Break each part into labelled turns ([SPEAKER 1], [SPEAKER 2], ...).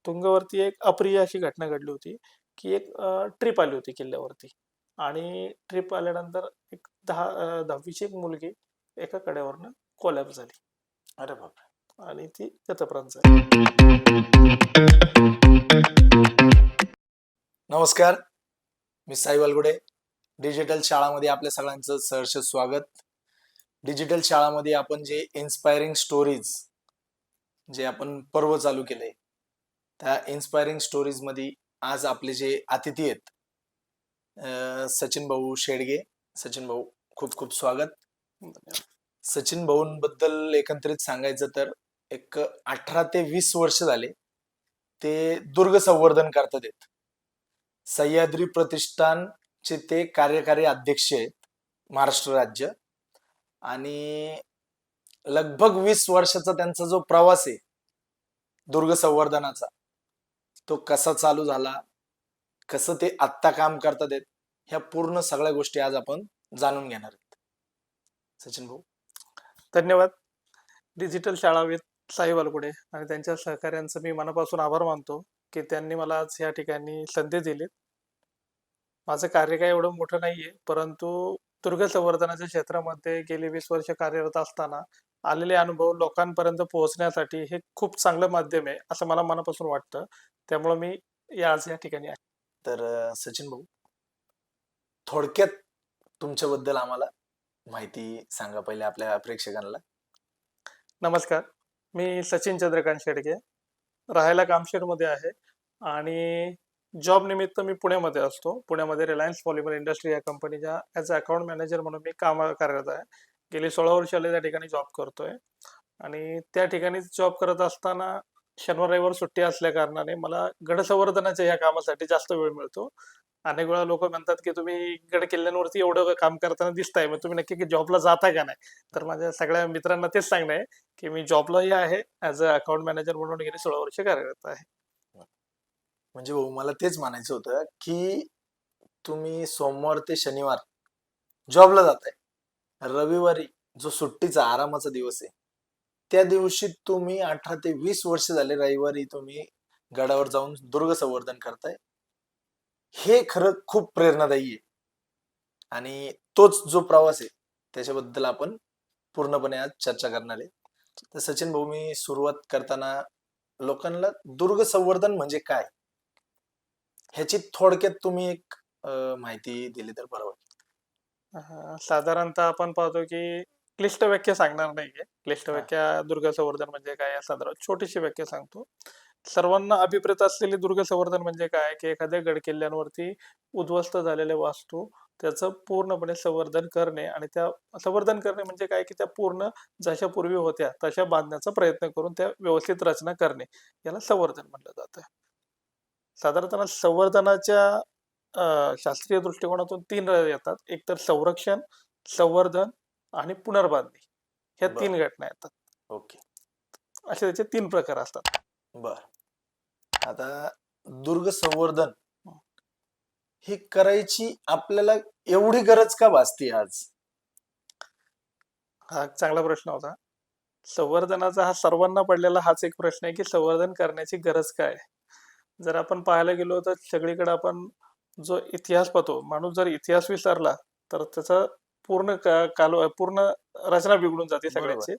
[SPEAKER 1] तुंगवरती एक अप्रिय अशी घटना घडली होती, की एक ट्रिप आली होती किल्ल्यावरती आणि ट्रिप आल्यानंतर एक 10वीची एक मुलगी एका कड्यावरनं कोलॅप्स झाली
[SPEAKER 2] अरे बापरे.
[SPEAKER 1] आणि ती गतप्राण झाली.
[SPEAKER 2] नमस्कार, मी साई वालगुडे. डिजिटल शाळामध्ये आपल्या सगळ्यांचं सहर्ष स्वागत. डिजिटल शाळामध्ये आपण जे इन्स्पायरिंग स्टोरीज जे आपण पर्व चालू केलंय, त्या इन्स्पायरिंग स्टोरीज मध्ये आज आपले जे अतिथी आहेत, सचिन भाऊ शेडगे. सचिन भाऊ, खूप खूप स्वागत. सचिन भाऊंबद्दल एकंदरीत सांगायचं तर एक 18 ते 20 वर्ष झाले ते दुर्ग संवर्धन करतात आहेत. सह्याद्री प्रतिष्ठानचे ते कार्यकारी अध्यक्ष आहेत महाराष्ट्र राज्य. आणि लगभग 20 वर्षाचा त्यांचा जो प्रवास आहे दुर्ग संवर्धनाचा, तो कसा चालू झाला, कसं ते आत्ता काम करतात आहेत, ह्या पूर्ण सगळ्या गोष्टी आज आपण जाणून घेणार आहेत. सचिन भाऊ,
[SPEAKER 1] धन्यवाद. डिजिटल शाळा विथ साई वालगुडे आणि त्यांच्या सहकाऱ्यांचं मी मनापासून आभार मानतो की त्यांनी मला आज या ठिकाणी संधी दिली. माझं कार्य काही एवढं मोठं नाहीये, परंतु दुर्ग संवर्धनाच्या क्षेत्रामध्ये गेली 20 वर्ष कार्यरत असताना आलेले अनुभव लोकांपर्यंत पोहोचण्यासाठी हे खूप चांगलं माध्यम आहे असं मला मनापासून वाटतं. त्यामुळे मी आज या ठिकाणी आहे.
[SPEAKER 2] तर सचिन भाऊ, थोडक्यात तुमच्याबद्दल आम्हाला माहिती सांगा पहिले आपल्या प्रेक्षकांना.
[SPEAKER 1] नमस्कार, मी सचिन चंद्रकांत शेडगे, राहायला कामशेडमध्ये आहे आणि जॉब निमित्त मी पुण्यामध्ये असतो. पुण्यामध्ये रिलायन्स पॉलिमर इंडस्ट्री या कंपनीच्या ॲज अ अकाउंट मॅनेजर म्हणून मी कार्यरत आहे. गेली 16 वर्ष त्या ठिकाणी जॉब करतोय आणि त्या ठिकाणी जॉब करत असताना शनिवार रविवार सुट्टी असल्या कारणाने मला गड संवर्धनाच्या या कामासाठी जास्त वेळ मिळतो. अनेक वेळा लोक म्हणतात की तुम्ही गड किल्ल्यांवरती एवढं काम करताना दिसताय, मग तुम्ही नक्की जॉबला जाता का नाही? तर माझ्या सगळ्या मित्रांना तेच सांगणं आहे की मी जॉबलाही आहे, ॲज अ अकाउंट मॅनेजर म्हणून गेली 16 वर्ष कार्यरत आहे.
[SPEAKER 2] म्हणजे भाऊ, मला तेच म्हणायचं होतं की तुम्ही सोमवार ते शनिवार जॉबला जाताय, रविवारी जो सुट्टीचा आरामाचा दिवस आहे त्या दिवशी तुम्ही 18 ते 20 वर्ष झाले रविवारी तुम्ही गडावर जाऊन दुर्ग संवर्धन करताय. हे खरं खूप प्रेरणादायी आहे आणि तोच जो प्रवास आहे त्याच्याबद्दल आपण पूर्णपणे आज चर्चा करणार आहे. तर सचिन भाऊ, मी सुरुवात करताना लोकांना दुर्ग संवर्धन म्हणजे काय ह्याची थोडक्यात तुम्ही एक माहिती दिली तर बरं होईल.
[SPEAKER 1] साधारणतः आपण पाहतो की क्लिष्ट व्याख्या सांगणार नाहीये. क्लिष्ट
[SPEAKER 2] हा.
[SPEAKER 1] व्याख्या दुर्ग संवर्धन म्हणजे काय या साधारण छोटीशी व्याख्या सांगतो. सर्वांना अभिप्रेत असलेली दुर्ग संवर्धन म्हणजे काय की एखाद्या गड किल्ल्यांवरती उद्ध्वस्त झालेल्या वास्तू त्याचं पूर्णपणे संवर्धन करणे आणि त्या संवर्धन करणे म्हणजे काय की त्या पूर्ण जशा पूर्वी होत्या तशा बांधण्याचा प्रयत्न करून त्या व्यवस्थित रचना करणे, याला संवर्धन म्हटलं जातं. साधारणतः संवर्धनाच्या शास्त्रीय दृष्टिकोनातून 3 येतात. एक तर संरक्षण, संवर्धन आणि पुनर्बांधणी, ह्या 3 घटना येतात.
[SPEAKER 2] ओके,
[SPEAKER 1] असे त्याचे 3 प्रकार असतात.
[SPEAKER 2] बर. आता दुर्ग संवर्धन ही करायची आपल्याला एवढी गरज का भासते आज?
[SPEAKER 1] हा चांगला प्रश्न होता. संवर्धनाचा हा सर्वांना पडलेला हाच एक प्रश्न आहे की संवर्धन करण्याची गरज काय? जर आपण पाहायला गेलो तर सगळीकडे आपण जो इतिहास पाहतो, माणूस जर इतिहास विसरला तर त्याचा पूर्ण रचना बिघडून जाते सगळ्याची.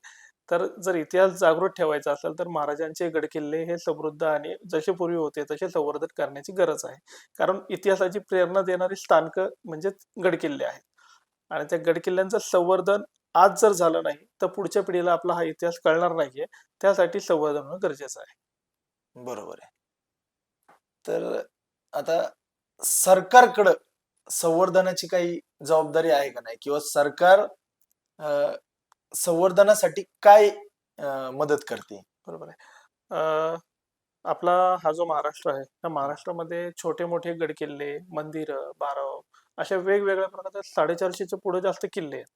[SPEAKER 1] तर जर इतिहास जागृत ठेवायचा असेल तर महाराजांचे गडकिल्ले हे समृद्ध आणि जसे पूर्वी होते तसे संवर्धन करण्याची गरज आहे. कारण इतिहासाची प्रेरणा देणारी स्थानकं म्हणजे गडकिल्ले आहेत आणि त्या गडकिल्ल्यांचं संवर्धन आज जर झालं नाही तर पुढच्या पिढीला आपला हा इतिहास कळणार नाहीये. त्यासाठी संवर्धन होणं गरजेचं आहे.
[SPEAKER 2] बरोबर आहे. तर आता सरकारकडं संवर्धनाची काही जबाबदारी आहे का नाही, किंवा सरकार संवर्धनासाठी काय मदत करते?
[SPEAKER 1] बरोबर आहे. आपला हा जो महाराष्ट्र आहे, त्या महाराष्ट्रामध्ये छोटे मोठे गडकिल्ले, मंदिरं, बारव अशा वेगवेगळ्या प्रकारच्या 450च्या पुढे जास्त किल्ले आहेत.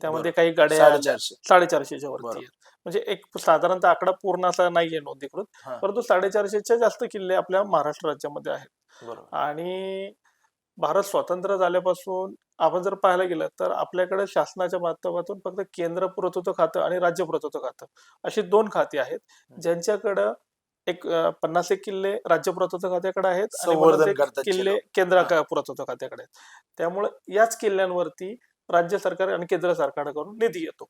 [SPEAKER 1] त्यामध्ये काही गड्या आल्या
[SPEAKER 2] 450.
[SPEAKER 1] 450च्या वरती आहेत. म्हणजे एक साधारणतः आकडा पूर्ण असा नाहीये नोंदीकृत, परंतु 450च्या जास्त किल्ले आपल्या महाराष्ट्र राज्यामध्ये आहेत. आणि भारत स्वतंत्र झाल्यापासून आपण जर पाहायला गेलं तर आपल्याकडे शासनाच्या माध्यमातून फक्त केंद्र पुरातत्व खातं आणि राज्य पुरातत्व खातं अशी 2 खाती आहेत, ज्यांच्याकडं एक 50 किल्ले राज्य पुरातत्व खात्याकडे आहेत आणि
[SPEAKER 2] संवर्धन
[SPEAKER 1] 50
[SPEAKER 2] करतात जे
[SPEAKER 1] किल्ले
[SPEAKER 2] लोक.
[SPEAKER 1] केंद्र
[SPEAKER 2] हा.
[SPEAKER 1] पुरातत्व खात्याकडे आहेत. त्यामुळे याच किल्ल्यांवरती राज्य सरकार आणि केंद्र सरकारकडून निधी येतो.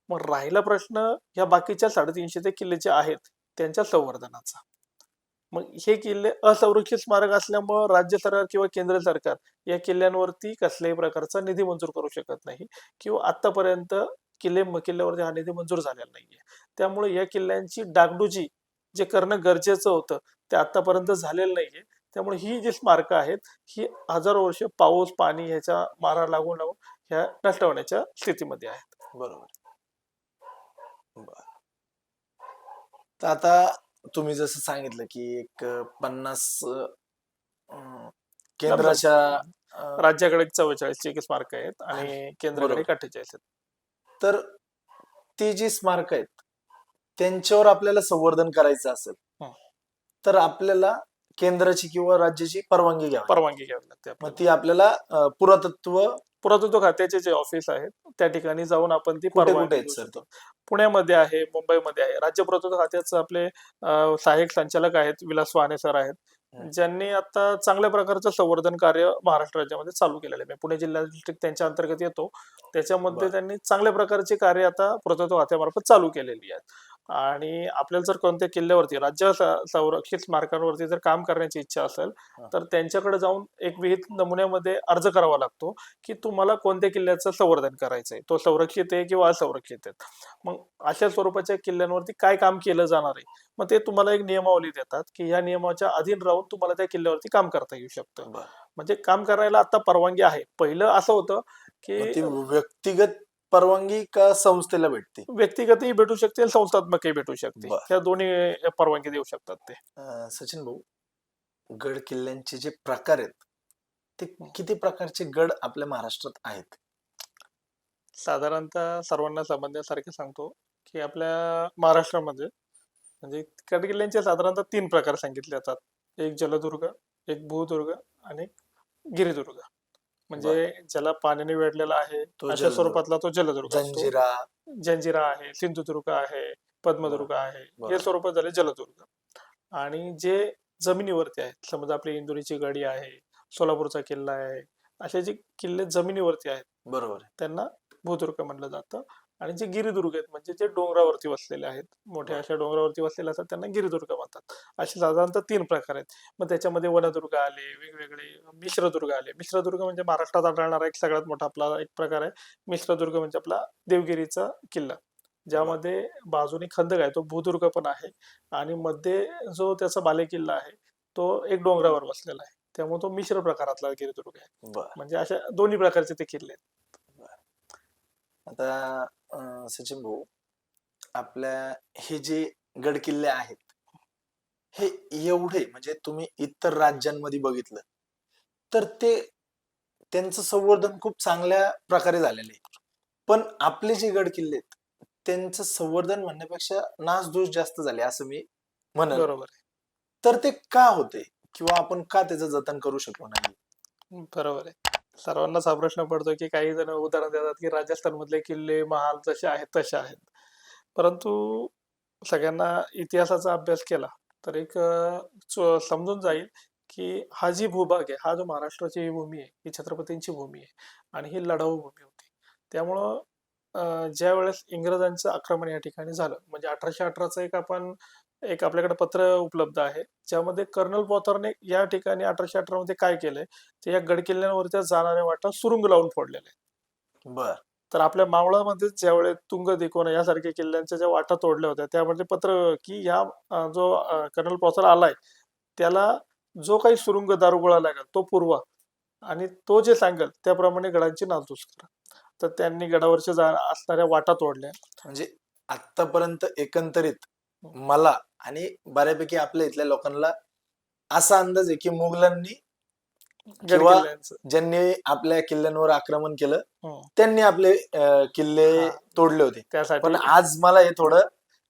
[SPEAKER 1] मग राहिला प्रश्न ह्या बाकीच्या 350 ते किल्ले जे आहेत त्यांच्या संवर्धनाचा. मग हे किल्ले असंरक्षित स्मारक असल्यामुळं राज्य सरकार किंवा केंद्र सरकार या किल्ल्यांवरती कसल्याही प्रकारचा निधी मंजूर करू शकत नाही किंवा आतापर्यंत किल्ल्यावरती हा निधी मंजूर झालेला नाहीये. त्यामुळे या किल्ल्यांची डागडुजी जे करणं गरजेचं होतं ते आतापर्यंत झालेलं नाहीये. त्यामुळे ही जी स्मारकं आहेत ही हजारो वर्ष पाऊस पाणी ह्याचा मारा लागून लागून ह्या नष्ट होण्याच्या स्थितीमध्ये आहेत.
[SPEAKER 2] बरोबर. बर. तर आता तुम्ही जसं सांगितलं की एक 50 केंद्राच्या
[SPEAKER 1] राज्याकडे 44 ची स्मारक आहेत आणि
[SPEAKER 2] आणि
[SPEAKER 1] केंद्राकडे
[SPEAKER 2] बरोबर.
[SPEAKER 1] 48 आहेत.
[SPEAKER 2] तर ती जी स्मारक आहेत त्यांच्यावर आपल्याला संवर्धन करायचं असेल
[SPEAKER 1] हं.
[SPEAKER 2] तर आपल्याला केंद्राची किंवा राज्याची परवानगी घ्यावी लागते.
[SPEAKER 1] परवानगी घ्यावी लागते
[SPEAKER 2] मग
[SPEAKER 1] आपल्याला.
[SPEAKER 2] ती आपल्याला पुरातत्व
[SPEAKER 1] पुरातत्व खात्याचे जे ऑफिस आहेत त्या ठिकाणी जाऊन आपण ती
[SPEAKER 2] कुठे
[SPEAKER 1] परवानगी
[SPEAKER 2] कुठे आहेत
[SPEAKER 1] घेऊ
[SPEAKER 2] सर ते?
[SPEAKER 1] शकतो. पुण्यामध्ये आहे, मुंबईमध्ये आहे. राज्य पुरातत्व खात्याचे आपले सहाय्यक संचालक आहेत, विलास वाहने सर आहेत.
[SPEAKER 2] हं.
[SPEAKER 1] ज्यांनी आता चांगल्या प्रकारचं संवर्धन कार्य महाराष्ट्र राज्यामध्ये चालू केलेलं आहे. पुणे जिल्हा डिस्ट्रिक्ट त्यांच्या अंतर्गत येतो. त्याच्यामध्ये
[SPEAKER 2] बर.
[SPEAKER 1] त्यांनी चांगल्या प्रकारचे कार्य आता पुरातत्व खात्यामार्फत चालू केलेली आहेत. आणि आपल्याला जर कोणत्या किल्ल्यावरती राज्य संरक्षित स्मारकांवरती जर काम करण्याची इच्छा असेल
[SPEAKER 2] हा.
[SPEAKER 1] तर त्यांच्याकडे जाऊन एक विहित नमुन्यामध्ये अर्ज करावा लागतो की तुम्हाला कोणत्या किल्ल्याचं संवर्धन करायचंय, तो संरक्षित आहे किंवा असंरक्षित आहे. मग अशा स्वरूपाच्या किल्ल्यांवरती काय काम केलं जाणार आहे, मग ते तुम्हाला एक नियमावली देतात की या नियमाच्या अधीन राहून तुम्हाला त्या किल्ल्यावरती काम करता येऊ शकतं.
[SPEAKER 2] बर.
[SPEAKER 1] म्हणजे काम करायला आता परवानगी आहे. पहिलं असं होतं
[SPEAKER 2] मग ती
[SPEAKER 1] की
[SPEAKER 2] व्यक्तिगत परवानगी का संस्थेला भेटते?
[SPEAKER 1] व्यक्तिगतही भेटू शकते आणि संस्थात्मकही भेटू शकते.
[SPEAKER 2] बर.
[SPEAKER 1] ह्या दोन्ही परवानगी देऊ शकतात ते.
[SPEAKER 2] सचिन भाऊ, गड किल्ल्यांचे जे प्रकार आहेत ते
[SPEAKER 1] हं.
[SPEAKER 2] किती प्रकारचे गड आपल्या महाराष्ट्रात आहेत?
[SPEAKER 1] साधारणतः सर्वांना समजण्यासारखे सांगतो की आपल्या महाराष्ट्रामध्ये म्हणजे गडकिल्ल्यांचे साधारणतः 3 प्रकार सांगितले जातात. एक जलदुर्ग, एक भूदुर्ग आणि गिरिदुर्ग. म्हणजे ज्याला पाण्याने वेढलेला आहे
[SPEAKER 2] तो
[SPEAKER 1] अशा
[SPEAKER 2] जलदुर्ग.
[SPEAKER 1] स्वरूपातला तो जलदुर्ग असतो.
[SPEAKER 2] जंजिरा.
[SPEAKER 1] जंजिरा आहे, सिंधुदुर्ग आहे, पद्मदुर्ग आहे. हे
[SPEAKER 2] बरं.
[SPEAKER 1] स्वरूपात झाले जलदुर्ग. आणि जे जमिनीवरती आहेत, समजा आपली इंदुरीची गडी आहे, सोलापूरचा किल्ला आहे, असे जे किल्ले जमिनीवरती आहेत
[SPEAKER 2] बरोबर आहे.
[SPEAKER 1] त्यांना भूदुर्ग म्हणलं जातं. आणि जे गिरिदुर्ग आहेत म्हणजे जे डोंगरावरती वसलेले आहेत, मोठ्या अशा डोंगरावरती वसलेले असतात त्यांना गिरिदुर्ग म्हणतात. असे साधारणतः 3 प्रकार आहेत. मग त्याच्यामध्ये वनदुर्ग आले, वेगवेगळे मिश्रदुर्ग आले. मिश्रदुर्ग म्हणजे महाराष्ट्रात आढळणारा एक सगळ्यात मोठा आपला एक प्रकार आहे. मिश्रदुर्ग म्हणजे आपला देवगिरीचा किल्ला, ज्यामध्ये बाजूने खंदक आहे, तो भूदुर्ग पण आहे आणि मध्ये जो त्याचा बालेकिल्ला आहे तो एक डोंगरावर बसलेला आहे. त्यामुळे तो मिश्र प्रकारातला गिरिदुर्ग आहे.
[SPEAKER 2] बर.
[SPEAKER 1] म्हणजे अशा दोन्ही प्रकारचे ते किल्ले आहेत.
[SPEAKER 2] आता सचिन भाऊ, आपल्या हे जे गड किल्ले आहेत हे एवढे म्हणजे तुम्ही इतर राज्यांमध्ये बघितलं तर ते त्यांचं संवर्धन खूप चांगल्या प्रकारे झालेलं आहे. पण आपले जे गड किल्ले आहेत त्यांचं संवर्धन म्हणण्यापेक्षा नासधूस जास्त झाले असं मी म्हणेन.
[SPEAKER 1] बरोबर आहे.
[SPEAKER 2] तर ते का होते किंवा आपण का त्याचं जतन करू शकलो नाही?
[SPEAKER 1] बरोबर आहे. सर्वांनाच हा प्रश्न पडतो की काही जण उदाहरण देतात की राजस्थान मधले किल्ले महाल जसे आहेत तसे आहेत. परंतु सगळ्यांना इतिहासाचा अभ्यास केला तर एक समजून जाईल की हा जी भूभाग आहे, हा जो महाराष्ट्राची ही भूमी आहे, ही छत्रपतींची भूमी आहे आणि ही लढाऊ भूमी होती. त्यामुळं ज्या वेळेस इंग्रजांचं आक्रमण या ठिकाणी झालं म्हणजे 1818चं एक आपल्याकडे पत्र उपलब्ध आहे, ज्यामध्ये कर्नल पॉथरने या ठिकाणी 1818 मध्ये काय केलंय, ते या गडकिल्ल्यांवरती जाणाऱ्या वाटा सुरुंग लावून फोडलेल्या आहेत.
[SPEAKER 2] बर.
[SPEAKER 1] तर आपल्या मावळामध्ये ज्यावेळेस तुंग दिकोना यासारख्या किल्ल्यांच्या ज्या वाटा तोडल्या होत्या त्यामध्ये पत्र की ह्या जो कर्नल पॉथर आलाय त्याला जो काही सुरुंग दारुगोळा लागेल तो पुरवा आणि तो जे सांगेल त्याप्रमाणे गडांची नासधूस करा. तर त्यांनी गडावरच्या असणाऱ्या वाटा तोडल्या.
[SPEAKER 2] म्हणजे आतापर्यंत एकंदरीत मला आणि बऱ्यापैकी आपल्या इथल्या लोकांना असा अंदाज आहे की मुघलांनी किंवा
[SPEAKER 1] गडकिल्ल्यांचं
[SPEAKER 2] ज्यांनी आपल्या किल्ल्यांवर आक्रमण केलं
[SPEAKER 1] हं.
[SPEAKER 2] त्यांनी आपले किल्ले
[SPEAKER 1] हा.
[SPEAKER 2] तोडले होते.
[SPEAKER 1] त्यासाठी
[SPEAKER 2] पण आज मला हे थोडं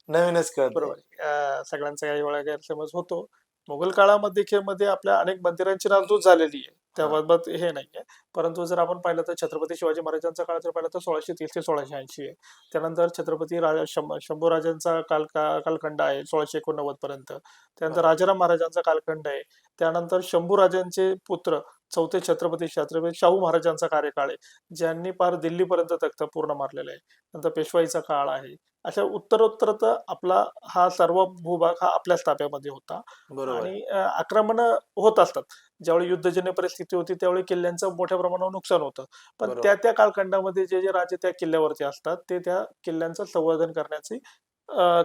[SPEAKER 2] नवीनच कळत.
[SPEAKER 1] बरोबर आहे. सगळ्यांचा काही वेळा गैरसमज होतो मुघल काळामध्ये मध्ये आपल्या अनेक मंदिरांची नासधूस झालेली आहे,
[SPEAKER 2] हा.
[SPEAKER 1] त्याबाबत हे नाहीये. परंतु जर आपण पाहिलं तर छत्रपती शिवाजी महाराजांचा काळ जर पाहिला तर 1630 ते 1680 आहे. त्यानंतर छत्रपती राजा शंभूराजांचा कालखंड आहे 1689 पर्यंत. त्यानंतर
[SPEAKER 2] बरोबर.
[SPEAKER 1] राजाराम महाराजांचा कालखंड आहे. त्यानंतर शंभूराजांचे पुत्र चौथे छत्रपती शाहू महाराजांचा कार्यकाळ आहे, ज्यांनी पार दिल्लीपर्यंत तख्त पूर्ण मारलेला आहे. नंतर पेशवाईचा काळ आहे. अशा उत्तरोत्तर आपला हा सर्व भूभाग हा आपल्याच ताब्यामध्ये होता.
[SPEAKER 2] बरोबर आहे.
[SPEAKER 1] आणि आक्रमण होत असतात. ज्यावेळी युद्धजन्य परिस्थिती होती त्यावेळी किल्ल्यांचं मोठ्या प्रमाणावर नुकसान होतं. पण
[SPEAKER 2] बरोबर.
[SPEAKER 1] त्या त्या कालखंडामध्ये जे राजे त्या किल्ल्यावरती असतात ते त्या किल्ल्यांचं संवर्धन करण्याची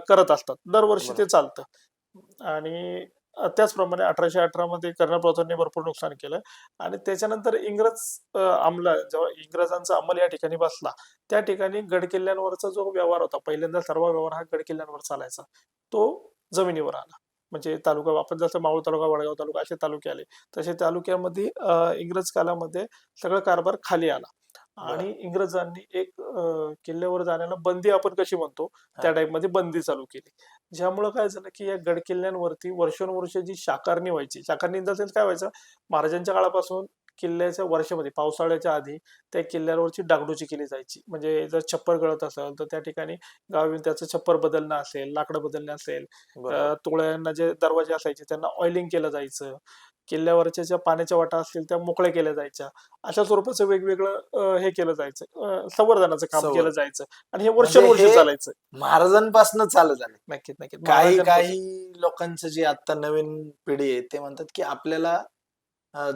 [SPEAKER 1] करत असतात. दरवर्षी
[SPEAKER 2] बरोबर.
[SPEAKER 1] ते चालतं. आणि त्याचप्रमाणे 1818 मध्ये कर्नल प्रतापने भरपूर नुकसान केलं. आणि त्याच्यानंतर जेव्हा इंग्रजांचा अंमल या ठिकाणी बसला, त्या ठिकाणी गडकिल्ल्यांवरचा जो व्यवहार होता, पहिल्यांदा सर्व व्यवहार हा गडकिल्ल्यांवर चालायचा, तो जमिनीवर आला. म्हणजे तालुका, आपण जसं मावळ तालुका, वडगाव तालुका असे तालुके आले, तसे तालुक्यामध्ये इंग्रज कालामध्ये सगळं कारभार खाली आला. आणि
[SPEAKER 2] बरं.
[SPEAKER 1] इंग्रजांनी एक किल्ल्यावर जाण्याला बंदी आपण कशी म्हणतो, त्या
[SPEAKER 2] हा.
[SPEAKER 1] टाईप मध्ये बंदी चालू केली. ज्यामुळं काय झालं की या गड किल्ल्यांवरती वर्षानुवर्ष जी शाकारणी व्हायची, शाकारणी इन द सेन्स काय व्हायचं, महाराजांच्या काळापासून किल्ल्याच्या वर्षामध्ये पावसाळ्याच्या आधी त्या किल्ल्यावरची डागडुजी केली जायची. म्हणजे जर छप्पर गळत असेल तर त्या ठिकाणी गावी त्याचं छप्पर बदलणं असेल, लाकडं बदलणं असेल,
[SPEAKER 2] बरोबर.
[SPEAKER 1] तुळयांना जे दरवाजे असायचे त्यांना ऑइलिंग केलं जायचं. किल्ल्यावरच्या ज्या पाण्याच्या वाटा असतील त्या मोकळ्या केल्या जायच्या. अशा स्वरूपाचं वेगवेगळं हे केलं जायचं, संवर्धनाचं काम केलं जायचं. आणि हे
[SPEAKER 2] म्हणजे
[SPEAKER 1] वर्षानुवर्ष
[SPEAKER 2] हे
[SPEAKER 1] चालायचं.
[SPEAKER 2] महाराजांपासून चालू झाले.
[SPEAKER 1] नक्कीच नक्कीच
[SPEAKER 2] काही
[SPEAKER 1] महाराजांपासून.
[SPEAKER 2] काही लोकांचं जे आता नवीन पिढी आहे ते म्हणतात की आपल्याला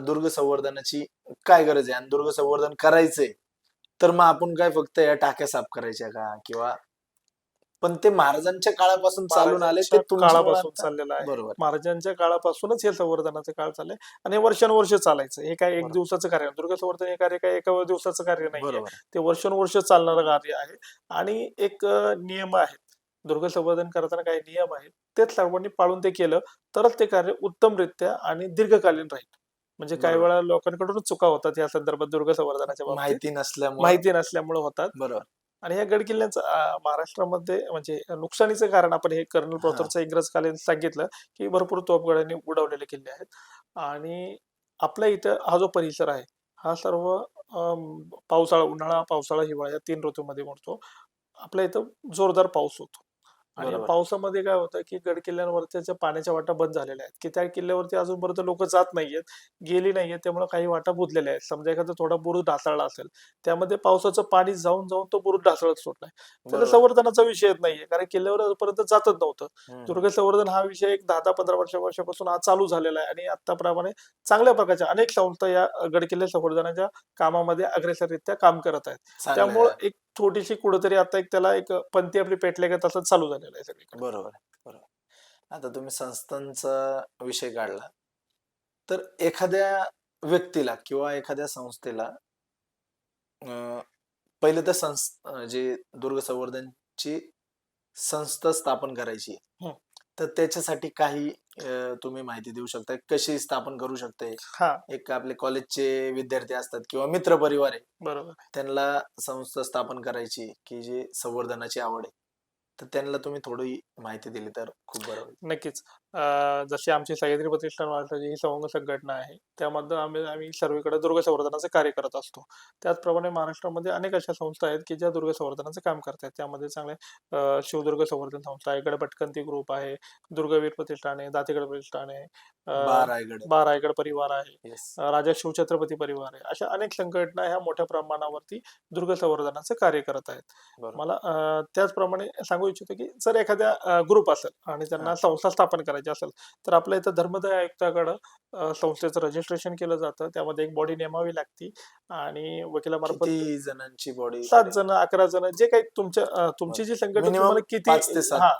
[SPEAKER 2] दुर्ग संवर्धनाची काय गरज आहे आणि दुर्ग संवर्धन करायचंय तर मग आपण काय फक्त या टाक्या साफ करायच्या का किंवा, पण ते महाराजांच्या काळापासून चालून आले ते
[SPEAKER 1] महाराजांच्या
[SPEAKER 2] तुमच्यामुळे
[SPEAKER 1] काळापासून
[SPEAKER 2] आता.
[SPEAKER 1] चाललेलं आहे.
[SPEAKER 2] बरोबर.
[SPEAKER 1] महाराजांच्या काळापासूनच हे संवर्धनाचं काळ चाललंय. आणि हे वर्षानुवर्ष चालायचं. हे काय एक
[SPEAKER 2] बरोबर.
[SPEAKER 1] दिवसाचं कार्य नाही. दुर्ग संवर्धन हे कार्य काय एका दिवसाचं कार्य नाहीये.
[SPEAKER 2] बरोबर.
[SPEAKER 1] ते वर्षानुवर्ष चालणारं कार्य आहे. आणि एक नियम आहेत. दुर्ग संवर्धन करताना काही नियम आहेत. तेच सर्वांनी पाळून ते केलं तरच ते कार्य उत्तमरित्या आणि दीर्घकालीन राहील. म्हणजे काही
[SPEAKER 2] बरोबर.
[SPEAKER 1] वेळा लोकांकडूनच चुका होतात या संदर्भात दुर्ग संवर्धनाच्या बाबतीत.
[SPEAKER 2] माहिती नसल्यामुळे.
[SPEAKER 1] माहिती नसल्यामुळे होतात.
[SPEAKER 2] बरोबर.
[SPEAKER 1] आणि ह्या गड किल्ल्यांचं महाराष्ट्रामध्ये म्हणजे नुकसानीचं कारण आपण हे कर्नल
[SPEAKER 2] हा.
[SPEAKER 1] प्रॉथरचं इंग्रज कालीन सांगितलं की भरपूर तोफगोळ्यांनी उडवलेले किल्ले आहेत. आणि आपल्या इथं हा जो परिसर आहे हा सर्व उन्हाळा, पावसाळा, हिवाळा या 3 ऋतूमध्ये मोडतो. आपल्या इथं जोरदार पाऊस होतो. आणि या
[SPEAKER 2] बरोबर.
[SPEAKER 1] पावसामध्ये काय होतं की गड किल्ल्यांवरच्या पाण्याच्या वाटा बंद झालेल्या आहेत, की त्या किल्ल्यावरती अजूनपर्यंत लोक जात नाहीयेत, गेली नाहीयेत. त्यामुळे काही वाटा बुजलेल्या आहेत. समजा एखादा थोडा बुरुज ढासळला असेल, त्यामध्ये पावसाचं पाणी जाऊन जाऊन तो बुरुज ढासळत सोडलाय. त्याला
[SPEAKER 2] बरोबर.
[SPEAKER 1] संवर्धनाचा विषय येत नाहीये, कारण किल्ल्यावर पर्यंत जातच नव्हतं.
[SPEAKER 2] हम्म.
[SPEAKER 1] दुर्ग संवर्धन हा विषय एक 10-15 वर्षापासून हा चालू झालेला आहे. आणि आताप्रमाणे चांगल्या प्रकारच्या अनेक संस्था या गड किल्ले संवर्धनाच्या कामामध्ये अग्रेसररित्या काम करत आहेत.
[SPEAKER 2] चांगलं
[SPEAKER 1] त्यामुळे
[SPEAKER 2] आहे.
[SPEAKER 1] एक छोटीशी कुठेतरी आता एक त्याला एक पंथी आपली पेटले का तसंच चालू झालेलं आहे सगळीकडे.
[SPEAKER 2] बरोबर आहे. बरोबर. आता तुम्ही संस्थांचा विषय काढला तर एखाद्या व्यक्तीला किंवा एखाद्या संस्थेला पहिले तर जे दुर्ग संवर्धनची संस्था स्थापन करायची
[SPEAKER 1] हं.
[SPEAKER 2] तर त्याच्यासाठी काही तुम्ही माहिती देऊ शकता, कशी स्थापन करू शकते?
[SPEAKER 1] हा,
[SPEAKER 2] एक आपले कॉलेजचे विद्यार्थी असतात किंवा मित्र परिवार आहे,
[SPEAKER 1] बरोबर.
[SPEAKER 2] त्यांना संस्था स्थापन करायची की जे संवर्धनाची आवड आहे, तर त्यांना तुम्ही थोडी माहिती दिली तर खूप बरं होईल.
[SPEAKER 1] नक्कीच. जशी आमची सह्याद्री प्रतिष्ठान महाराष्ट्राची ही संघ संघटना आहे, त्यामध्ये आम्ही आम्ही सर्वीकडे दुर्ग संवर्धनाचं कार्य करत असतो. त्याचप्रमाणे महाराष्ट्रामध्ये अनेक अशा संस्था आहेत की ज्या दुर्ग संवर्धनाचं काम करतात. त्यामध्ये चांगले शिवदुर्ग संवर्धन संस्था आहे, गडपटकंती ग्रुप आहे, दुर्गवीर प्रतिष्ठान आहे, दातेगड प्रतिष्ठान आहे,
[SPEAKER 2] बा रायगड.
[SPEAKER 1] रायगड परिवार आहे,
[SPEAKER 2] येस.
[SPEAKER 1] राजा शिवछत्रपती परिवार आहे. अशा अनेक संघटना ह्या मोठ्या प्रमाणावरती दुर्ग संवर्धनाचं कार्य करत आहेत.
[SPEAKER 2] बरोबर.
[SPEAKER 1] मला त्याचप्रमाणे सांगू इच्छितो की जर एखाद्या ग्रुप असेल आणि त्यांना
[SPEAKER 2] हा.
[SPEAKER 1] संस्था स्थापन करायची असेल तर आपल्या इथं धर्मदाय आयुक्ताकडं संस्थेचं रजिस्ट्रेशन केलं जातं. त्यामध्ये एक बॉडी नेमावी लागती आणि वकिलामार्फत
[SPEAKER 2] किती जणांची बॉडी?
[SPEAKER 1] 7 जण, 11 जण, जे काही तुमची जी संघटना
[SPEAKER 2] Minimum
[SPEAKER 1] तुम्हाला किती
[SPEAKER 2] 5 ते 7.
[SPEAKER 1] हा,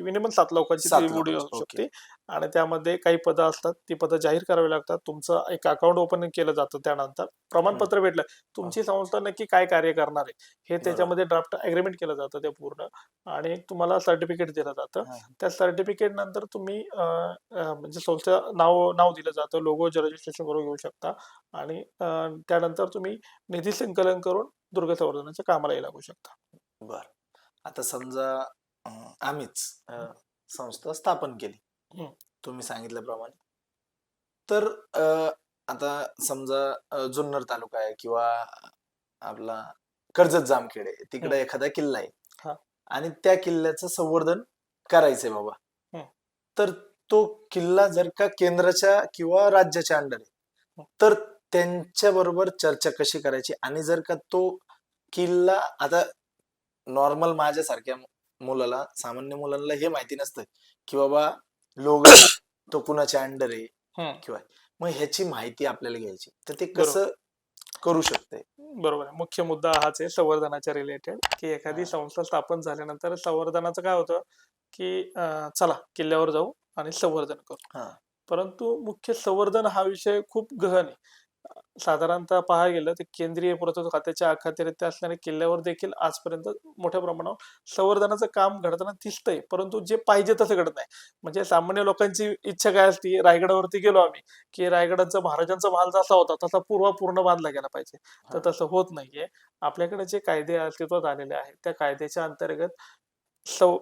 [SPEAKER 1] मिनिमम 7 लोकांची
[SPEAKER 2] 7
[SPEAKER 1] ती बॉडी
[SPEAKER 2] लोकांची.
[SPEAKER 1] असू
[SPEAKER 2] ओके.
[SPEAKER 1] शकते. आणि त्यामध्ये काही पदं असतात, ती पदं जाहीर करावी लागतात. तुमचं एक अकाउंट ओपन केलं जातं. त्यानंतर प्रमाणपत्र भेटलं, तुमची संस्था नक्की काय कार्य करणार आहे हे
[SPEAKER 2] बरोबर.
[SPEAKER 1] त्याच्यामध्ये ड्राफ्ट अग्रीमेंट केलं जातं ते पूर्ण. आणि तुम्हाला सर्टिफिकेट दिलं जातं.
[SPEAKER 2] हा.
[SPEAKER 1] त्या सर्टिफिकेट नंतर तुम्ही म्हणजे संस्था नाव नाव दिलं जातं, लोगो रजिस्ट्रेशन करून घेऊ शकता. आणि त्यानंतर तुम्ही निधी संकलन करून दुर्ग संवर्धनाच्या कामालाही लागू शकता.
[SPEAKER 2] बर. आता समजा आम्हीच संस्था स्थापन केली,
[SPEAKER 1] हं.
[SPEAKER 2] तुम्ही सांगितल्याप्रमाणे. तर आता समजा जुन्नर तालुका आहे किंवा आपला कर्जत जामखेड आहे,
[SPEAKER 1] हं,
[SPEAKER 2] तिकडे एखादा किल्ला आहे
[SPEAKER 1] हां,
[SPEAKER 2] आणि त्या किल्ल्याचं संवर्धन करायचंय बाबा.
[SPEAKER 1] हं,
[SPEAKER 2] तर तो किल्ला जर का केंद्राच्या किंवा राज्याच्या अंडर आहे,
[SPEAKER 1] हं,
[SPEAKER 2] तर त्यांच्या बरोबर चर्चा कशी करायची? आणि जर का तो किल्ला आता नॉर्मल माझ्यासारख्या मुलाला, सामान्य मुलांना हे माहिती नसतं, की बाबा लोणार तो कुणाच्या अंडर आहे
[SPEAKER 1] हं.
[SPEAKER 2] किंवा मग ह्याची माहिती आपल्याला घ्यायची. तर ते
[SPEAKER 1] बरोबर.
[SPEAKER 2] कसं करू शकते?
[SPEAKER 1] बरोबर आहे. मुख्य मुद्दा हाच आहे संवर्धनाच्या रिलेटेड, की एखादी
[SPEAKER 2] हां,
[SPEAKER 1] संस्था स्थापन झाल्यानंतर संवर्धनाचं काय होतं, की चला किल्ल्यावर जाऊ आणि संवर्धन करू.
[SPEAKER 2] हां.
[SPEAKER 1] परंतु मुख्य संवर्धन हा विषय खूप गहन आहे. साधारणतः पाहायला गेलं तर केंद्रीय पुरातत्व खात्याच्या अखत्यारीत असणाऱ्या किल्ल्यावर देखील आजपर्यंत मोठ्या प्रमाणावर संवर्धनाचं काम घडताना दिसतंय. परंतु जे पाहिजे तसं घडत नाही. म्हणजे सामान्य लोकांची इच्छा काय असते, रायगडावरती गेलो आम्ही, की रायगडाचा महाराजांचा महाल जसा होता तसा पूर्ण बांधला गेला पाहिजे. तर
[SPEAKER 2] हां.
[SPEAKER 1] तसं होत नाहीये. आपल्याकडे जे कायदे अस्तित्वात आलेले आहेत, त्या कायद्याच्या अंतर्गत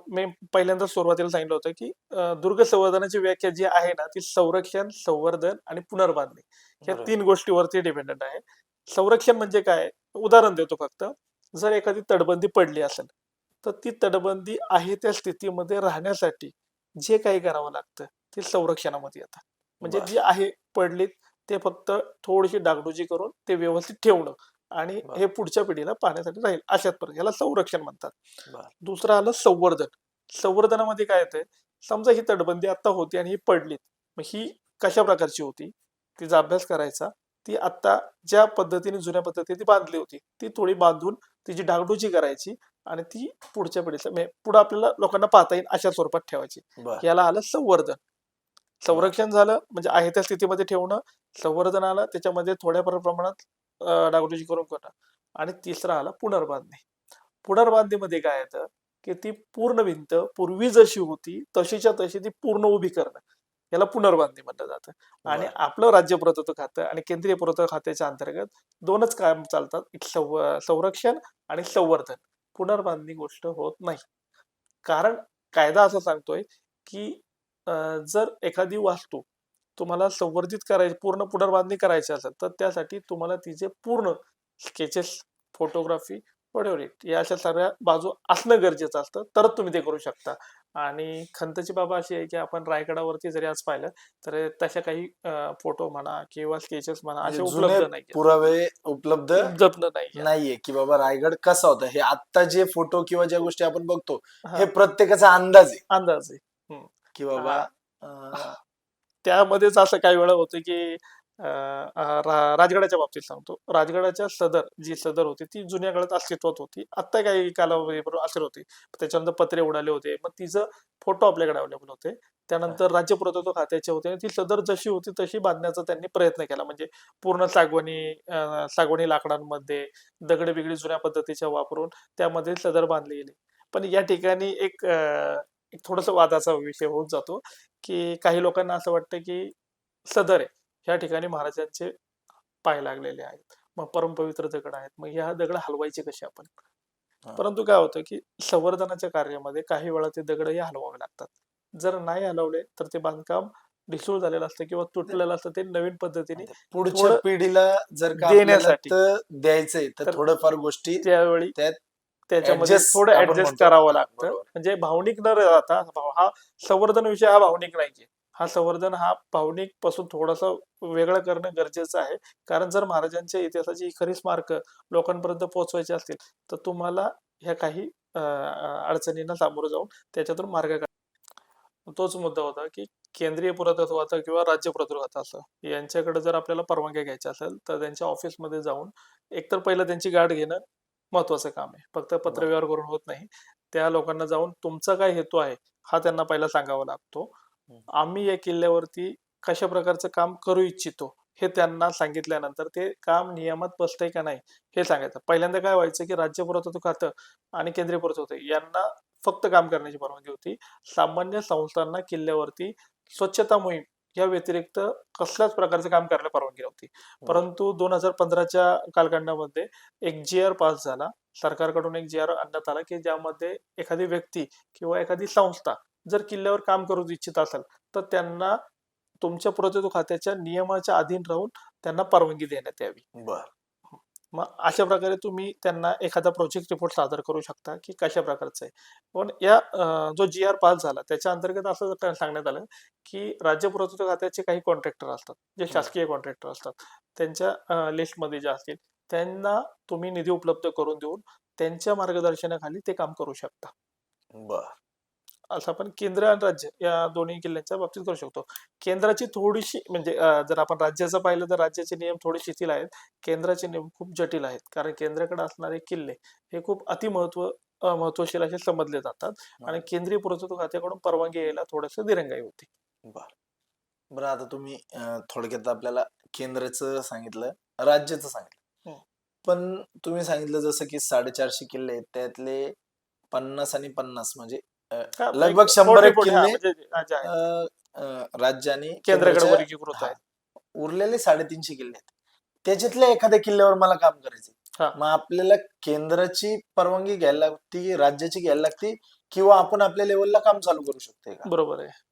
[SPEAKER 1] मी पहिल्यांदा सुरुवातीला सांगितलं होतं, की दुर्ग संवर्धनाची व्याख्या जी आहे ना, ती संरक्षण, संवर्धन आणि पुनर्बांधणी या
[SPEAKER 2] बरोबर.
[SPEAKER 1] 3 गोष्टीवरती डिपेंडंट आहे. संरक्षण म्हणजे काय? उदाहरण देतो फक्त. जर एखादी तटबंदी पडली असेल, तर ती तटबंदी आहे त्या स्थितीमध्ये राहण्यासाठी जे काही करावं लागतं, ते संरक्षणामध्ये येतं. म्हणजे
[SPEAKER 2] बरं,
[SPEAKER 1] जी आहे पडलीत, ते फक्त थोडीशी डागडुजी करून ते व्यवस्थित ठेवणं आणि
[SPEAKER 2] बरं,
[SPEAKER 1] हे पुढच्या पिढीला पाहण्यासाठी राहील अशात पर्यंत. याला संरक्षण म्हणतात.
[SPEAKER 2] बरं.
[SPEAKER 1] दुसरं आलं संवर्धन. संवर्धनामध्ये काय येतंय, समजा ही तटबंदी आता होती आणि ही पडलीत. मग ही कशा प्रकारची होती? तिचा अभ्यास करायचा. ती आत्ता ज्या पद्धतीने जुन्या पद्धतीने ती बांधली होती, ती थोडी बांधून तिची डागडुजी करायची आणि ती पुढच्या पिढीला म्हणजे पुढे आपल्याला लोकांना पाहता येईल अशा स्वरूपात ठेवायची.
[SPEAKER 2] बरं,
[SPEAKER 1] याला आलं संवर्धन.
[SPEAKER 2] बरं.
[SPEAKER 1] संरक्षण झालं म्हणजे आहे त्या स्थितीमध्ये ठेवणं. संवर्धन आलं त्याच्यामध्ये थोड्याफार प्रमाणात डागडुजी करून करणं आणि तिसरं आलं पुनर्बांधणी. पुनर्बांधणीमध्ये काय येतं, की ती पूर्ण भिंत पूर्वी जशी होती तशीच्या तशी ती पूर्ण उभी करणं. याला पुनर्बांधणी म्हटलं जातं. आणि
[SPEAKER 2] बरं.
[SPEAKER 1] आपलं राज्य पुरातत्व खातं आणि केंद्रीय पुरातत्व खात्याच्या अंतर्गत 2च काम चालतात. एक संरक्षण आणि संवर्धन. पुनर्बांधणी गोष्ट होत नाही. कारण कायदा असं सांगतोय, की अ, जर एखादी वास्तू तुम्हाला संवर्धित करायची, पूर्ण पुनर्बांधणी करायची असेल, तर त्यासाठी तुम्हाला तिचे पूर्ण स्केचेस, फोटोग्राफी, व्हॉटएव्हर इट या अशा सगळ्या बाजू असणं गरजेचं असतं. तरच तुम्ही ते करू शकता. आणि खंतची बाब अशी आहे, की आपण रायगडावरती जरी आज पाहिलं, तर तशा काही फोटो म्हणा किंवा स्केचेस म्हणा
[SPEAKER 2] म्हणजे
[SPEAKER 1] असे
[SPEAKER 2] जुने
[SPEAKER 1] उपलब्ध नाहीयेत.
[SPEAKER 2] पुरावे उपलब्ध
[SPEAKER 1] उपलब्ध नाहीयेत.
[SPEAKER 2] नाहीये, की बाबा रायगड कसा होता. हे आत्ता जे फोटो किंवा ज्या गोष्टी आपण बघतो, हे
[SPEAKER 1] हां,
[SPEAKER 2] प्रत्येकाचा अंदाज आहे,
[SPEAKER 1] अंदाज आहे. हं.
[SPEAKER 2] की बाबा
[SPEAKER 1] हां.
[SPEAKER 2] अ,
[SPEAKER 1] त्यामध्येच असं काही वेळा होतं, की अ, अ, राजगडाच्या बाबतीत सांगतो. राजगडाच्या जी सदर होती, ती जुन्या काळात अस्तित्वात होती. आत्ता काही कालावधीपूर्वी असेल होती. त्याच्यानंतर पत्रे उडाले होते. मग तिचं फोटो आपल्याकडे अवेलेबल होते. त्यानंतर राज्य पुरातत्व खात्याचे होते आणि ती सदर जशी होती तशी बांधण्याचा त्यांनी प्रयत्न केला. म्हणजे पूर्ण सागवानी लाकडांमध्ये दगड-बिगडी जुन्या पद्धतीच्या वापरून त्यामध्ये सदर बांधली गेली. पण या ठिकाणी एक थोडंसं वादाचा विषय होत जातो, की काही लोकांना असं वाटतं, की सदर आहे. ह्या ठिकाणी महाराजांचे पाय लागलेले आहेत. मग परमपवित्र दगड आहेत. मग ह्या दगड हलवायचे कसे आपण?
[SPEAKER 2] हां.
[SPEAKER 1] परंतु काय होतं, की संवर्धनाच्या कार्यामध्ये काही वेळा ते दगडही हलवावे लागतात. जर नाही हलवले, तर ते बांधकाम ढिसूळ झालेलं असतं किंवा तुटलेलं असतं. ते नवीन पद्धतीने
[SPEAKER 2] आणि पुढच्या
[SPEAKER 1] थोडं
[SPEAKER 2] पिढीला जर का आपल्याला
[SPEAKER 1] देण्यासाठी.
[SPEAKER 2] द्यायचंय, तर
[SPEAKER 1] तर
[SPEAKER 2] थोडंफार गोष्टी
[SPEAKER 1] त्यावेळी
[SPEAKER 2] त्यात
[SPEAKER 1] त्याच्यामध्ये
[SPEAKER 2] ॲडजस्ट
[SPEAKER 1] थोडं
[SPEAKER 2] आपण
[SPEAKER 1] ॲडजस्ट
[SPEAKER 2] म्हणतो.
[SPEAKER 1] करावं
[SPEAKER 2] हां,
[SPEAKER 1] लागतं.
[SPEAKER 2] बरोबर.
[SPEAKER 1] म्हणजे भावनिक न राहता हा संवर्धन विषय हा भावनिक नाहीये. हा भावनिक पासून थोडासा वेगळं करणं गरजेचं आहे. कारण जर महाराजांच्या इतिहासाची खरी स्मारकं लोकांपर्यंत पोहोचवायची असतील, तर तुम्हाला ह्या काही अडचणींना सामोरं जाऊन त्याच्यातून मार्ग तोच मुद्दा होता, की केंद्रीय पुरातत्वाचा किंवा राज्य पुरातत्वाचा यांच्याकडे जर आपल्याला परवानग्या घ्यायच्या असेल, तर त्यांच्या ऑफिसमध्ये जाऊन एकतर पहिलं त्यांची गाठ घेणं महत्त्वाचं काम आहे. फक्त
[SPEAKER 2] बरं.
[SPEAKER 1] पत्रव्यवहार करून होत नाही. त्या लोकांना जाऊन तुमचा काय हेतू आहे, हा त्यांना पहिला सांगावा लागतो.
[SPEAKER 2] हं.
[SPEAKER 1] आम्ही या किल्ल्यावरती कशा प्रकारचं काम करू इच्छितो, हे त्यांना सांगितल्यानंतर ते काम नियमात बसतंय का नाही, हे सांगायचं. पहिल्यांदा काय व्हायचं, की राज्य पुरातत्व खातं आणि केंद्रीय पुरातत्व यांना फक्त काम करण्याची परवानगी होती. सामान्य संस्थांना किल्ल्यावरती स्वच्छता मोहीम या व्यतिरिक्त कसल्याच प्रकारचं काम करायला परवानगी नव्हती.
[SPEAKER 2] बरं.
[SPEAKER 1] परंतु 2015च्या कालखंडामध्ये एक जी-आर पास झाला. सरकारकडून एक जी-आर आणण्यात आला, की ज्यामध्ये एखादी व्यक्ती किंवा एखादी संस्था जर किल्ल्यावर काम करू इच्छित असाल तर त्यांना तुमच्या पुरातत्व खात्याच्या नियमाच्या अधीन राहून त्यांना परवानगी देण्यात यावी.
[SPEAKER 2] बर.
[SPEAKER 1] मग अशा प्रकारे तुम्ही त्यांना एखादा प्रोजेक्ट रिपोर्ट सादर करू शकता की कशा प्रकारचं आहे. पण या जो GR पास झाला त्याच्या अंतर्गत असं सांगण्यात आलं की राज्य पुरातत्व खात्याचे काही कॉन्ट्रॅक्टर असतात, जे शासकीय कॉन्ट्रॅक्टर असतात, त्यांच्या लिस्टमध्ये जे असतील त्यांना तुम्ही निधी उपलब्ध करून देऊन त्यांच्या मार्गदर्शनाखाली ते काम करू शकता.
[SPEAKER 2] बर.
[SPEAKER 1] असं आपण केंद्र आणि राज्य या दोन्ही किल्ल्यांच्या बाबतीत करू शकतो. केंद्राची थोडीशी म्हणजे जर आपण राज्याचं पाहिलं तर राज्याचे नियम थोडे शिथिल आहेत. केंद्राचे नियम खूप जटिल आहेत. कारण केंद्राकडे असणारे किल्ले हे खूप महत्वशील असे समजले जातात आणि केंद्रीय पुरातत्व खात्याकडून परवानगी यायला थोडंसं दिरंगाई होती.
[SPEAKER 2] बर. बरं, आता तुम्ही थोडक्यात आपल्याला केंद्राचं सांगितलं, राज्याचं सांगितलं.
[SPEAKER 1] हं.
[SPEAKER 2] पण तुम्ही सांगितलं जसं की 450 किल्ले आहेत, त्यातले 50 आणि 50 म्हणजे
[SPEAKER 1] हां,
[SPEAKER 2] लगभग
[SPEAKER 1] एक
[SPEAKER 2] 100 एक
[SPEAKER 1] पोटे हां,
[SPEAKER 2] किल्ले
[SPEAKER 1] म्हणजे जे आहेत
[SPEAKER 2] राज्य आणि
[SPEAKER 1] केंद्राकडे
[SPEAKER 2] केंद्राच्या
[SPEAKER 1] वर्गीकृत
[SPEAKER 2] हा,
[SPEAKER 1] आहेत.
[SPEAKER 2] उरलेले 350 किल्ले आहेत. त्याच्यातल्या एखाद्या किल्ल्यावर मला काम करायचंय.
[SPEAKER 1] हां.
[SPEAKER 2] मग आपल्याला केंद्राची परवानगी घ्यायला लागती, राज्याची घ्यायला लागती, किंवा आपण आपल्या लेवलला काम चालू करू शकतोय का?
[SPEAKER 1] बरोबर आहे.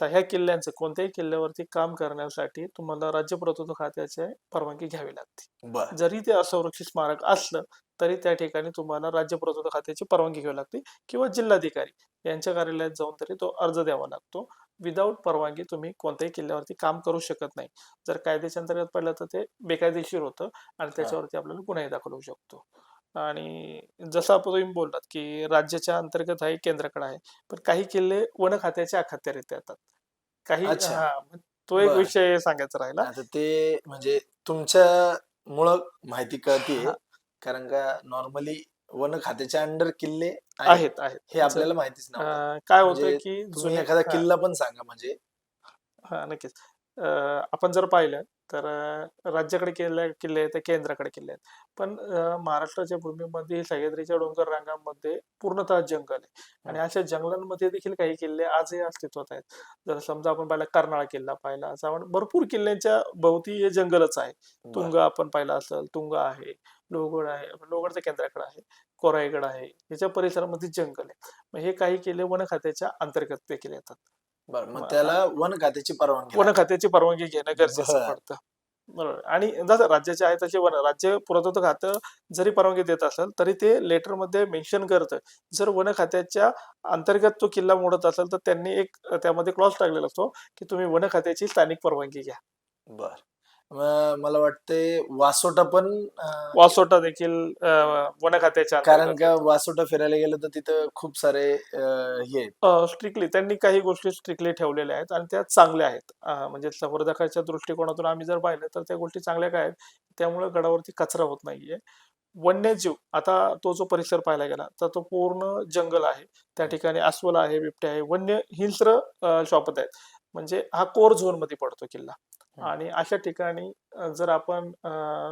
[SPEAKER 1] ह्या किल्ल्यांचं कोणत्याही किल्ल्यावरती काम करण्यासाठी तुम्हाला राज्य पुरातत्व खात्याची परवानगी घ्यावी लागते.
[SPEAKER 2] बर.
[SPEAKER 1] जरी ते असंरक्षित स्मारक असलं तरी त्या ठिकाणी तुम्हाला राज्य पुरातत्व खात्याची परवानगी घ्यावी लागते किंवा जिल्हाधिकारी यांच्या कार्यालयात जाऊन तरी तो अर्ज द्यावा लागतो. विदाऊट परवानगी तुम्ही कोणत्याही किल्ल्यावरती काम करू शकत नाही. जर कायद्याच्या अंतर्गत पाहिलं तर ते बेकायदेशीर होतं आणि
[SPEAKER 2] हा.
[SPEAKER 1] त्याच्यावरती आपल्याला गुन्हाही दाखल होऊ शकतो. आणि जसं आपण तुम्ही बोललात की राज्याच्या अंतर्गत आहे, केंद्राकडे आहे. पण काही किल्ले वन खात्याच्या अखत्यारीत येतात. काही
[SPEAKER 2] अच्छा.
[SPEAKER 1] हां, तो एक
[SPEAKER 2] बर.
[SPEAKER 1] विषय सांगायचा राहिला.
[SPEAKER 2] आता ते म्हणजे तुमच्यामुळं माहिती कळतीये,
[SPEAKER 1] हां,
[SPEAKER 2] कारण का नॉर्मली वन खात्याच्या अंडर किल्ले आहेत
[SPEAKER 1] आहेत, आहेत.
[SPEAKER 2] हे आपल्याला माहितीच नव्हतं.
[SPEAKER 1] काय होतं
[SPEAKER 2] म्हणजे
[SPEAKER 1] की
[SPEAKER 2] तुम्ही
[SPEAKER 1] जुने
[SPEAKER 2] एखादा किल्ला पण सांगा म्हणजे.
[SPEAKER 1] हां, नक्कीच. आपण जर पाहिलं तर राज्याकडे किल्ले आहेत, तर केंद्राकडे किल्ले आहेत. पण महाराष्ट्राच्या भूमीमध्ये सह्याद्रीच्या डोंगर रांगांमध्ये पूर्णतः जंगल आहे आणि अशा जंगलांमध्ये देखील काही किल्ले आजही अस्तित्वात आहेत. जर समजा आपण पाहिला कर्नाळा किल्ला पाहिला, असं आपण भरपूर किल्ल्यांच्या भोवती हे जंगलच आहे.
[SPEAKER 2] बर.
[SPEAKER 1] तुंगा आपण पाहिला असेल, तुंगा आहे, लोहगड आहे, लोहगडचं केंद्राकडे आहे, कोराईगड आहे. याच्या परिसरामध्ये जंगल आहे. मग हे काही किल्ले वन खात्याच्या अंतर्गत देखील येतात.
[SPEAKER 2] बर. मग
[SPEAKER 1] मग
[SPEAKER 2] त्याला वन खात्याची परवानगी
[SPEAKER 1] वन
[SPEAKER 2] लागते.
[SPEAKER 1] खात्याची परवानगी घेणं गरजेचं
[SPEAKER 2] बर.
[SPEAKER 1] पडतं. बरोबर आणि जसं राज्याचे आहे तसे राज्य पुरातत्व खातं जरी परवानगी देत असेल तरी ते लेटरमध्ये मेन्शन करतं. जर वन खात्याच्या अंतर्गत तो किल्ला मोडत असेल तर त्यांनी एक त्यामध्ये क्लॉज टाकलेला असतो की तुम्ही वन खात्याची स्थानिक परवानगी घ्या.
[SPEAKER 2] बर. मग मला वाटतंय वासोटा पण
[SPEAKER 1] वासोटा देखील वन खात्याच्या
[SPEAKER 2] कारण
[SPEAKER 1] अंतर्गत
[SPEAKER 2] का
[SPEAKER 1] येतो.
[SPEAKER 2] वासोटा फिरायला गेलं तर तिथं खूप सारे हे आहेत.
[SPEAKER 1] स्ट्रिक्टली त्यांनी काही गोष्टी स्ट्रिक्टली ठेवलेल्या आहेत आणि त्या चांगल्या आहेत. म्हणजे संवर्धकाच्या दृष्टिकोनातून आम्ही जर पाहिलं तर त्या गोष्टी चांगल्या काय आहेत, त्यामुळे गडावरती कचरा होत नाहीये. वन्यजीव आता तो जो परिसर पाहायला गेला तर तो पूर्ण जंगल आहे. त्या ठिकाणी अस्वल आहे, बिबटे आहे, वन्य हिंस्र शॉपत आहेत. म्हणजे हा कोर झोन मध्ये पडतो किल्ला आणि अशा ठिकाणी जर आपण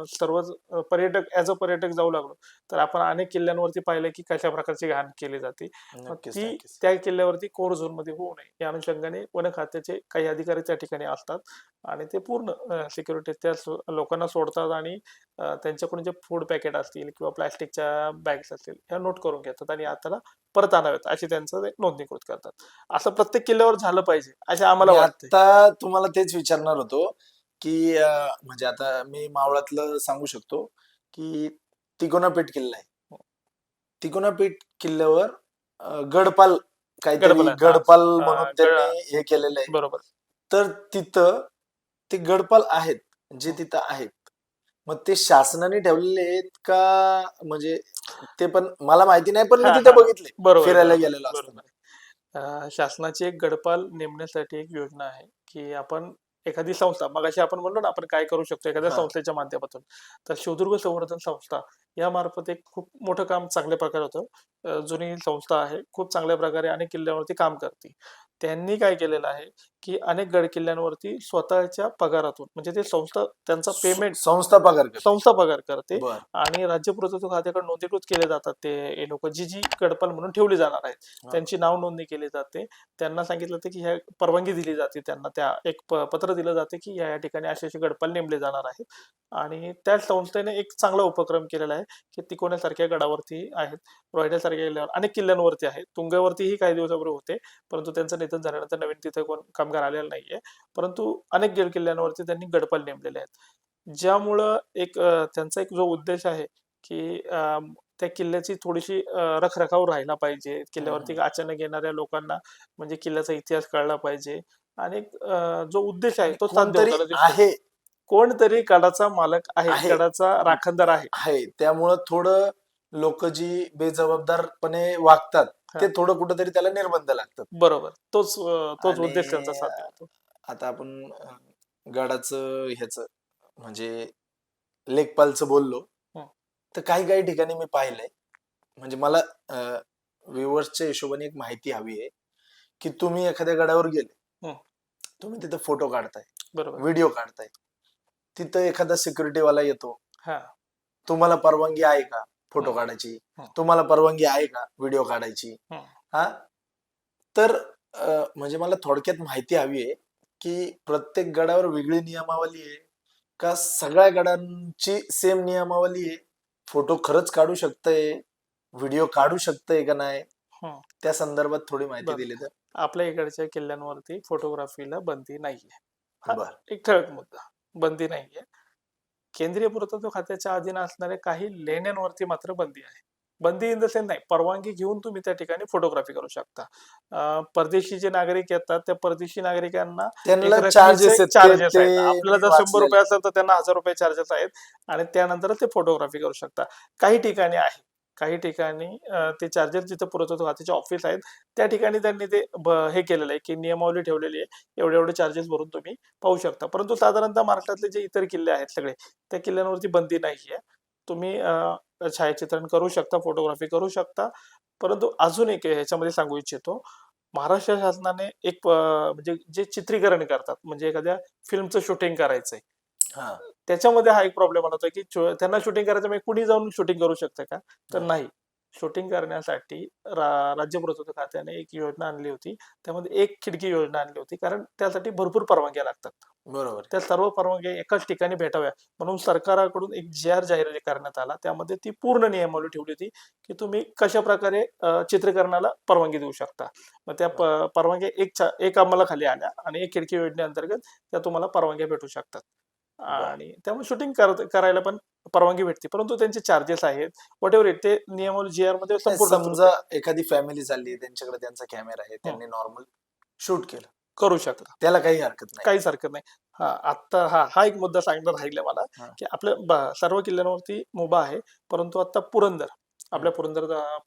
[SPEAKER 1] सर्वच पर्यटक जाऊ लागलो तर आपण अनेक किल्ल्यांवरती पाहिलं की कशा प्रकारची घाण केली जाते. मग
[SPEAKER 2] नक्कीच,
[SPEAKER 1] ती
[SPEAKER 2] नक्कीच.
[SPEAKER 1] त्या किल्ल्यावरती कोर झोन मध्ये होऊ नये या अनुषंगाने वन खात्याचे काही अधिकारी त्या ठिकाणी असतात आणि ते पूर्ण सिक्युरिटी त्या लोकांना सोडतात आणि त्यांच्याकडून जे फूड पॅकेट असतील किंवा प्लास्टिकच्या बॅग्स असतील ह्या नोट करून घेतात आणि आता परत आणाव्यात अशी त्यांचं ते नोंदणीकृत करतात. असं प्रत्येक किल्ल्यावर झालं पाहिजे असे आम्हाला
[SPEAKER 2] मी
[SPEAKER 1] वाटते.
[SPEAKER 2] आता तुम्हाला तेच विचारणार होतो, की म्हणजे आता मी मावळातलं सांगू शकतो, की तिकोना पेठ किल्ला आहे. तिकोना पेठ किल्ल्यावर गडपाल काहीतरी
[SPEAKER 1] गडबड आहे.
[SPEAKER 2] गडपाल म्हणून त्यांनी हे केलेलं आहे.
[SPEAKER 1] बरोबर.
[SPEAKER 2] तर तिथं ते गडपाल आहेत, जे तिथं आहेत. मग ते शासनाने ठेवलेले आहेत का म्हणजे ते पण मला माहिती नाही, पण मी
[SPEAKER 1] हां,
[SPEAKER 2] तिथे
[SPEAKER 1] हां.
[SPEAKER 2] बघितले
[SPEAKER 1] बरोबर,
[SPEAKER 2] फिरायला
[SPEAKER 1] बरोबर,
[SPEAKER 2] गेलेलो असताना.
[SPEAKER 1] बरोबर. शासनाची एक गडपाल नेमण्यासाठी एक योजना आहे, की आपण एखादी संस्था मगाशी आपण म्हणलो ना, आपण काय करू शकतो एखाद्या
[SPEAKER 2] हा.
[SPEAKER 1] संस्थेच्या माध्यमातून. तर सिंधुदुर्ग संवर्धन संस्था यामार्फत एक खूप मोठं काम चांगल्या प्रकारे होतं. जुनी संस्था आहे. खूप चांगल्या प्रकारे अनेक किल्ल्यावरती काम करते. त्यांनी काय केलेलं आहे, की अनेक गड किल्ल्यांवरती स्वतःच्या पगारातून म्हणजे ते संस्था त्यांचा पेमेंट
[SPEAKER 2] संस्था पगार करते.
[SPEAKER 1] संस्था पगार करते
[SPEAKER 2] बर
[SPEAKER 1] आणि राज्य पुरातत्व खात्याकडे नोंदणीकृत केले जातात ते लोक जी जी गडपाल म्हणून ठेवली जाणार आहेत
[SPEAKER 2] हा.
[SPEAKER 1] त्यांची नाव नोंदणी केली जाते. त्यांना सांगितलं जाते की ह्या परवानगी दिली जाते त्यांना त्या एक पत्र दिलं जाते की या ठिकाणी असे असे गडपाल नेमले जाणार आहेत. आणि त्या संस्थेने एक चांगला उपक्रम केलेला आहे की तिकोण्यासारख्या गडावरती आहेत, रोह्यासारख्या किल्ल्यावर अनेक किल्ल्यांवरती आहेत, तुंगावरतीही काही दिवसापूर्वी होते परंतु त्यांचं निधन झाल्यानंतर नवीन तिथे कोण कामगार आलेला नाहीये. परंतु अनेक गड किल्ल्यांवरती त्यांनी गडपाल नेमलेले आहेत. ज्यामुळं एक त्यांचा एक जो उद्देश आहे की त्या किल्ल्याची थोडीशी रखरखाव राहायला पाहिजे. किल्ल्यावरती अचानक येणाऱ्या लोकांना म्हणजे किल्ल्याचा इतिहास कळला पाहिजे आणि जो उद्देश आहे तो साध्य
[SPEAKER 2] कोणतरी
[SPEAKER 1] होताना दिसतो.
[SPEAKER 2] आहे
[SPEAKER 1] कोणतरी गडाचा मालक आहे,
[SPEAKER 2] आहे.
[SPEAKER 1] गडाचा राखणदार आहे.
[SPEAKER 2] आहे त्यामुळं थोडं लोक जी बेजबाबदारपणे वागतात
[SPEAKER 1] हा.
[SPEAKER 2] ते थोडं कुठेतरी त्याला निर्बंध लागतात.
[SPEAKER 1] बरोबर. तोच
[SPEAKER 2] आणि
[SPEAKER 1] उद्देश त्यांचा साध्य होतो.
[SPEAKER 2] आता आपण गडाचं ह्याच म्हणजे लेखपालचं बोललो
[SPEAKER 1] हं.
[SPEAKER 2] तर काही काही ठिकाणी मी पाहिलंय म्हणजे मला व्ह्युअर्सच्या हिशोबाने एक माहिती हवी आहे की तुम्ही एखाद्या गडावर गेले,
[SPEAKER 1] हं.
[SPEAKER 2] तुम्ही तिथं फोटो काढताय,
[SPEAKER 1] बरोबर.
[SPEAKER 2] व्हिडिओ काढताय, तिथं एखादा सिक्युरिटी वाला येतो,
[SPEAKER 1] हा.
[SPEAKER 2] तुम्हाला परवानगी आहे का फोटो
[SPEAKER 1] हं.
[SPEAKER 2] काढायची,
[SPEAKER 1] हं.
[SPEAKER 2] तुम्हाला परवानगी आहे का व्हिडिओ काढायची,
[SPEAKER 1] हं.
[SPEAKER 2] हा तर म्हणजे मला थोडक्यात माहिती हवी आहे की प्रत्येक गडावर वेगळी नियमावली आहे का सगळ्या गडांची सेम नियमावली आहे, फोटो खरंच काढू शकतंय, व्हिडिओ काढू शकतंय का नाही,
[SPEAKER 1] हं.
[SPEAKER 2] त्या संदर्भात थोडी माहिती
[SPEAKER 1] बरं.
[SPEAKER 2] दिली तर.
[SPEAKER 1] आपल्या इकडच्या किल्ल्यांवरती फोटोग्राफीला बंदी नाहीये. हा
[SPEAKER 2] बर
[SPEAKER 1] एक ठळक मुद्दा. बंदी नाहीये. केंद्रीय पुरातत्व खात्याच्या अधीन असणाऱ्या काही लेण्यांवरती मात्र बंदी आहे. बंदी इन द सेन्स नाही, परवानगी घेऊन तुम्ही त्या ठिकाणी फोटोग्राफी करू शकता. परदेशी जे नागरिक येतात त्या परदेशी नागरिकांना एक
[SPEAKER 2] त्यांना
[SPEAKER 1] रकमेचे
[SPEAKER 2] चार्जेस आहेत
[SPEAKER 1] चार्जेस
[SPEAKER 2] ते
[SPEAKER 1] आहेत. आपल्याला
[SPEAKER 2] मी
[SPEAKER 1] जर 100
[SPEAKER 2] वाचलेलं.
[SPEAKER 1] रुपये असेल तर त्यांना 1000 रुपये चार्जेस आहेत आणि त्यानंतर ते फोटोग्राफी करू शकता. काही ठिकाणी आहे, काही ठिकाणी ते चार्जेस जिथे पुरातत्व खात्याचे ऑफिस आहेत त्या ठिकाणी त्यांनी ते हे केलेलं आहे की नियमावली ठेवलेली आहे, एवढे एवढे चार्जेस भरून तुम्ही पाहू शकता. परंतु साधारणतः महाराष्ट्रातले जे इतर किल्ले आहेत सगळे त्या किल्ल्यांवरती बंदी नाहीये. तुम्ही छायाचित्रण करू शकता, फोटोग्राफी करू शकता. परंतु अजून एक ह्याच्यामध्ये सांगू इच्छितो. महाराष्ट्र शासनाने एक म्हणजे जे चित्रीकरण करतात म्हणजे एखाद्या फिल्मचं शूटिंग करायचंय.
[SPEAKER 2] हा
[SPEAKER 1] त्याच्यामध्ये हा एक प्रॉब्लेम होता की त्यांना शूटिंग करायचं म्हणजे कुणी जाऊन शूटिंग करू शकतं का? तर
[SPEAKER 2] हा.
[SPEAKER 1] नाही. शूटिंग करण्यासाठी राज्य पुरातत्व खात्याने एक योजना आणली होती. त्यामध्ये एक खिडकी योजना आणली होती. कारण त्यासाठी भरपूर परवानग्या लागतात.
[SPEAKER 2] बरोबर आहे.
[SPEAKER 1] त्या सर्व परवानग्या एकाच ठिकाणी भेटाव्या म्हणून सरकारकडून एक जी.आर. जाहीर करण्यात आला. त्यामध्ये ती पूर्ण नियमावली ठेवली होती की तुम्ही कशा प्रकारे चित्रीकरणाला परवानगी देऊ शकता. मग त्या परवानग्या एक अंमलाखाली आल्या आणि एक खिडकी योजनेअंतर्गत त्या तुम्हाला परवानग्या भेटू शकतात. आणि त्यामुळे शूटिंग करायला पण परवानगी भेटते. परंतु त्यांचे चार्जेस आहेत. व्हॉटएव्हर इट ते नियमावली जी.आर. मध्ये
[SPEAKER 2] नाही,
[SPEAKER 1] संपूर्ण
[SPEAKER 2] समजा एखादी फॅमिली चालली त्यांच्याकडे त्यांचा कॅमेरा आहे, त्यांनी नॉर्मल शूट केलं,
[SPEAKER 1] करू शकता.
[SPEAKER 2] त्याला काही हरकत नाही.
[SPEAKER 1] काहीच हरकत नाही. आता हा एक मुद्दा सांगणं राहिला मला
[SPEAKER 2] हा.
[SPEAKER 1] की आपल्या सर्व किल्ल्यांवरती मुभा आहे. परंतु आता आपल्या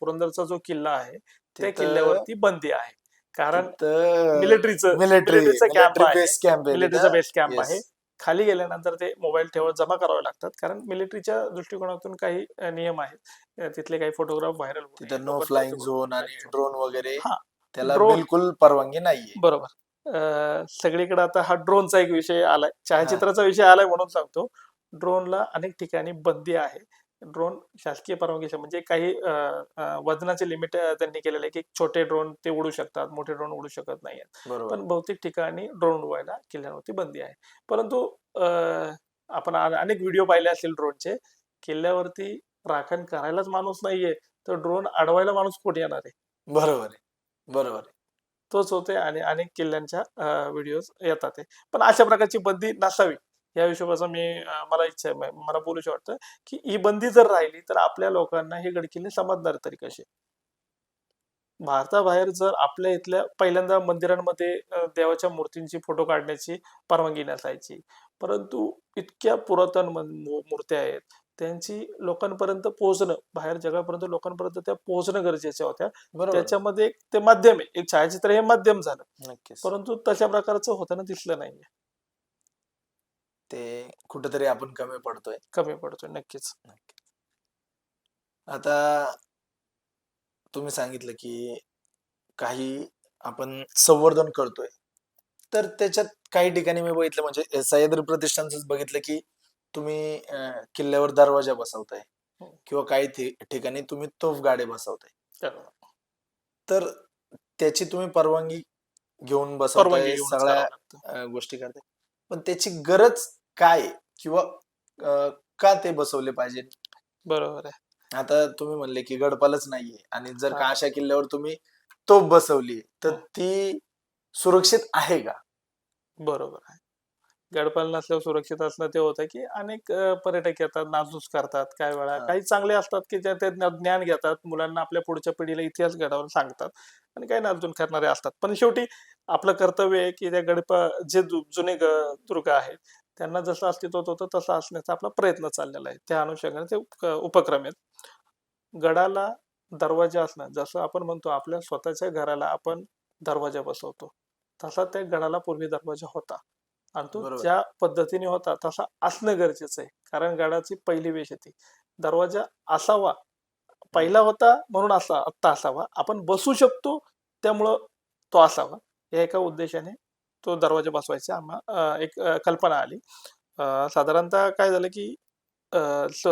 [SPEAKER 1] पुरंदरचा जो किल्ला आहे त्या
[SPEAKER 2] तिथं-
[SPEAKER 1] किल्ल्यावरती बंदी आहे. कारण
[SPEAKER 2] मिलिटरी
[SPEAKER 1] मिलिटरीचं कॅम्प आहे.
[SPEAKER 2] बेस कॅम्प आहे
[SPEAKER 1] मिलिटरीचा
[SPEAKER 2] तिथं.
[SPEAKER 1] Base camp
[SPEAKER 2] Yes.
[SPEAKER 1] आहे. खाली गेल्यानंतर ते मोबाईल ठेवत जमा करावे लागतात. कारण मिलिटरीच्या दृष्टिकोनातून काही नियम आहेत. तिथले काही फोटोग्राफ व्हायरल
[SPEAKER 2] तिथं नो फ्लाइंग झोन आणि ड्रोन वगैरे
[SPEAKER 1] हा
[SPEAKER 2] त्याला
[SPEAKER 1] ड्रोन
[SPEAKER 2] बिलकुल परवानगी नाहीये.
[SPEAKER 1] बरोबर. सगळीकडे आता हा ड्रोनचा एक विषय आलाय. छायाचित्राचा विषय आलाय म्हणून सांगतो. ड्रोनला अनेक ठिकाणी बंदी आहे. ड्रोन शासकीय परवानगीच्या म्हणजे काही वजनाचे लिमिट त्यांनी केलेलं आहे की छोटे ड्रोन ते उडू शकतात, मोठे ड्रोन उडू शकत नाहीयेत.
[SPEAKER 2] बरोबर
[SPEAKER 1] पण बहुतेक ठिकाणी ड्रोन उडवायला किल्ल्यावरती बंदी आहे. परंतु आपण अनेक व्हिडिओ पाहिले असतील ड्रोनचे. किल्ल्यावरती राखण करायलाच माणूस नाहीये, तर ड्रोन अडवायला माणूस कुठे येणार आहे?
[SPEAKER 2] बरोबर आहे. बरोबर आहे.
[SPEAKER 1] तोच होते आणि अनेक किल्ल्यांच्या व्हिडिओज येतात आहे. पण अशा प्रकारची बंदी नसावी या हिशोबाचा मला इच्छा आहे. मला बोलूशी वाटतं की ही बंदी जर राहिली तर आपल्या लोकांना हे गडकिल्ले समजणार तरी कसे? भारताबाहेर जर आपल्या इथल्या पहिल्यांदा मंदिरांमध्ये देवाच्या मूर्तींची फोटो काढण्याची परवानगी नसायची. परंतु इतक्या पुरातन मूर्त्या आहेत. त्यांची लोकांपर्यंत पोहोचणं, बाहेर जगापर्यंत लोकांपर्यंत त्या पोहोचणं गरजेच्या होत्या.
[SPEAKER 2] बरोबर.
[SPEAKER 1] त्याच्यामध्ये एक ते माध्यम आहे. एक छायाचित्र हे माध्यम झालं.
[SPEAKER 2] नक्कीच.
[SPEAKER 1] परंतु तशा प्रकारचं होताना दिसलं नाहीये.
[SPEAKER 2] ते कुठेतरी आपण कमी पडतोय.
[SPEAKER 1] कमी पडतोय नक्कीच.
[SPEAKER 2] आता तुम्ही सांगितलं की काही आपण संवर्धन करतोय. तर त्याच्यात काही ठिकाणी मी बघितलं, म्हणजे सह्याद्री प्रतिष्ठानच बघितलं की तुम्ही किल्ल्यावर दरवाजा बसवताय
[SPEAKER 1] हो.
[SPEAKER 2] किंवा काही ठिकाणी तुम्ही तोफगाडे बसवताय.
[SPEAKER 1] तर
[SPEAKER 2] तर त्याची तुम्ही परवानगी घेऊन
[SPEAKER 1] परवानगी
[SPEAKER 2] बसवताय,
[SPEAKER 1] घेऊनच
[SPEAKER 2] सगळ्या
[SPEAKER 1] करावं लागतं.
[SPEAKER 2] गोष्टी करताय. पण त्याची गरज काय आहे? किंवा का ते बसवले पाहिजे?
[SPEAKER 1] बरोबर आहे.
[SPEAKER 2] आता तुम्ही म्हणले की गडपालच नाहीये आणि जर
[SPEAKER 1] हा.
[SPEAKER 2] का अशा किल्ल्यावर तुम्ही तोफ बसवली तर
[SPEAKER 1] हं.
[SPEAKER 2] ती सुरक्षित आहे का?
[SPEAKER 1] बरोबर आहे. गडपाल नसल्यावर सुरक्षित असणं ते होतं, की अनेक पर्यटक येतात, नासधूस करतात. काही वेळा
[SPEAKER 2] हा.
[SPEAKER 1] काही चांगले असतात, की ते ज्ञान घेतात, मुलांना आपल्या पुढच्या पिढीला इतिहास घडवून सांगतात आणि काही नासधूस करणारे असतात. पण शेवटी आपलं कर्तव्य आहे, की त्या जे जुने दुर्ग आहेत, त्यांना जसं अस्तित्वात होतं तसं असण्याचा आपला प्रयत्न चाललेला आहे. त्या अनुषंगाने ते उपक्रम आहेत. गडाला दरवाजा असणं, जसं आपण म्हणतो आपल्या स्वतःच्या घराला आपण दरवाजा बसवतो, तसा त्या गडाला पूर्वी दरवाजा होता. आणि तो
[SPEAKER 2] बरोबर.
[SPEAKER 1] ज्या पद्धतीने होता तसा असणं गरजेचं आहे. कारण गडाची पहिली वेश आहे ती. दरवाजा असावा, पहिला होता म्हणून आत्ता असावा. आपण बसू शकतो त्यामुळं तो असावा. या एका उद्देशाने तो दरवाजा बसवायची एक कल्पना आली. साधारणतः काय झालं, की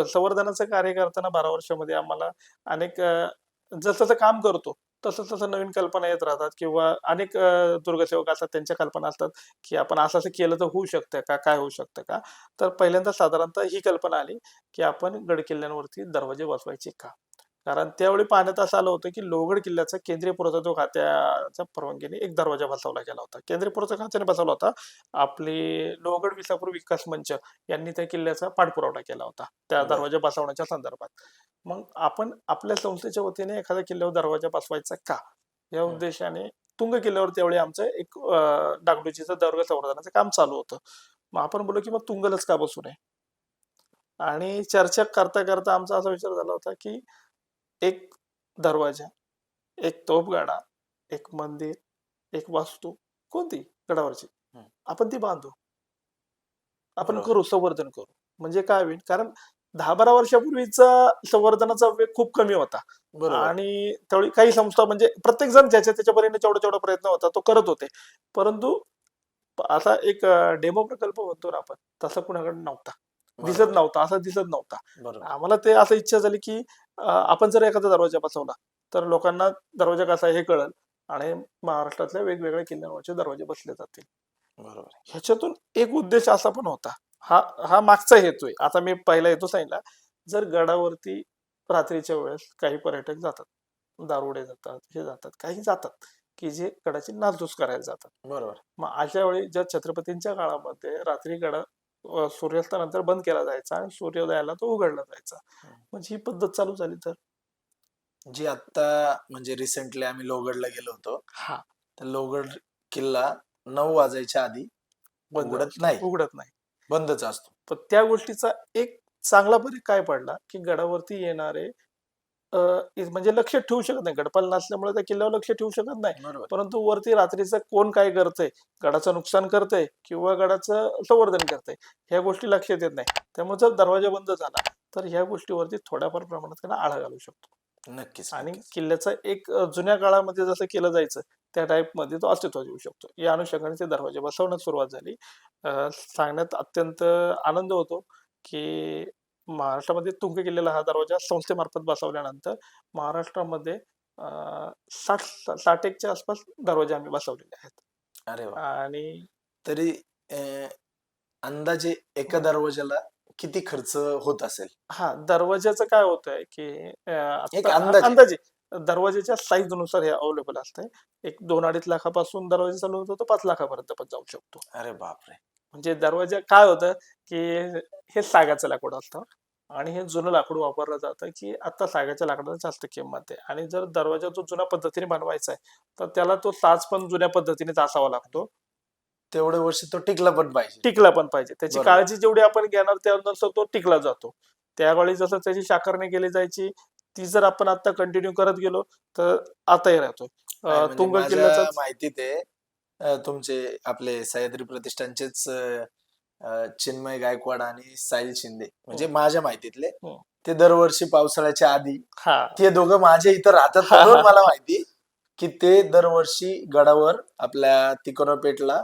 [SPEAKER 1] संवर्धनाचं कार्य करताना 12 वर्षामध्ये आम्हाला अनेक जसं-जसं काम करतो, तसं-तसं नवीन कल्पना येत राहतात किंवा अनेक दुर्गसेवक असतात, त्यांच्या कल्पना असतात, की आपण असं-असं केलं तर होऊ शकतं का? काय होऊ शकतं का? तर पहिल्यांदा साधारणतः ही कल्पना आली, की आपण गड-किल्ल्यांवरती दरवाजे बसवायचे का? कारण त्यावेळी पाहण्यात असं आलं होतं, की लोहगड किल्ल्याचा केंद्रीय पुरातत्व खात्याच्या परवानगीने एक दरवाजा बसवला गेला होता. केंद्रीय पुरातत्व खात्याने बसवला होता. आपले लोहगड विसापूर विकास मंच यांनी त्या किल्ल्याचा पाठपुरावा केला होता, त्या
[SPEAKER 2] बर.
[SPEAKER 1] दरवाजा बसवण्याच्या संदर्भात. मग आपण आपल्या संस्थेच्या वतीने एखाद्या किल्ल्यावर दरवाजा बसवायचा का? या
[SPEAKER 2] हं.
[SPEAKER 1] उद्देशाने तुंग किल्ल्यावर त्यावेळी आमचं एक डागडुजीचं दर्ग संवर्धनाचं काम चालू होतं. मग आपण बोललो, की मग तुंगलच का बसू नये? आणि चर्चा करता-करता आमचा असा विचार झाला होता, की एक दरवाजा, एक तोफगाडा, एक मंदिर, एक वास्तू कोणती गडावरची,
[SPEAKER 2] हं.
[SPEAKER 1] आपण ती बांधू. आपण
[SPEAKER 2] बरोबर.
[SPEAKER 1] करू, संवर्धन करू. म्हणजे काय होईल, कारण 10-12 वर्षापूर्वीचा संवर्धनाचा वेग खूप कमी होता
[SPEAKER 2] बरोबर.
[SPEAKER 1] आणि त्यावेळी काही संस्था म्हणजे प्रत्येक जण ज्याच्या त्याच्या परीने जेवढा प्रयत्न होता तो करत होते. परंतु असा एक डेमो प्रकल्प म्हणतो ना आपण, तसा कुणाकडे नव्हता. दिसत
[SPEAKER 2] बरोबर.
[SPEAKER 1] नव्हता, असा दिसत नव्हता.
[SPEAKER 2] बरोबर.
[SPEAKER 1] आम्हाला ते असं इच्छा झाली, की आपण जर एखादा दरवाजा बसवला, तर लोकांना दरवाजा कसा आहे हे कळेल आणि महाराष्ट्रातल्या वेगवेगळ्या किल्ल्यांवरचे दरवाजे बसले जातील.
[SPEAKER 2] बरोबर.
[SPEAKER 1] ह्याच्यातून एक उद्देश असा पण होता. हा हा मागचा हेतू आहे. आता मी पहिला हेतू सांगितला. जर गडावरती रात्रीच्या वेळेस काही पर्यटक जातात, दारुडे जातात, हे जातात, काही जातात, की जे गडाची नासधूस करायला जातात.
[SPEAKER 2] बरोबर.
[SPEAKER 1] मग अशा वेळी ज्या छत्रपतींच्या काळामध्ये रात्री गड सूर्यास्तानंतर बंद केला जायचा आणि सूर्योदयाला तो उघडला जायचा.
[SPEAKER 2] हं.
[SPEAKER 1] म्हणजे ही पद्धत चालू झाली तर
[SPEAKER 2] जी आता म्हणजे रिसेंटली आम्ही लोहगडला गेलो होतो.
[SPEAKER 1] हां,
[SPEAKER 2] तर लोहगड किल्ला 9 वाजायच्या आधी
[SPEAKER 1] बंद
[SPEAKER 2] उघडत
[SPEAKER 1] असतो,
[SPEAKER 2] नाही,
[SPEAKER 1] उघडत नाही.
[SPEAKER 2] बंदच असतो.
[SPEAKER 1] पण त्या गोष्टीचा एक चांगला परिणाम काय पडला, की गडावरती येणारे म्हणजे लक्ष ठेवू शकत नाही. गडपाल नसल्यामुळे त्या किल्ल्यावर लक्ष ठेवू शकत नाही.
[SPEAKER 2] बरोबर.
[SPEAKER 1] परंतु वरती रात्रीचं कोण काय करतंय, गडाचं नुकसान करतंय किंवा गडाचं संवर्धन करतंय, ह्या गोष्टी लक्षात येत नाही. त्यामुळे जर दरवाजा बंद झाला, तर ह्या गोष्टीवरती थोड्याफार प्रमाणात त्यांना आळा घालू शकतो.
[SPEAKER 2] नक्कीच,
[SPEAKER 1] आणि
[SPEAKER 2] नक्कीच.
[SPEAKER 1] किल्ल्याचा एक जुन्या काळामध्ये जसं केलं जायचं, त्या टाईपमध्ये तो अस्तित्वात येऊ शकतो. या अनुषंगाने ते दरवाजे बसवण्यास सुरुवात झाली. सांगण्यात अत्यंत आनंद होतो, की महाराष्ट्रामध्ये तुंग किल्ल्याला हा दरवाजा संस्थेमार्फत बसवल्यानंतर महाराष्ट्रामध्ये 60 च्या आसपास दरवाजे आम्ही बसवलेले आहेत.
[SPEAKER 2] अरे वाह!
[SPEAKER 1] आणि
[SPEAKER 2] तरी अ, अंदाजे एका दरवाजाला किती खर्च होत असेल?
[SPEAKER 1] हां, दरवाजाचं काय होतंय, की
[SPEAKER 2] एक
[SPEAKER 1] आत्ता
[SPEAKER 2] अंदाजे.
[SPEAKER 1] अंदाजे दरवाजाच्या साईजनुसार हे अवेलेबल असतंय. एक 2-2.5 लाखापासून दरवाजा चालू होतो, तो 5 लाखापर्यंत पण जाऊ शकतो.
[SPEAKER 2] अरे बापरे!
[SPEAKER 1] म्हणजे दरवाजा काय होतं, की हे सागाचं लाकूड असतं आणि हे जुनं लाकूड वापरलं जातं, की आता सागाच्या लाकडाला जास्त किंमत आहे आणि जर दरवाजा जो जुन्या पद्धतीने बनवायचा आहे, तर त्याला तो साच पण जुन्या पद्धतीनेच असावा लागतो.
[SPEAKER 2] तेवढे वर्ष तो टिकला पण पाहिजे.
[SPEAKER 1] टिकला पण पाहिजे. त्याची
[SPEAKER 2] बरोबर.
[SPEAKER 1] काळजी जेवढी आपण घेणार त्यानुसार तो टिकला जातो. त्यावेळी जसं त्याची शाकारणी केली जायची, ती जर आपण आता कंटिन्यू करत गेलो, तर आताही राहतो.
[SPEAKER 2] नाही म्हणजे
[SPEAKER 1] तुंग
[SPEAKER 2] माझ्या
[SPEAKER 1] किल्ल्याचाच
[SPEAKER 2] माहितीत आहे तुमचे आपले सह्याद्री प्रतिष्ठानचेच चिन्मय गायकवाड आणि साहिल शिंदे म्हणजे
[SPEAKER 1] हं,
[SPEAKER 2] माझ्या माहितीतले
[SPEAKER 1] हं.
[SPEAKER 2] ते दरवर्षी पावसाळ्याच्या आधी
[SPEAKER 1] हां.
[SPEAKER 2] ते दोघं माझ्या इथं राहतात म्हणून मला माहिती की ते दरवर्षी गडावर आपल्या तिकोना पेठला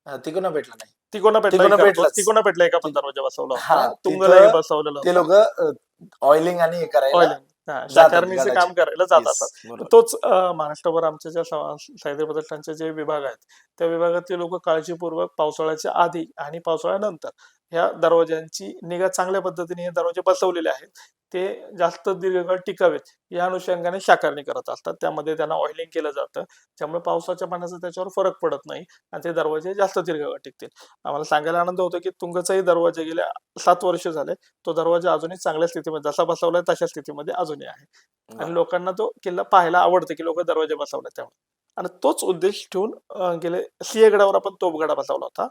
[SPEAKER 2] तिकोना भेटला नाही.
[SPEAKER 1] तिकोना पेटला
[SPEAKER 2] तिकोना
[SPEAKER 1] करतो.
[SPEAKER 2] पेटलाच.
[SPEAKER 1] तिकोना पेटला एका पण
[SPEAKER 2] ति-
[SPEAKER 1] दरवाजा बसवला
[SPEAKER 2] हा
[SPEAKER 1] होता, तुंगलाही
[SPEAKER 2] तिथं
[SPEAKER 1] बसवलेला
[SPEAKER 2] ते
[SPEAKER 1] होता.
[SPEAKER 2] लोक ऑइलिंग आणि हे करायला
[SPEAKER 1] ऑइलिंग
[SPEAKER 2] जातात
[SPEAKER 1] शाकारनीचे
[SPEAKER 2] गडाचे.
[SPEAKER 1] काम करायला जात
[SPEAKER 2] येस,
[SPEAKER 1] असतात. तर
[SPEAKER 2] बरोबर.
[SPEAKER 1] तोच महाराष्ट्रभर आमच्या ज्या सह्याद्री प्रतिष्ठानचे जे विभाग आहेत त्या विभागातले लोक काळजीपूर्वक पावसाळ्याच्या आधी आणि पावसाळ्यानंतर ह्या दरवाज्यांची निगा चांगल्या पद्धतीने हे दरवाजे बसवलेले आहेत. ते जास्त दीर्घकाळ टिकावेत या अनुषंगाने शाकारणी करत असतात. त्यामध्ये त्यांना ऑइलिंग केलं जातं, त्यामुळे पावसाच्या पाण्याचा त्याच्यावर फरक पडत नाही आणि ते दरवाजे जास्त दीर्घकाळ टिकतील. आम्हाला सांगायला आनंद होतो की तुंगचाही दरवाजे गेल्या 7 वर्ष झाले तो दरवाजा अजूनही चांगल्या स्थितीमध्ये जसा बसवलाय तशा स्थितीमध्ये अजूनही आहे आणि
[SPEAKER 2] वा.
[SPEAKER 1] लोकांना तो किल्ला पाहायला आवडते की लोक दरवाजे बसवले त्यामुळे. आणि तोच उद्देश ठेवून गेले सिंहगडावर आपण तोफगडा बसवला होता.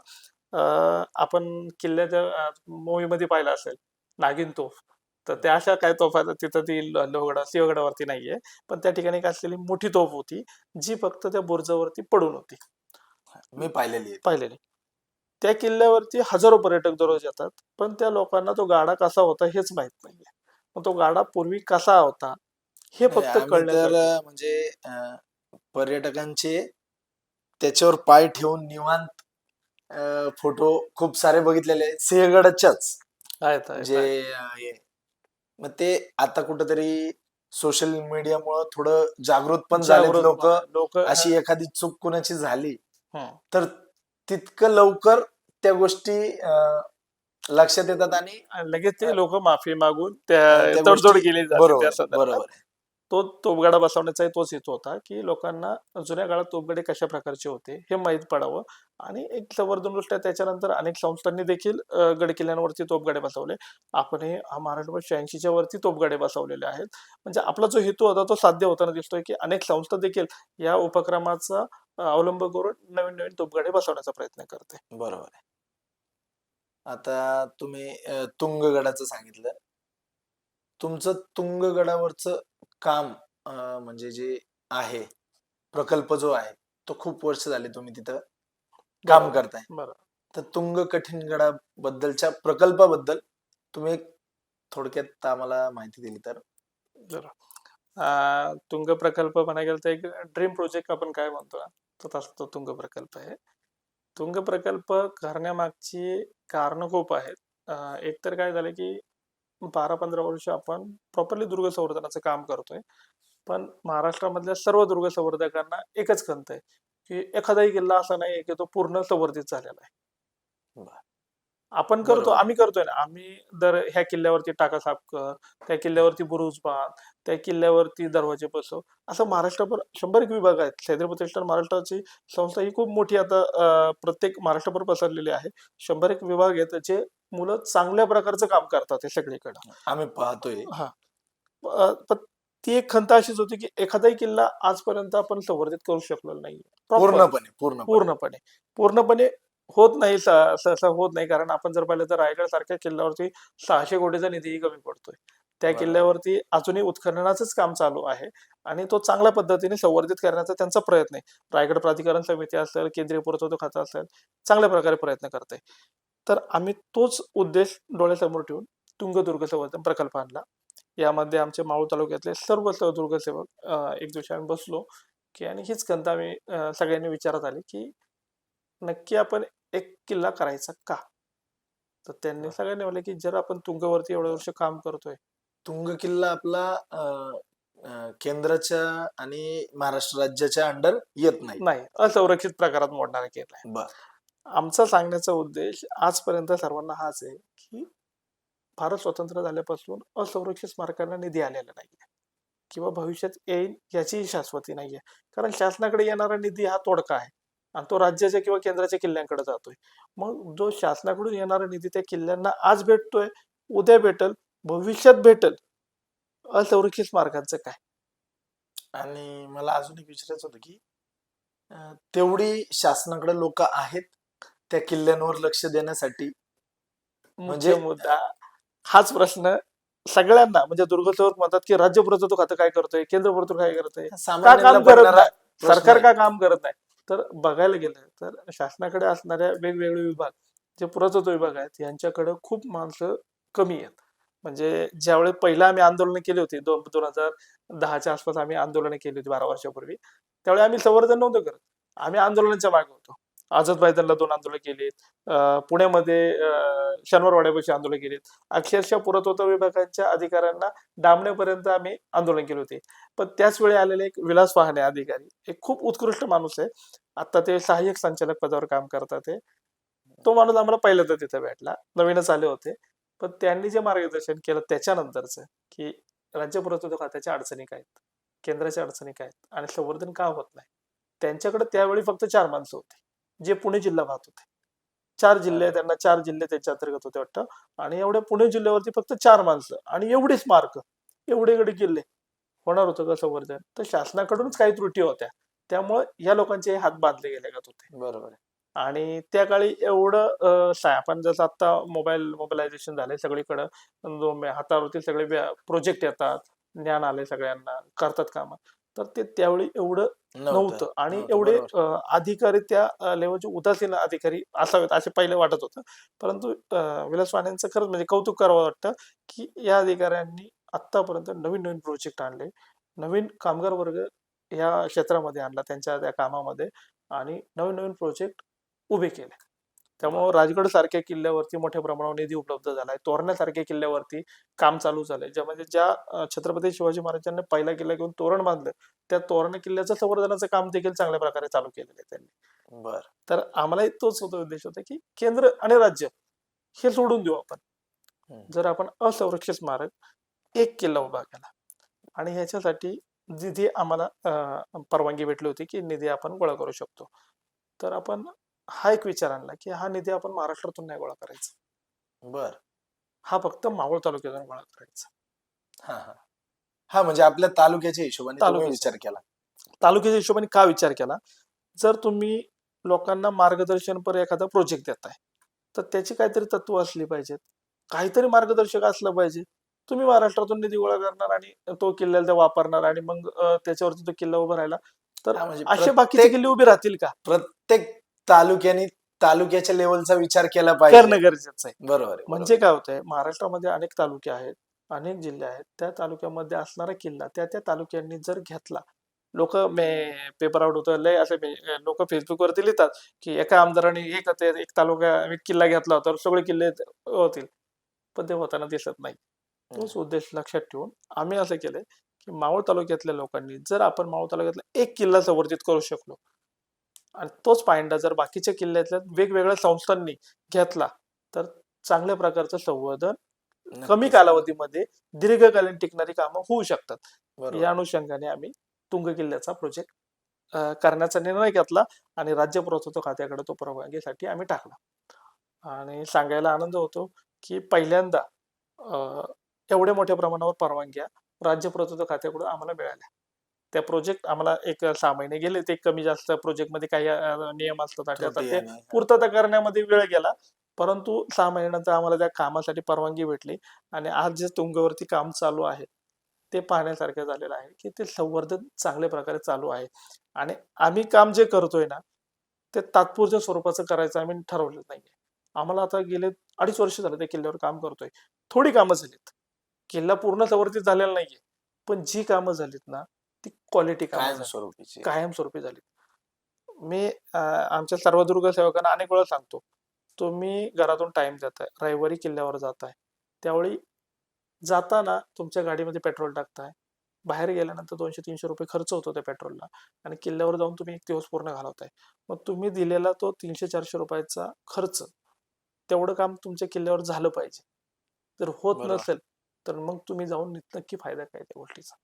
[SPEAKER 1] आपण किल्ल्याच्या मूवीमध्ये पाहिलं असेल नागिन तोफ, तर त्या अशा काय तोफा तिथं ती लोहगडा सिंहगडावरती नाहीये, पण त्या ठिकाणी एक असलेली मोठी तोफ होती जी फक्त त्या बुरुजावरती पडून होती
[SPEAKER 2] मी पाहिलेली आहे.
[SPEAKER 1] पाहिलेली. त्या किल्ल्यावरती हजारो पर्यटक दररोज येतात, पण त्या लोकांना तो गाडा कसा होता हेच माहित नाहीये. मग तो गाडा पूर्वी कसा होता हे
[SPEAKER 2] नाही,
[SPEAKER 1] फक्त
[SPEAKER 2] आम्ही तर
[SPEAKER 1] कळण्यासाठी
[SPEAKER 2] म्हणजे पर्यटकांचे त्याच्यावर पाय ठेवून निवांत फोटो खूप सारे बघितलेले आहेत सिंहगडाच्याच.
[SPEAKER 1] आहेत आहेत
[SPEAKER 2] जे
[SPEAKER 1] आहेत.
[SPEAKER 2] हे मग ते आता कुठंतरी सोशल मीडियामुळं थोडं जागृत पण झालेत
[SPEAKER 1] जागृत
[SPEAKER 2] लोक.
[SPEAKER 1] लोक
[SPEAKER 2] अशी एखादी चूक कुणाची झाली तर तितकं लवकर त्या गोष्टी लक्षात येतात आणि
[SPEAKER 1] लगेच
[SPEAKER 2] अ,
[SPEAKER 1] ते लोक माफी मागून
[SPEAKER 2] त्या
[SPEAKER 1] तडजोड
[SPEAKER 2] गोष्टी
[SPEAKER 1] केली जाते
[SPEAKER 2] बरोबर
[SPEAKER 1] त्या
[SPEAKER 2] आहे,
[SPEAKER 1] संदर्भात.
[SPEAKER 2] बरोबर आहे.
[SPEAKER 1] तो तोफगडा बसवण्याचाही तोच हेतू होता की लोकांना जुन्या काळात तोफगडे कशा प्रकारचे होते हे माहीत पडावं. आणि एक संवर्धनदृष्ट्या त्याच्यानंतर अनेक संस्थांनी देखील गड किल्ल्यांवरती तोफगडे बसवले. आपण हे महाराष्ट्र 86च्या वरती तोफगडे बसवलेले आहेत. म्हणजे आपला जो हेतू होता तो साध्य होताना दिसतोय की अनेक संस्था देखील या उपक्रमाचा अवलंब करून नवीन नवीन तोफगडे बसवण्याचा प्रयत्न करते.
[SPEAKER 2] बरोबर आहे. आता तुम्ही तुंगगडाचं सांगितलं. तुमचं तुंगगडावरचं काम म्हणजे जे आहे प्रकल्प जो आहे तो खूप वर्ष झाले तुम्ही तिथं काम
[SPEAKER 1] बरोबर
[SPEAKER 2] करताय.
[SPEAKER 1] बरोबर.
[SPEAKER 2] तर तुंग कठीणगडाबद्दलच्या प्रकल्पाबद्दल तुम्ही एक थोडक्यात आम्हाला माहिती दिली तर.
[SPEAKER 1] जरा तुंग प्रकल्प म्हणायला गेलं तर एक ड्रीम प्रोजेक्ट आपण काय म्हणतो ना, तर तसा तो तुंग प्रकल्प आहे. तुंग प्रकल्प करण्यामागची कारणं खूप आहेत. एक तर काय झालं की 12-15 वर्ष आपण प्रॉपरली दुर्ग संवर्धनाचं काम करतोय. पण महाराष्ट्रामधल्या सर्व दुर्ग संवर्धकांना एकच खंत आहे की एखादाही किल्ला असा नाही की तो पूर्ण संवर्धित झालेला आहे.
[SPEAKER 2] बरं.
[SPEAKER 1] आपण करतो,
[SPEAKER 2] बरोबर.
[SPEAKER 1] आम्ही करतोय ना. आम्ही दर ह्या किल्ल्यावरती टाका साफ कर, त्या किल्ल्यावरती बुरुज बांध, त्या किल्ल्यावरती दरवाजे बसव. असं महाराष्ट्रभर 100 एक विभाग आहेत. सह्याद्री प्रतिष्ठान महाराष्ट्राची संस्था ही खूप मोठी आता प्रत्येक महाराष्ट्रभर पसरलेली आहे. 100 एक विभाग आहेत जे मुलं चांगल्या प्रकारचं काम करतात हे सगळीकडं.
[SPEAKER 2] आम्ही पाहतोय.
[SPEAKER 1] हां. पण ती एक खंत अशीच होती की एखादाही किल्ला आजपर्यंत आपण संवर्धित करू शकलेलो नाहीये. प्रॉपर
[SPEAKER 2] पूर्णपणे पूर्णपणे
[SPEAKER 1] पूर्णपणे पूर्णपणे होत नाही. सहसा होत नाही, कारण आपण जर पाहिलं तर रायगड सारख्या किल्ल्यावरती 600 कोटीचा निधीही कमी पडतोय. त्या
[SPEAKER 2] बरोबर.
[SPEAKER 1] किल्ल्यावरती अजूनही उत्खननाचंच काम चालू आहे आणि तो चांगल्या पद्धतीने संवर्धित करण्याचा त्यांचा प्रयत्न आहे. रायगड प्राधिकरण समिती असेल, केंद्रीय पुरातत्व खातं असेल, चांगल्या प्रकारे प्रयत्न करते. तर आम्ही तोच उद्देश डोळ्यासमोर ठेवून तुंगदुर्ग संवर्धन प्रकल्प आणला. यामध्ये आमचे मावळ तालुक्यातले सर्व दुर्गसेवक एक दिवशी आम्ही बसलो की आणि हीच खंत आम्ही सगळ्यांनी विचारात आली की नक्की आपण एक किल्ला करायचा का? तर त्यांनी सगळ्यांनी म्हणले की जर आपण तुंगवरती एवढे वर्ष काम करतोय,
[SPEAKER 2] तुंग किल्ला आपला केंद्राच्या आणि महाराष्ट्र राज्याच्या अंडर येत नाही.
[SPEAKER 1] नाही असंरक्षित प्रकारात मोडणारा किल्ला आहे.
[SPEAKER 2] बर.
[SPEAKER 1] आमचा सांगण्याचा उद्देश आजपर्यंत सर्वांना हाच आहे की भारत स्वतंत्र झाल्यापासून असंरक्षित स्मारकांना निधी आलेला नाहीये किंवा भविष्यात येईल याचीही शाश्वती नाहीये. कारण शासनाकडे येणारा निधी हा तोडका आहे आणि तो राज्याच्या किंवा केंद्राच्या किल्ल्यांकडे जातोय. मग जो शासनाकडून येणारा निधी त्या किल्ल्यांना आज भेटतोय, उद्या भेटल, भविष्यात भेटल, असंरक्षित स्मारकांचं काय?
[SPEAKER 2] आणि मला अजून एक विचारायचं होतं की तेवढी शासनाकडे लोक आहेत त्या किल्ल्यांवर लक्ष देण्यासाठी?
[SPEAKER 1] मुख्य
[SPEAKER 2] म्हणजे
[SPEAKER 1] मुद्दा हाच प्रश्न सगळ्यांना, म्हणजे दुर्गसेवक म्हणतात की राज्य पुरातत्व खातं काय करतोय, केंद्र पुरातत्व काय करतंय, का
[SPEAKER 2] सामान्यांना
[SPEAKER 1] काम करत
[SPEAKER 2] पडणारा
[SPEAKER 1] नाही,
[SPEAKER 2] प्रश्न
[SPEAKER 1] सरकार
[SPEAKER 2] आहे.
[SPEAKER 1] का काम करत नाही? तर बघायला गेलं तर शासनाकडे असणाऱ्या वेगवेगळे विभाग, जे पुरातत्व विभाग आहेत, यांच्याकडे खूप माणसं कमी आहेत. म्हणजे ज्यावेळी पहिला आम्ही आंदोलन केली होती 2010च्या आसपास आम्ही आंदोलनं केली होती 12 वर्षापूर्वी, त्यावेळी आम्ही संवर्धन नव्हतं करत, आम्ही आंदोलनाच्या मागे होतो. आझाद मैदानला 2 आंदोलन केलीत. पुण्यामध्ये शनिवार वाड्यापाशी आंदोलन केलीत. अक्षरशः पुरातत्व विभागाच्या अधिकाऱ्यांना डांबण्यापर्यंत आम्ही आंदोलन केले होते. पण त्याच वेळी आलेले एक विलास पहाणे अधिकारी, एक खूप उत्कृष्ट माणूस आहे. आता ते सहाय्यक संचालक पदावर काम करतात ते. तो माणूस आम्हाला पहिल्यांदा तिथे भेटला. नवीनच आले होते. पण त्यांनी जे मार्गदर्शन केलं त्याच्यानंतरचं, की राज्य पुरातत्व खात्याच्या अडचणी काय आहेत? केंद्राच्या अडचणी काय आहेत? आणि संवर्धन का होत नाही? त्यांच्याकडे त्यावेळी फक्त 4 माणसं होती, जे पुणे जिल्हा पाहत होते. 4 जिल्हे त्यांना 4 जिल्हे त्याच्या अंतर्गत होते वाटतं आणि एवढ्या पुणे जिल्ह्यावरती फक्त 4 माणसं आणि एवढीच मार्क, एवढे किल्ले होणार होतं का संवर्धन? तर शासनाकडूनच काही त्रुटी होत्या. त्यामुळे या लोकांचे हात बांधले गेले होते.
[SPEAKER 2] बरोबर आहे.
[SPEAKER 1] आणि त्या काळी एवढं आपण जसं आता मोबाईलायझेशन झालंय सगळीकडं, हातावरती सगळे प्रोजेक्ट येतात, ज्ञान आले सगळ्यांना, करतात कामं. तर ते त्यावेळी एवढं नव्हतं आणि एवढे
[SPEAKER 2] बरोबर.
[SPEAKER 1] अधिकारी त्या लेवलचे उदासीन अधिकारी असावेत असे पहिले वाटत होतं. परंतु विलास वाणेंचं खरंच म्हणजे कौतुक करावं वाटतं, की या अधिकाऱ्यांनी आत्तापर्यंत नवीन प्रोजेक्ट आणले, नवीन कामगार वर्ग या क्षेत्रामध्ये आणला त्यांच्या त्या कामामध्ये आणि नवीन प्रोजेक्ट उभे केले. त्यामुळे राजगड सारख्या किल्ल्यावरती मोठ्या प्रमाणावर निधी उपलब्ध झालाय. तोरण्यासारख्या किल्ल्यावरती काम चालू झालंय. ज्यामध्ये छत्रपती शिवाजी महाराजांनी पहिला किल्ला घेऊन तोरण बांधलं, त्या तोरण किल्ल्याचं संवर्धनाचं काम देखील चांगल्या प्रकारे चालू केलेलं आहे त्यांनी.
[SPEAKER 2] बर.
[SPEAKER 1] तर आम्हालाही तोच होता उद्देश होता, की केंद्र आणि राज्य हे सोडून देऊ आपण. जर आपण असंरक्षित स्मारक एक किल्ला उभा केला आणि ह्याच्यासाठी निधी आम्हाला परवानगी भेटली होती, की निधी आपण गोळा करू शकतो. तर आपण हा एक विचार आणला, की हा निधी आपण महाराष्ट्रातून नाही गोळा करायचा.
[SPEAKER 2] बर.
[SPEAKER 1] हा फक्त मावळ तालुक्यातून गोळा करायचा.
[SPEAKER 2] हा हा हा म्हणजे आपल्या तालुक्याच्या हिशोबाने तुम्ही
[SPEAKER 1] तालुक्याच्या
[SPEAKER 2] विचार केला.
[SPEAKER 1] तालुक्याच्या हिशोबाने का विचार केला? जर तुम्ही लोकांना मार्गदर्शनपर एखादा प्रोजेक्ट देताय, तर त्याची काहीतरी तत्व असली पाहिजेत. काहीतरी मार्गदर्शक असलं पाहिजे. तुम्ही महाराष्ट्रातून निधी गोळा करणार आणि तो किल्ल्याला वापरणार आणि मग त्याच्यावरती तो किल्ला उभा राहिला, तर
[SPEAKER 2] हा म्हणजे
[SPEAKER 1] असे बाकीचे किल्ले उभे राहतील का?
[SPEAKER 2] प्रत्येक तालुक्याने तालुक्याच्या लेवलचा विचार केला पाहिजे.
[SPEAKER 1] करणं गरजेचं आहे.
[SPEAKER 2] बरोबर आहे.
[SPEAKER 1] म्हणजे काय होतंय, महाराष्ट्रामध्ये अनेक तालुके आहेत, अनेक जिल्हे आहेत. त्या तालुक्यामध्ये असणारा किल्ला त्या तालुक्यांनी जर घेतला, लोक पेपर आउट होतं लय असे लोक फेसबुकवरती लिहितात, की एका आमदाराने एक तालुका एक किल्ला घेतला होता, तर सगळे किल्ले होतील. पण ते होताना दिसत नाही. तोच उद्देश लक्षात ठेवून आम्ही असं केलंय, की मावळ तालुक्यातल्या लोकांनी जर आपण मावळ तालुक्यातला एक किल्ला संवर्धित करू शकलो आणि तोच पायंडा जर बाकीच्या किल्ल्यातल्या वेगवेगळ्या संस्थांनी घेतला, तर चांगल्या प्रकारचं संवर्धन कमी
[SPEAKER 2] नक्कीच.
[SPEAKER 1] कालावधीमध्ये दीर्घकालीन टिकणारी कामं होऊ शकतात.
[SPEAKER 2] बरोबर.
[SPEAKER 1] या अनुषंगाने आम्ही तुंग किल्ल्याचा प्रोजेक्ट करण्याचा निर्णय घेतला आणि राज्य पुरातत्व खात्याकडे तो परवानगीसाठी आम्ही टाकला. आणि सांगायला आनंद होतो, की पहिल्यांदा एवढ्या मोठ्या प्रमाणावर परवानग्या राज्य पुरातत्व खात्याकडून आम्हाला मिळाल्या. त्या प्रोजेक्ट आम्हाला एक 6 महिने गेले. ते कमी जास्त प्रोजेक्टमध्ये काही नियम असतात आणि आता
[SPEAKER 2] त्रुटी
[SPEAKER 1] ते
[SPEAKER 2] आणि-
[SPEAKER 1] पूर्तता करण्यामध्ये वेळ गेला. परंतु 6 महिन्यानंतर आम्हाला त्या कामासाठी परवानगी भेटली आणि आज जे तुंगवरती काम चालू आहे, ते पाहण्यासारखं झालेलं आहे, की ते संवर्धन चांगल्या प्रकारे चालू आहे. आणि आम्ही काम जे करतोय ना, ते तात्पुरत्या स्वरूपाचं करायचं आम्ही ठरवलं नाहीये. आम्हाला आता गेले 2.5 वर्ष झाले त्या किल्ल्यावर काम करतोय. थोडी कामं झालीत. किल्ला पूर्ण संवर्धित झालेला नाहीये. पण जी कामं झालीत ना, ती क्वालिटी कामं झालीत.
[SPEAKER 2] कायमस्वरूपीची.
[SPEAKER 1] कायमस्वरूपी झालीत. मी आमच्या सर्व दुर्ग सेवकांना अनेक वेळा सांगतो, तुम्ही घरातून टाइम देताय, रविवारी किल्ल्यावर जाताय. त्यावेळी जाताना तुमच्या गाडीमध्ये पेट्रोल टाकताय. बाहेर गेल्यानंतर ₹200-300 खर्च होतो त्या पेट्रोलला आणि किल्ल्यावर जाऊन तुम्ही 1 दिवस पूर्ण घालवताय. मग तुम्ही दिलेला तो ₹300-400 खर्च, तेवढं काम तुमच्या किल्ल्यावर झालं पाहिजे. जर होत
[SPEAKER 2] बरोबर.
[SPEAKER 1] नसेल, तर मग तुम्ही जाऊन नक्की फायदा काय त्या गोष्टीचा?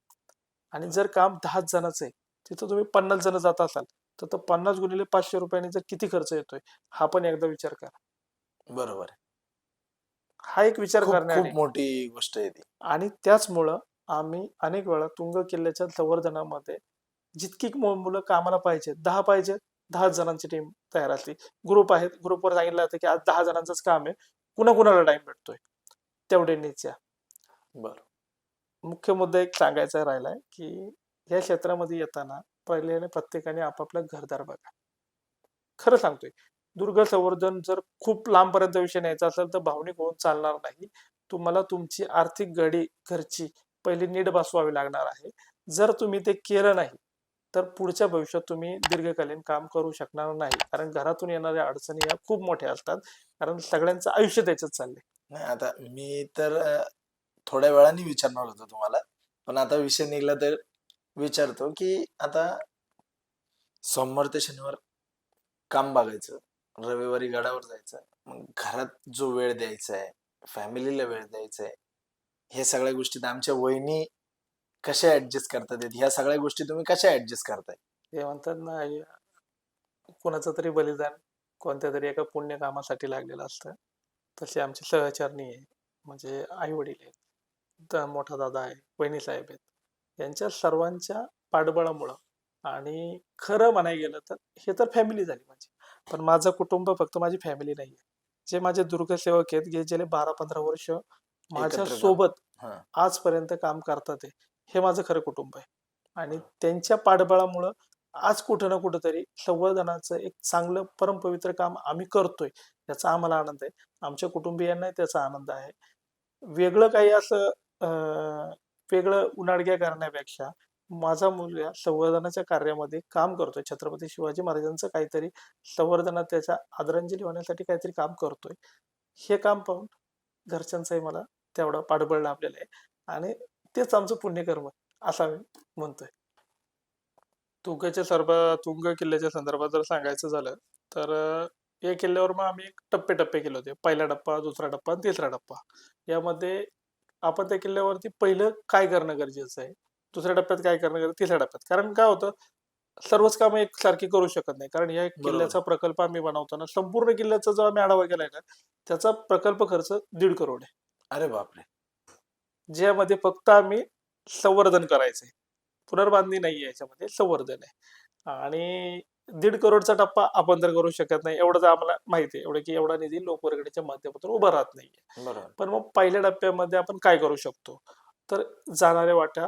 [SPEAKER 1] आणि जर काम 10 जणाचं आहे, तिथं तुम्ही 50 जण जात असाल, तर 50 गुणिले ₹500 जर किती खर्च येतोय, हा पण एकदा विचार करा.
[SPEAKER 2] बरोबर आहे.
[SPEAKER 1] हा एक विचार
[SPEAKER 2] खूप
[SPEAKER 1] करण्याने
[SPEAKER 2] खूप मोठी गोष्ट आहे ती.
[SPEAKER 1] आणि त्याचमुळं आम्ही अनेक वेळा तुंग किल्ल्याच्या संवर्धनामध्ये जितकी मुलं कामाला पाहिजे 10 पाहिजे 10 जणांची टीम तयार असली. ग्रुप आहेत, ग्रुपवर सांगितलं जातं की आज 10 जणांचंच काम आहे, कुणाकुणाला टाइम भेटतोय तेवढे या.
[SPEAKER 2] बरं.
[SPEAKER 1] मुख्य मुद्दा एक सांगायचा राहिलाय, की या क्षेत्रामध्ये येताना पहिल्याने प्रत्येकाने आपापलं घरदार बघा. खरं सांगतोय, दुर्ग संवर्धन जर खूप लांबपर्यंत विषय न्यायचा असेल तर भावनिक होऊन चालणार नाही. तुम्हाला तुमची आर्थिक घडी घरची पहिली नीट बसवावी लागणार आहे. जर तुम्ही ते केलं नाही, तर पुढच्या भविष्यात तुम्ही दीर्घकालीन काम करू शकणार नाही. कारण घरातून येणाऱ्या अडचणी या खूप मोठ्या असतात. कारण सगळ्यांचं आयुष्य त्याच्यात चाललंय.
[SPEAKER 2] नाही आता मी तर थोड्या वेळाने विचारणार होतो तुम्हाला. पण आता विषय निघाला तर विचारतो, की आता सोमवार ते शनिवार काम बघायचं, रविवारी गडावर जायचं. मग घरात जो वेळ द्यायचा आहे, फॅमिलीला वेळ द्यायचा आहे, हे सगळ्या गोष्टी तर आमच्या वहिनी कशा ॲडजस्ट करतात आहेत, ह्या सगळ्या गोष्टी तुम्ही कशा ॲडजस्ट करताय?
[SPEAKER 1] ते म्हणतात ना, कोणाचं तरी बलिदान कोणत्या तरी एका पुण्य कामासाठी लागलेलं असतं. तसे आमचे सहचरणी आहे, म्हणजे आई-वडील आहेत, मोठा दादा आहे, वहिनीसाहेब आहेत. यांच्या सर्वांच्या पाठबळामुळं आणि खरं म्हणायला गेलं तर हे तर फॅमिली झाली माझी. पण माझं कुटुंब फक्त माझी फॅमिली नाहीये. जे माझे दुर्गसेवक आहेत, जे गेले 12-15 वर्ष माझ्या
[SPEAKER 2] एकत्र काम.
[SPEAKER 1] सोबत
[SPEAKER 2] हां.
[SPEAKER 1] आजपर्यंत काम करतात आहे, हे माझं खरं कुटुंब आहे. आणि त्यांच्या पाठबळामुळं आज कुठं ना कुठेतरी संवर्धनाचं एक चांगलं परमपवित्र काम आम्ही करतोय, याचा आम्हाला आनंद आहे. आमच्या कुटुंबियांनाही त्याचा आनंद आहे. वेगळं काही असं वेगळं उनाडक्या करण्यापेक्षा माझा मुलगा संवर्धनाच्या कार्यामध्ये काम करतोय. छत्रपती शिवाजी महाराजांचं काहीतरी संवर्धनात त्याच्या आदरांजली होण्यासाठी काहीतरी काम करतोय. हे काम पाहून घरच्यांचाही मला तेवढा पाठबळ लाभलेलं आहे आणि तेच आमचं पुण्यकर्म असं आम्ही म्हणतोय. तुंग किल्ल्याच्या संदर्भात जर सांगायचं झालं तर या किल्ल्यावर मग आम्ही एक टप्पे-टप्पे केले होते. पहिला टप्पा, दुसरा टप्पा आणि तिसरा टप्पा. यामध्ये आपण त्या किल्ल्यावरती पहिलं काय करणं गरजेचं आहे, दुसऱ्या टप्प्यात काय करणं गरजेचं, तिसऱ्या टप्प्यात. कारण काय होतं, सर्वच कामं एकसारखी करू शकत नाही. कारण या
[SPEAKER 2] बरोबर
[SPEAKER 1] किल्ल्याचा
[SPEAKER 2] आहे.
[SPEAKER 1] प्रकल्प आम्ही बनवताना संपूर्ण किल्ल्याचा जो आम्ही आढावा केलाय ना, त्याचा प्रकल्प खर्च 1.5 करोड आहे.
[SPEAKER 2] अरे बापरे!
[SPEAKER 1] ज्यामध्ये फक्त आम्ही संवर्धन करायचंय. पुनर्बांधणी नाहीये याच्यामध्ये, संवर्धन आहे. आणि 1.5 करोडचा टप्पा आपण तर करू शकत नाही. एवढं तर आम्हाला माहिती आहे. एवढं की एवढा निधी लोकवर्गणीच्या माध्यमातून उभा राहत नाहीये.
[SPEAKER 2] बरोबर.
[SPEAKER 1] पण मग पहिल्या टप्प्यामध्ये आपण काय करू शकतो? तर जाणाऱ्या वाटा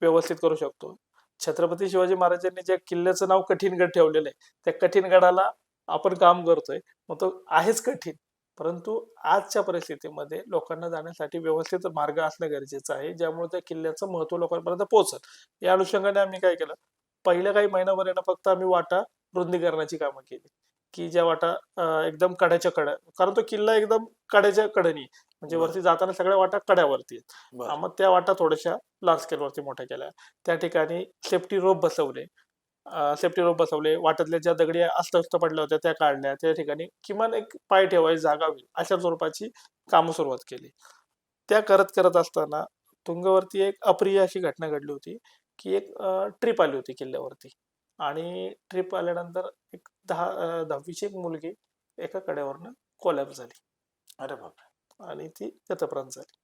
[SPEAKER 1] व्यवस्थित करू शकतो. छत्रपती शिवाजी महाराजांनी ज्या किल्ल्याचं नाव कठीणगड ठेवलेलं आहे, त्या कठीण गडाला आपण काम करतोय. मग तो आहेच कठीण. परंतु आजच्या परिस्थितीमध्ये लोकांना जाण्यासाठी व्यवस्थित मार्ग असणं गरजेचं आहे, ज्यामुळे त्या किल्ल्याचं महत्त्व लोकांपर्यंत पोहोचेल. या अनुषंगाने आम्ही काय केलं, पहिल्या काही महिनाभर आहे ना फक्त आम्ही वाटा रुंदीकरणाची कामं केली, की ज्या वाटा एकदम कड्याच्या कड्या, कारण तो किल्ला एकदम कड्याच्या कडेने आहे. म्हणजे
[SPEAKER 2] बरं,
[SPEAKER 1] वरती जाताना सगळ्या वाटा कड्यावरती आहेत.
[SPEAKER 2] बरं.
[SPEAKER 1] मग त्या वाटा थोड्याशा लार्ज स्केलवरती मोठ्या केल्या. त्या ठिकाणी सेफ्टी रोप बसवले. वाटेतल्या ज्या दगडी अस्ताव्यस्त पडल्या होत्या त्या काढल्या. त्या ठिकाणी किमान एक पाय ठेवायची जागा होईल, अशा स्वरूपाची कामं सुरुवात केली. त्या करत असताना तुंगवरती एक अप्रिय अशी घटना घडली होती, की एक ट्रिप आली होती किल्ल्यावरती आणि ट्रिप आल्यानंतर एक 10वीची एक मुलगी एका कड्यावरनं कोलॅप्स झाली
[SPEAKER 2] अरे बापरे!
[SPEAKER 1] आणि ती गतप्राण झाली.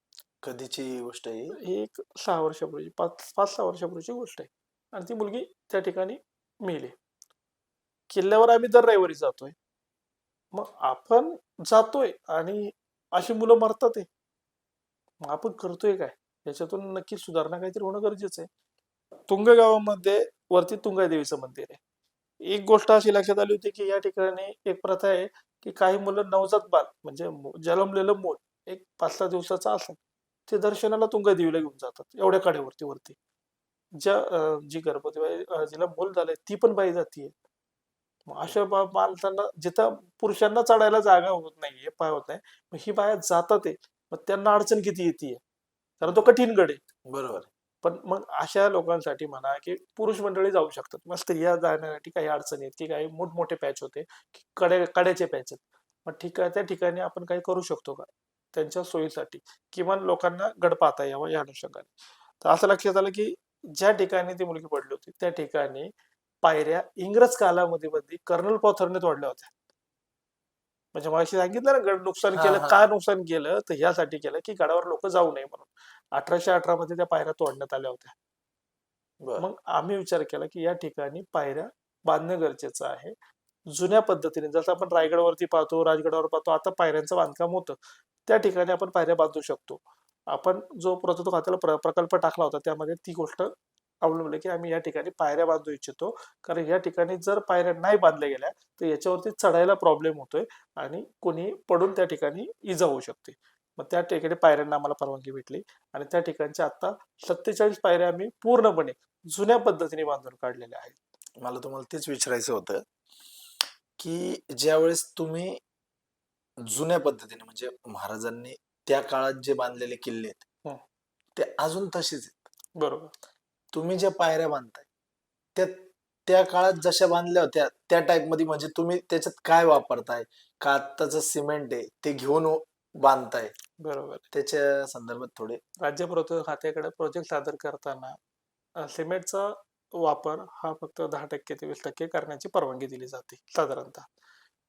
[SPEAKER 2] कधीची गोष्ट आहे ही?
[SPEAKER 1] ही एक 6 वर्षापूर्वीची 5-6 वर्षापूर्वीची गोष्ट आहे आणि ती मुलगी त्या ठिकाणी मेली. किल्ल्यावर आम्ही दर रविवारी जातोय. मग आपण जातोय आणि अशी मुलं मरतात आहे. मग आपण करतोय काय? याच्यातून नक्की सुधारणा काहीतरी होणं गरजेचं आहे. तुंग गावामध्ये वरती तुंगा देवीचं मंदिर आहे. एक गोष्ट अशी लक्षात आली होती, की या ठिकाणी एक प्रथा आहे, की काही मुलं नवजात बाल म्हणजे जन्मलेलं मूल एक 5-6 दिवसाचं असेल, ते दर्शनाला तुंगा देवीला घेऊन जातात. एवढ्या कड्यावरती वरती. जी गर्भवती बाई जिला मूल झालंय ती पण बाई जातीये. मग अशा माणसांना जिथं पुरुषांना चढायला जागा होत नाहीये, पाय होत नाही. मग ही बाया जातात आहे. मग त्यांना अडचण किती येतीये? कारण तो कठीण गड आहे.
[SPEAKER 2] बरोबर.
[SPEAKER 1] पण मग अशा लोकांसाठी म्हणा, की पुरुष मंडळी जाऊ शकतात. मग स्त्रिया जाण्यासाठी काही अडचणी आहेत, की काही मोठमोठे पॅच होते, की कड्याचे पॅच आहेत. मग ठीक आहे, त्या ठिकाणी आपण काही करू शकतो का? त्यांच्या सोयीसाठी किमान लोकांना गड पाहता यावा या अनुषंगाने. तर असं लक्षात आलं, की ज्या ठिकाणी ती मुलगी पडली होती, त्या ठिकाणी पायऱ्या इंग्रज कालावधीमध्ये कर्नल पॉथरने तोडल्या होत्या. म्हणजे मगाशी सांगितलं ना गड नुकसान
[SPEAKER 2] हां,
[SPEAKER 1] केलं.
[SPEAKER 2] हां.
[SPEAKER 1] का नुकसान केलं? तर ह्यासाठी केलं, की गडावर लोकं जाऊ नये म्हणून. 1818 मध्ये त्या पायऱ्या तोडण्यात आल्या होत्या.
[SPEAKER 2] बरं.
[SPEAKER 1] मग आम्ही विचार केला, की या ठिकाणी पायऱ्या बांधणं गरजेचं आहे. जुन्या पद्धतीने जसं आपण रायगडावरती पाहतो, राजगडावर पाहतो, आता पायऱ्यांचं बांधकाम होतं. त्या ठिकाणी आपण पायऱ्या बांधू शकतो. आपण जो पुरातत्व खात्याला प्रकल्प टाकला होता, त्यामध्ये ती गोष्ट अवलंबली, की आम्ही या ठिकाणी पायऱ्या बांधू इच्छितो. कारण या ठिकाणी जर पायऱ्या नाही बांधल्या गेल्या, तर याच्यावरती चढायला प्रॉब्लेम होतोय आणि कोणी पडून त्या ठिकाणी इजा होऊ शकते. मग त्या ठिकाणी पायऱ्यांना आम्हाला परवानगी भेटली आणि त्या ठिकाणच्या आता 47 पायऱ्या आम्ही पूर्णपणे जुन्या पद्धतीने बांधून काढलेले आहेत.
[SPEAKER 2] मला तुम्हाला तेच विचारायचं होतं, की ज्यावेळेस तुम्ही जुन्या पद्धतीने म्हणजे महाराजांनी त्या काळात जे बांधलेले किल्ले आहेत,
[SPEAKER 1] हं,
[SPEAKER 2] ते अजून तसेच आहेत.
[SPEAKER 1] बरोबर.
[SPEAKER 2] तुम्ही ज्या पायऱ्या बांधताय, त्या त्या काळात जशा बांधल्या होत्या, त्या टाईपमध्ये म्हणजे तुम्ही त्याच्यात काय वापरताय? का आत्ताचं सिमेंट आहे, ते घेऊन बांधताय?
[SPEAKER 1] बरोबर.
[SPEAKER 2] त्याच्या संदर्भात थोडे
[SPEAKER 1] राज्य पुरावठा खात्याकडे प्रोजेक्ट सादर करताना सिमेंटचा वापर हा फक्त 10% ते 20% करण्याची परवानगी दिली जाते साधारणतः.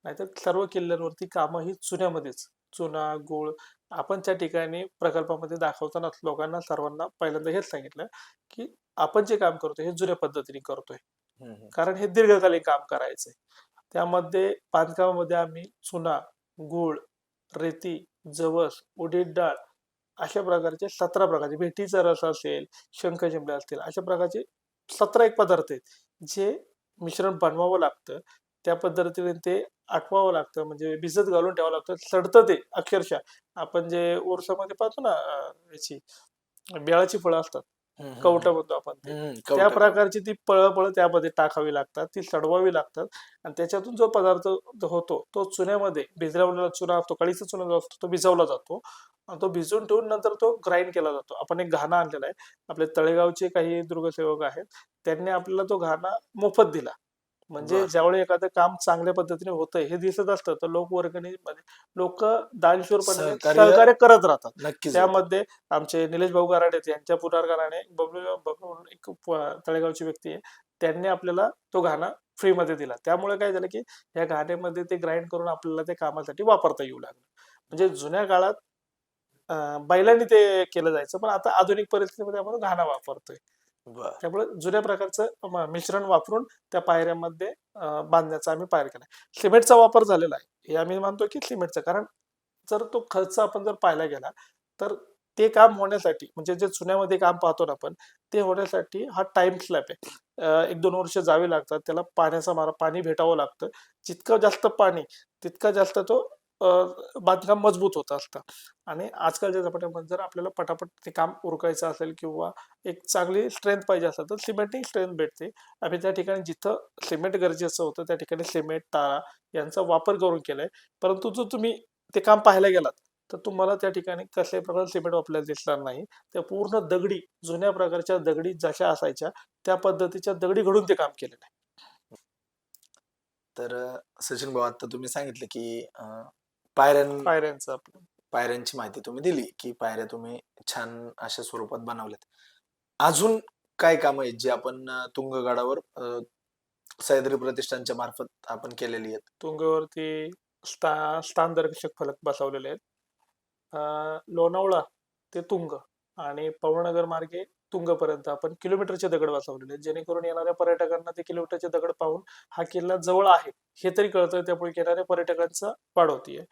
[SPEAKER 1] नाहीतर सर्व किल्ल्यांवरती कामं ही चुन्यामध्येच, चुना, गूळ आपण त्या ठिकाणी प्रकल्पामध्ये दाखवताना लोकांना सर्वांना पहिल्यांदा हेच सांगितलं, की आपण जे काम करतोय हे जुन्या पद्धतीने करतोय.
[SPEAKER 2] हम्म, हम्म.
[SPEAKER 1] कारण हे दीर्घकालीन काम करायचंय. त्यामध्ये बांधकामामध्ये आम्ही चुना, गूळ, रेती, जवस, उडीद डाळ अशा प्रकारचे 17 प्रकारचे भेटीचा रस असेल, शंखशिंपले असतील, अशा प्रकारचे 17 एक पदार्थ आहेत, जे मिश्रण बनवावं लागतं. त्या पद्धतीने ते आटवावं लागतं, म्हणजे भिजत घालून ठेवावं लागतं. सडतं ते अक्षरशः. आपण जे उरसामध्ये पाहतो ना याची बेळाची फळं असतात,
[SPEAKER 2] हम्म, हम्म,
[SPEAKER 1] कवठं
[SPEAKER 2] हम्म.
[SPEAKER 1] म्हणतो आपण ते. त्या
[SPEAKER 2] कवटं.
[SPEAKER 1] प्रकारची ती फळं त्यामध्ये टाकावी लागतात, ती सडवावी लागतात आणि त्याच्यातून जो पदार्थ होतो तो चुन्यामध्ये भिजवलेला चुना असतो, कळीचा चुना जो असतो तो भिजवला जातो आणि तो भिजवून ठेवून नंतर तो ग्राइंड केला जातो. आपण एक घाणा आणलेला आहे. आपले तळेगावचे काही दुर्गसेवक आहेत, त्यांनी आपल्याला तो घाणा मोफत दिला. म्हणजे
[SPEAKER 2] बर.
[SPEAKER 1] ज्यावेळी एखादं काम चांगल्या पद्धतीने होतंय हे दिसत असतं, तर लोकवर्गणीमध्ये लोक दानशूरपणाने
[SPEAKER 2] सहकार्य
[SPEAKER 1] सहकार्य करत राहतात.
[SPEAKER 2] नक्कीच होतं.
[SPEAKER 1] त्यामध्ये आमचे निलेश भाऊ गराडे आहेत, यांच्या पुढाकाराने बबलू बबलू म्हणून एक तळेगावची व्यक्ती आहे, त्यांनी आपल्याला तो घाणा फ्रीमध्ये दिला. त्यामुळे काय झालं, की या घाण्यामध्ये ते ग्राइंड करून आपल्याला ते कामासाठी वापरता येऊ लागलं. म्हणजे जुन्या काळात बैलांनी ते केलं जायचं, पण आता आधुनिक परिस्थितीमध्ये आपण घाणा वापरतोय.
[SPEAKER 2] बर.
[SPEAKER 1] त्यामुळे जुन्या प्रकारचं मिश्रण वापरून त्या पायऱ्यामध्ये बांधण्याचा आम्ही पायऱ्या केलाय. सिमेंटचा वापर झालेला आहे, हे आम्ही मानतो की सिमेंटचा. कारण जर तो खर्च आपण जर पाहायला गेला, तर ते काम होण्यासाठी म्हणजे जे चुन्यामध्ये काम पाहतो ना आपण, ते होण्यासाठी हा टाइम स्लॅब आहे. 1-2 वर्ष जावी लागतात. त्याला पाण्याचा मारा पाणी भेटावं लागतं. जितकं जास्त पाणी, तितका जास्त तो अ, बांधकाम मजबूत होत असतं. आणि आजकालच्या झपाट्यामध्ये जर आपल्याला पटापट ते काम उरकायचं असेल किंवा एक चांगली स्ट्रेंथ पाहिजे असेल, तर सिमेंटही स्ट्रेंथ भेटते. आम्ही त्या ठिकाणी जिथं सिमेंट गरजेचं होतं, त्या ठिकाणी सिमेंट, तारा यांचा वापर करून केलाय. परंतु जर तुम्ही ते काम पाहायला गेलात, तर तुम्हाला त्या ठिकाणी कसल्याही प्रकारचं सिमेंट वापरलेलं दिसणार नाही. त्या पूर्ण दगडी, जुन्या प्रकारच्या दगडी जशा असायच्या, त्या पद्धतीच्या दगडी घडून ते काम केलेलं आहे.
[SPEAKER 2] तर सचिन भाऊ आता तुम्ही सांगितलं की पायऱ्यां
[SPEAKER 1] पायऱ्यांचं आपलं.
[SPEAKER 2] पायऱ्यांची माहिती तुम्ही दिली की पायऱ्या तुम्ही छान अशा स्वरूपात बनवल्यात. अजून काय काम आहेत जे आपण तुंगगडावर सह्याद्री प्रतिष्ठानच्या मार्फत आपण केलेली आहेत?
[SPEAKER 1] तुंगावरती स्थानदर्शक फलक बसवलेले आहेत. लोणावळा ते तुंग आणि पवननगर मार्गे तुंगपर्यंत आपण किलोमीटरचे दगड बसवलेले आहेत, जेणेकरून येणाऱ्या पर्यटकांना ते किलोमीटरचे दगड पाहून हा किल्ला जवळ आहे हे तरी कळतं. त्यामुळे येणाऱ्या पर्यटकांचा वाढ होतीये.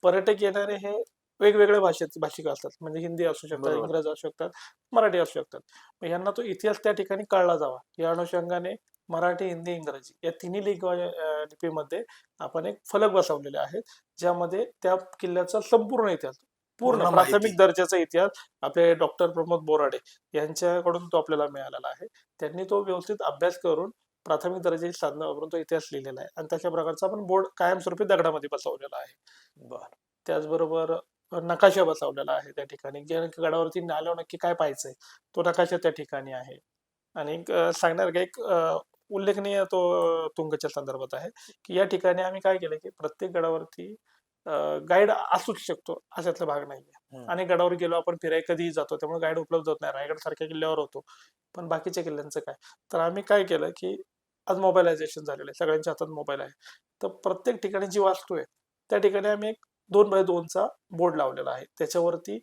[SPEAKER 1] पर्यटक येणारे हे वेगवेगळ्या भाषिक असतात, म्हणजे हिंदी असू शकतात,
[SPEAKER 2] बरोबर.
[SPEAKER 1] इंग्रजी असू शकतात, मराठी असू शकतात. मग यांना तो इतिहास त्या ठिकाणी कळला जावा या अनुषंगाने मराठी, हिंदी, इंग्रजी या तिन्ही लिपीमध्ये आपण एक फलक बसवलेले आहेत, ज्यामध्ये त्या किल्ल्याचा संपूर्ण इतिहास, पूर्ण
[SPEAKER 2] पूर्ण माहिती.
[SPEAKER 1] प्राथमिक दर्जाचा इतिहास आपले डॉक्टर प्रमोद बोराडे यांच्याकडून तो आपल्याला मिळालेला आहे. त्यांनी तो व्यवस्थित अभ्यास करून प्राथमिक दर्जाची साधनं वापरून तो इतिहास लिहिलेला आहे आणि तशा प्रकारचा आपण बोर्ड कायमस्वरूपी दगडामध्ये बसवलेला आहे.
[SPEAKER 2] बर.
[SPEAKER 1] त्याचबरोबर नकाशा बसवलेला आहे त्या ठिकाणी, जे गडावरती आल्यावर नक्की काय पाहायचंय तो नकाशा त्या ठिकाणी आहे. आणि सांगणार का एक उल्लेखनीय तो तुंगच्या संदर्भात आहे, की या ठिकाणी आम्ही काय केलं, की प्रत्येक गडावरती गाईड असूच शकतो अशातला भाग नाहीये.
[SPEAKER 2] हम्म.
[SPEAKER 1] आणि गडावर गेलो आपण फिरायला कधीही जातो, त्यामुळे गाईड उपलब्ध होत नाही. रायगड सारख्या किल्ल्यावर होतो, पण बाकीच्या किल्ल्यांचं काय? तर आम्ही काय केलं, की आज मोबाईलायझेशन झालेलं आहे, सगळ्यांच्या हातात मोबाईल आहे. तर प्रत्येक ठिकाणी जी वास्तू आहे त्या ठिकाणी आम्ही एक 2x2 चा बोर्ड लावलेला आहे. त्याच्यावरती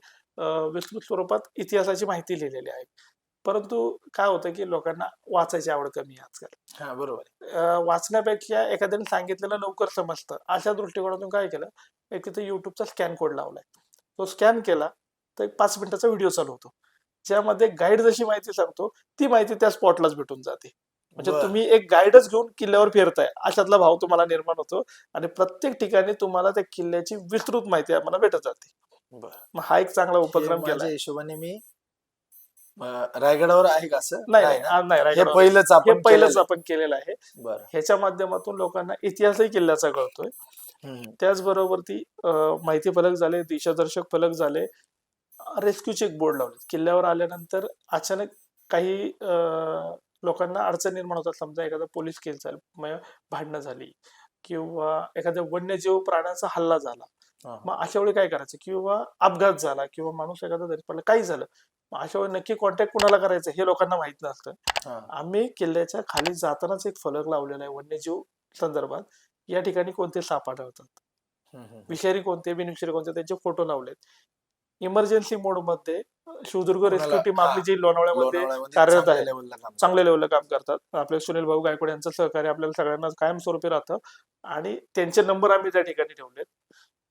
[SPEAKER 1] विस्तृत स्वरूपात इतिहासाची माहिती लिहिलेली आहे. परंतु काय होतं, की लोकांना वाचायची आवड कमी आहे आजकाल.
[SPEAKER 2] हा बरोबर.
[SPEAKER 1] वाचण्यापेक्षा एखाद्याने सांगितलेलं लवकर समजतं. अशा दृष्टिकोनातून काय केलं, एक तिथे YouTubeचा स्कॅन कोड लावलाय. तो स्कॅन केला तर एक 5 मिनिटाचा व्हिडिओ चालू होतो. ज्यामध्ये गाईड जशी माहिती सांगतो, ती माहिती त्या स्पॉटलाच भेटून जाते. म्हणजे
[SPEAKER 2] बर.
[SPEAKER 1] तुम्ही एक गाईडच घेऊन किल्ल्यावर फिरताय अशातला भाव तुम्हाला निर्माण होतो आणि प्रत्येक ठिकाणी तुम्हाला त्या किल्ल्याची विस्तृत माहिती आम्हाला भेटत जाते.
[SPEAKER 2] बर.
[SPEAKER 1] मग हा एक चांगला
[SPEAKER 2] हे
[SPEAKER 1] उपक्रम
[SPEAKER 2] माझ्या
[SPEAKER 1] केलाय.
[SPEAKER 2] हिशोबाने मी रायगडावर आहे का असं?
[SPEAKER 1] नाही
[SPEAKER 2] नाही
[SPEAKER 1] नाही,
[SPEAKER 2] ना?
[SPEAKER 1] आज नाही
[SPEAKER 2] हे
[SPEAKER 1] रायगडावर.
[SPEAKER 2] पहिलंच
[SPEAKER 1] हे
[SPEAKER 2] आपण
[SPEAKER 1] पहिलंच
[SPEAKER 2] केलेलं
[SPEAKER 1] आपण केलेलं आहे.
[SPEAKER 2] आहे. बरं.
[SPEAKER 1] ह्याच्या माध्यमातून लोकांना इतिहासही किल्ल्याचा कळतोय.
[SPEAKER 2] हम्म.
[SPEAKER 1] त्याचबरोबर ती माहिती फलक झाले, दिशादर्शक फलक झाले, रेस्क्यू चेक बोर्ड लावले. किल्ल्यावर आल्यानंतर अचानक काही लोकांना अडचण निर्माण होतात. समजा एखादा पोलीस केस झाला, भांडणं झाली किंवा एखाद्या वन्यजीव प्राण्याचा हल्ला झाला,
[SPEAKER 2] हा.
[SPEAKER 1] मग अशा वेळी काय करायचं, किंवा अपघात झाला किंवा माणूस एखादा घरी पडला, काही झालं, मग अशा वेळी नक्की कॉन्टॅक्ट कुणाला करायचं हे लोकांना माहित नसतं.
[SPEAKER 2] हा.
[SPEAKER 1] आम्ही किल्ल्याच्या खाली जातानाच एक फलक लावलेला आहे वन्यजीव संदर्भात. या ठिकाणी कोणते साप आढळतात,
[SPEAKER 2] हम्म.
[SPEAKER 1] विषारी कोणते, बिनविषारी कोणते, त्यांचे फोटो लावलेत. इमर्जन्सी मोडमध्ये शिवदुर्ग रेस्क्यू
[SPEAKER 2] कुणाला
[SPEAKER 1] टीम
[SPEAKER 2] हा
[SPEAKER 1] आपली जी लोणावळ्यामध्ये
[SPEAKER 2] लोणावळ्यामध्ये
[SPEAKER 1] कार्यरत
[SPEAKER 2] चांगल्या
[SPEAKER 1] आहे,
[SPEAKER 2] लेवलला काम
[SPEAKER 1] चांगल्या लेवलला काम करतात. आपले सुनील भाऊ गायकवाड यांचं सहकार्य आपल्याला सगळ्यांना कायमस्वरूपी राहतं आणि त्यांचे नंबर आम्ही त्या ठिकाणी ठेवलेत.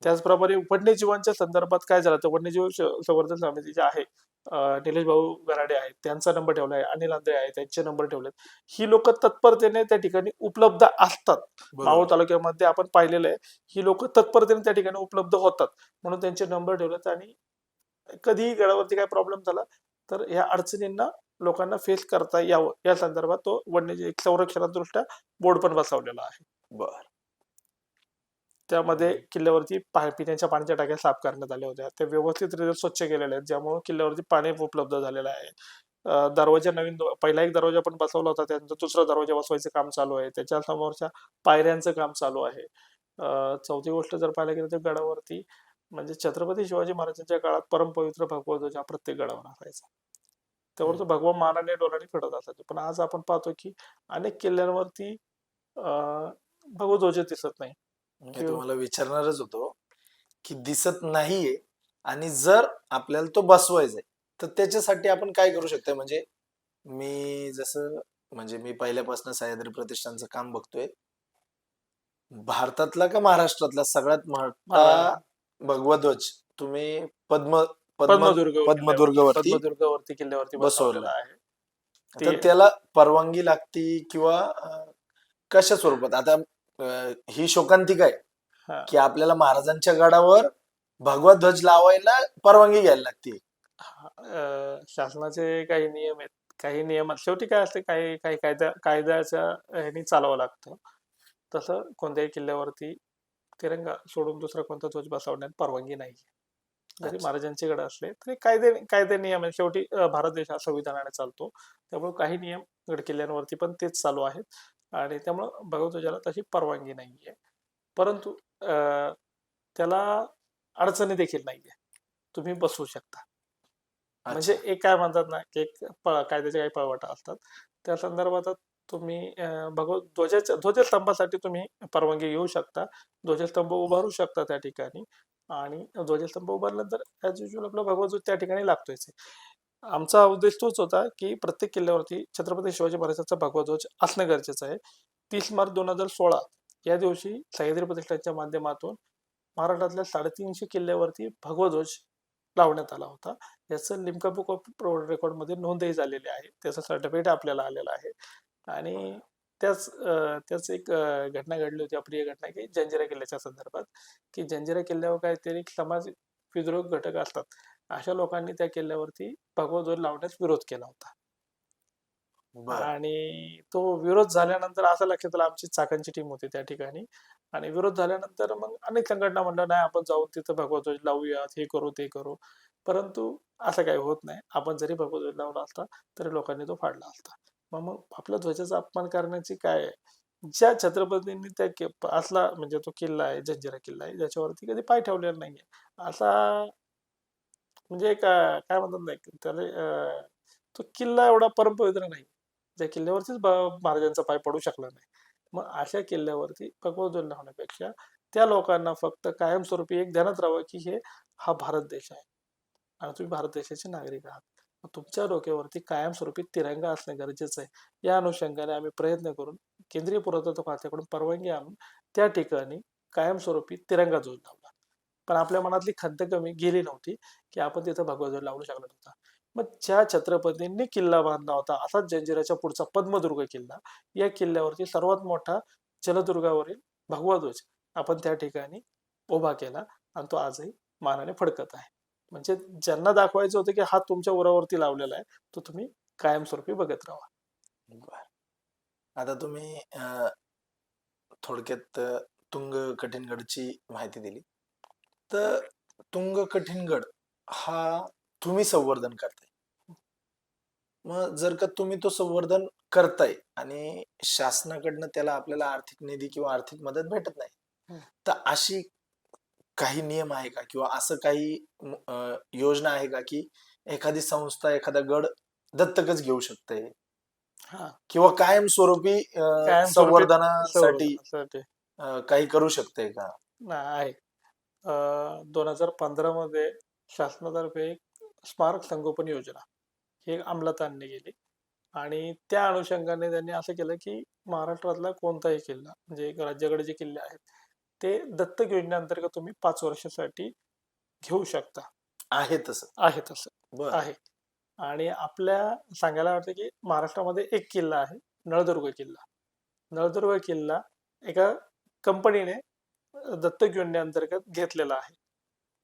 [SPEAKER 1] त्याचप्रमाणे वन्यजीवांच्या संदर्भात काय झालं तर वन्यजीव संवर्धन समिती जे आहे, निलेश भाऊ गराडे आहेत, त्यांचा नंबर ठेवला आहे, अनिल आंधळे आहेत, त्यांचे नंबर ठेवलेत. ही लोक तत्परतेने त्या ठिकाणी उपलब्ध असतात. मावळ
[SPEAKER 2] बरोबर.
[SPEAKER 1] तालुक्यामध्ये आपण पाहिलेलं आहे, ही लोक तत्परतेने त्या ठिकाणी उपलब्ध होतात, म्हणून त्यांचे नंबर ठेवलेत. आणि कधीही गडावरती काय प्रॉब्लेम झाला तर या अडचणींना लोकांना फेस करता यावं या संदर्भात तो वन्यजीव एक संरक्षणादृष्ट्या बोर्ड पण बसवलेला आहे.
[SPEAKER 2] बर.
[SPEAKER 1] त्यामध्ये किल्ल्यावरती पिण्याच्या पाण्याच्या टाक्या साफ करण्यात आल्या होत्या, त्या व्यवस्थितरित्या स्वच्छ केलेल्या आहेत, ज्यामुळे किल्ल्यावरती पाणी उपलब्ध झालेलं आहे. दरवाजा नवीन, पहिला एक दरवाजा पण बसवला होता, त्यानंतर दुसरा दरवाजा बसवायचं काम चालू आहे, त्याच्या समोरच्या पायऱ्यांचं काम चालू आहे. चौथी गोष्ट जर पाहायला गेलं तर गडावरती म्हणजे छत्रपती शिवाजी महाराजांच्या काळात परमपवित्र भगवा ध्वज हा प्रत्येक गडावर असायचा. त्यावर तो भगवा मानाने डोलाने फिरत असायचा. पण आज आपण पाहतो की अनेक किल्ल्यांवरती भगवा ध्वज दिसत नाही.
[SPEAKER 2] मी तुम्हाला विचारणारच होतो की दिसत नाहीये, आणि जर आपल्याला तो बसवायचा आहे तर त्याच्यासाठी आपण काय करू शकतो? म्हणजे मी पहिल्यापासून सह्याद्री प्रतिष्ठानचं काम बघतोय. भारतातला का महाराष्ट्रातला सगळ्यात मोठा भगवा ध्वज तुम्ही पद्मदुर्गवरती
[SPEAKER 1] पद्मदुर्गवरती किल्ल्यावरती बसवलेला
[SPEAKER 2] बसवलाय.
[SPEAKER 1] आहे.
[SPEAKER 2] तर त्याला परवानगी लागती किंवा कशा स्वरूपात? आता ही शोकांतिका आहे
[SPEAKER 1] हा.
[SPEAKER 2] की आपल्याला महाराजांच्या गडावर भगवा ध्वज लावायला परवानगी घ्यायला लागते.
[SPEAKER 1] शासनाचे काही नियम आहेत, काही नियम शेवटी काय असते, काही काही कायद्याच्या ह्यानी चालवावं लागतं. तसं कोणत्याही किल्ल्यावरती तिरंगा सोडून दुसरा कोणता ध्वज बसवण्यात परवानगी नाही. जरी
[SPEAKER 2] अच्छा.
[SPEAKER 1] महाराजांचे गड असले तरी कायदे नियम आहे. शेवटी भारत देश हा संविधानाने चालतो, त्यामुळे काही नियम गड किल्ल्यांवरती पण तेच चालू आहेत आणि त्यामुळं भगवा ध्वजाला तशी परवानगी नाहीये. परंतु त्याला अडचणी देखील नाहीये, तुम्ही बसवू शकता. म्हणजे एक काय म्हणतात ना की एक कायद्याचे काही पळवाटा असतात, त्या संदर्भात तुम्ही भगवा ध्वजस्तंभासाठी तुम्ही परवानगी घेऊ शकता, ध्वजस्तंभ उभारू शकता त्या ठिकाणी. आणि ध्वजस्तंभ उभारल्यानंतर ॲज युजल आपला भगवा ध्वज त्या ठिकाणी लागतोच. आमचा उद्देश तोच होता की प्रत्येक किल्ल्यावरती छत्रपती शिवाजी महाराजांचा भगवा ध्वज असणं गरजेचं आहे. 30 मार्च 2016 या दिवशी सह्याद्री प्रतिष्ठानच्या माध्यमातून महाराष्ट्रातल्या 350 किल्ल्यावरती भगवा ध्वज लावण्यात आला होता. याचं लिम्का बुक ऑफ वर्ल्ड रेकॉर्डमध्ये नोंदही झालेली आहे, त्याचं सर्टिफिकेट आपल्याला आलेलं आहे. आणि त्याच एक घटना घडली होती, अप्रिय घटना, की जंजिरा किल्ल्याच्या संदर्भात, की जंजिरा किल्ल्यावर काहीतरी समाज विद्रोह घटक असतात, अशा लोकांनी त्या किल्ल्यावरती भगवा ध्वज लावण्यास विरोध केला होता. आणि तो विरोध झाल्यानंतर असं लक्षात आलं, आमची चाकणची टीम होती त्या ठिकाणी, आणि विरोध झाल्यानंतर मग अनेक संघटना म्हणलं नाही आपण जाऊन तिथं भगवा ध्वज लावूयात, हे करू ते करू. परंतु असं काही होत नाही. आपण जरी भगवा ध्वज लावला असता तरी लोकांनी तो फाडला असता. मग आपल्या ध्वजाचा अपमान करण्याची काय आहे? ज्या छत्रपतींनी असला म्हणजे तो किल्ला आहे, जंजिरा किल्ला आहे, ज्याच्यावरती कधी पाय ठेवलेला नाहीये, असा म्हणजे एक काय म्हणतात ना त्याला, तो किल्ला एवढा परमपवित्र नाही ज्या किल्ल्यावरतीच महाराजांचा पाय पडू शकला नाही. मग अशा किल्ल्यावरती भगवा ध्वज लावण्यापेक्षा त्या लोकांना फक्त कायमस्वरूपी एक ध्यानात राहावं की हा भारत देश आहे आणि तुम्ही भारत देशाचे नागरिक आहात. तुमच्या डोक्यावरती कायमस्वरूपी तिरंगा असणं गरजेचं आहे. या अनुषंगाने आम्ही प्रयत्न करून केंद्रीय पुरातत्व खात्याकडून परवानगी आणून त्या ठिकाणी कायमस्वरूपी तिरंगा ध्वज लावला. पण आपल्या मनातली खंत कमी गेली नव्हती की आपण तिथं भगवा ध्वज लावू शकलो नव्हता. मग ज्या छत्रपतींनी किल्ला बांधला होता, असाच जंजिराच्या पुढचा पद्मदुर्ग किल्ला, या किल्ल्यावरती सर्वात मोठा जलदुर्गावरील भगवा ध्वज आपण त्या ठिकाणी उभा केला आणि तो आजही मानाने फडकत आहे. म्हणजे ज्यांना दाखवायचं होतं की हात तुमच्या उरावरती लावलेला आहे, तो तुम्ही कायमस्वरूपी बघत राहा.
[SPEAKER 2] बरं. आता तुम्ही थोडक्यात तुंग कठीणगडची माहिती दिली. तर तुंग कठीणगड हा तुम्ही संवर्धन करताय. मग जर का तुम्ही तो संवर्धन करताय आणि शासनाकडनं त्याला आपल्याला आर्थिक निधी किंवा आर्थिक मदत भेटत नाही,
[SPEAKER 1] हं.
[SPEAKER 2] तर अशी काही नियम आहे का किंवा असं काही योजना आहे का की एखादी संस्था एखादा गड दत्तकच घेऊ शकते
[SPEAKER 1] हां,
[SPEAKER 2] किंवा कायमस्वरूपी
[SPEAKER 1] कायमस्वरूपी
[SPEAKER 2] संवर्धनासाठी
[SPEAKER 1] संवर्धनासाठी
[SPEAKER 2] काही करू शकते का?
[SPEAKER 1] आहे. 2015 मध्ये शासनातर्फे एक स्मारक संगोपन योजना ही अंमलात आणली गेली आणि त्या अनुषंगाने त्यांनी असं केलं की महाराष्ट्रातला कोणताही किल्ला म्हणजे एक राज्याकडे जे किल्ले आहेत ते दत्तक योजनेअंतर्गत तुम्ही 5 वर्षासाठी घेऊ शकता.
[SPEAKER 2] आहे तसं.
[SPEAKER 1] आहे तसं
[SPEAKER 2] बर.
[SPEAKER 1] आहे. आणि आपल्या सांगायला वाटतं की महाराष्ट्रामध्ये एक किल्ला आहे, नळदुर्ग किल्ला. नळदुर्ग किल्ला एका कंपनीने दत्तक योजनेअंतर्गत घेतलेला आहे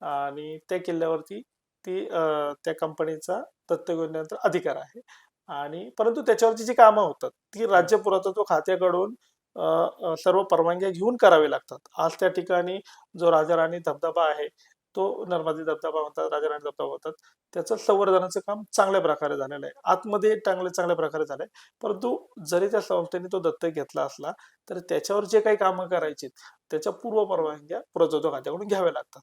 [SPEAKER 1] आणि त्या किल्ल्यावरती त्या कंपनीचा दत्तक योजनेअंतर्गत अधिकार आहे आणि परंतु त्याच्यावरची जी कामं होतात ती राज्य पुरातत्व खात्याकडून सर्व परवानग्या घेऊन करावी लागतात. आज त्या ठिकाणी जो राजा राणी धबधबा आहे तो नर्मदा धबधबा म्हणतात, राजा राणी धबधबा म्हणतात. त्याचं संवर्धनाचं काम चांगल्या प्रकारे झालेलं आहे. आतमध्ये चांगल्या प्रकारे झालंय. परंतु जरी त्या संस्थेने तो दत्तक घेतला असला तर त्याच्यावर जे काही कामं करायची त्याच्या पूर्व परवानग्या पुरातत्व खात्याकडून घ्याव्या लागतात.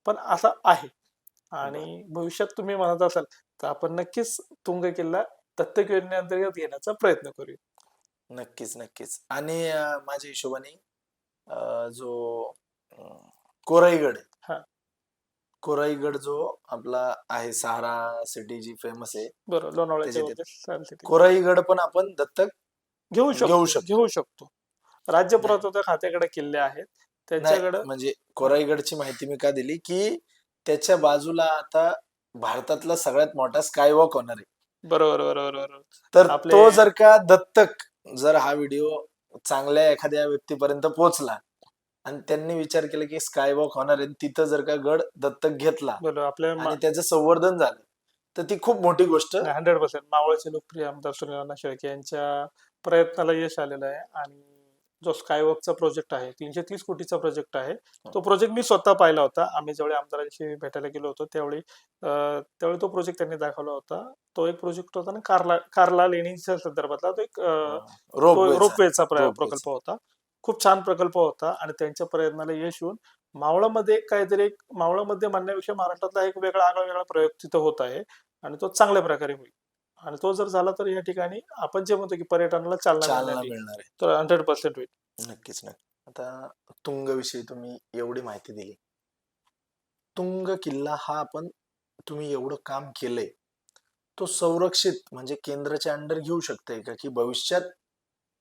[SPEAKER 1] पण असं आहे
[SPEAKER 2] बर.
[SPEAKER 1] आणि भविष्यात तुम्ही म्हणत असाल तर आपण नक्कीच तुंग किल्ला दत्तक योजनेअंतर्गत घेण्याचा प्रयत्न करूया.
[SPEAKER 2] नक्कीच, नक्कीच. आणि माझ्या हिशोबाने जो कोराईगड आहे.
[SPEAKER 1] हा,
[SPEAKER 2] कोराईगड जो आपला आहे, सहारा सिटी जी फेमस आहे
[SPEAKER 1] बरोबर. लोणावळ्याच्या
[SPEAKER 2] त्याच्यात
[SPEAKER 1] वरती सायन्स
[SPEAKER 2] कोराईगड पण आपण दत्तक
[SPEAKER 1] घेऊ
[SPEAKER 2] घेऊ
[SPEAKER 1] शकतो,
[SPEAKER 2] शकतो.
[SPEAKER 1] घेऊ शकतो. राज्य
[SPEAKER 2] नाही,
[SPEAKER 1] पुरातत्व खात्याकडे किल्ले आहेत.
[SPEAKER 2] नाही,
[SPEAKER 1] त्यांच्याकडं
[SPEAKER 2] म्हणजे
[SPEAKER 1] हा,
[SPEAKER 2] कोराईगडची माहिती मी का दिली की त्याच्या बाजूला आता भारतातला सगळ्यात मोठा स्काय वॉक होणार आहे.
[SPEAKER 1] बरोबर बरोबर बरोबर.
[SPEAKER 2] तर
[SPEAKER 1] आपले
[SPEAKER 2] तो जर का दत्तक, जर हा व्हिडिओ चांगल्या एखाद्या व्यक्तीपर्यंत पोहोचला आणि त्यांनी विचार केला की स्काय वॉक होणार आहे, तिथं जर का गड दत्तक घेतला
[SPEAKER 1] बरोबर आपल्या
[SPEAKER 2] आणि त्याचं संवर्धन झालं, तर ती खूप मोठी गोष्ट.
[SPEAKER 1] 100% मावळचे लोकप्रिय आमदार सुनील शेळके यांच्या प्रयत्नाला यश आलेलं आहे आणि जो स्कायवॉकचा प्रोजेक्ट आहे 330 कोटीचा प्रोजेक्ट आहे. तो प्रोजेक्ट मी स्वतः पाहिला होता. आम्ही ज्यावेळी आमदारांशी भेटायला गेलो होतो त्यावेळी तो प्रोजेक्ट त्यांनी दाखवला होता. तो एक प्रोजेक्ट होता ना कार्ला लेणीच्या संदर्भातला तो एक
[SPEAKER 2] रोपवेचा
[SPEAKER 1] रोपवेचा प्रकल्प
[SPEAKER 2] रोपवेचा
[SPEAKER 1] होता. खूप छान प्रकल्प होता आणि त्यांच्या प्रयत्नाला यश येऊन मावळमध्ये काहीतरी मावळमध्ये म्हणण्यापेक्षा महाराष्ट्रातला एक वेगळा प्रयोग तिथं होत आहे आणि तो चांगल्या प्रकारे होईल. आणि तो जर झाला तर या ठिकाणी आपण जे म्हणतो की पर्यटनाला चालना
[SPEAKER 2] चालना
[SPEAKER 1] मिळण्याची
[SPEAKER 2] मिळणार आहे.
[SPEAKER 1] तर 100% होईल.
[SPEAKER 2] नक्कीच, नक्की. आता तुंग विषयी तुम्ही एवढी माहिती दिली. तुंग किल्ला हा आपण, तुम्ही एवढं काम केलंय, तो संरक्षित म्हणजे केंद्राच्या अंडर घेऊ शकते का की भविष्यात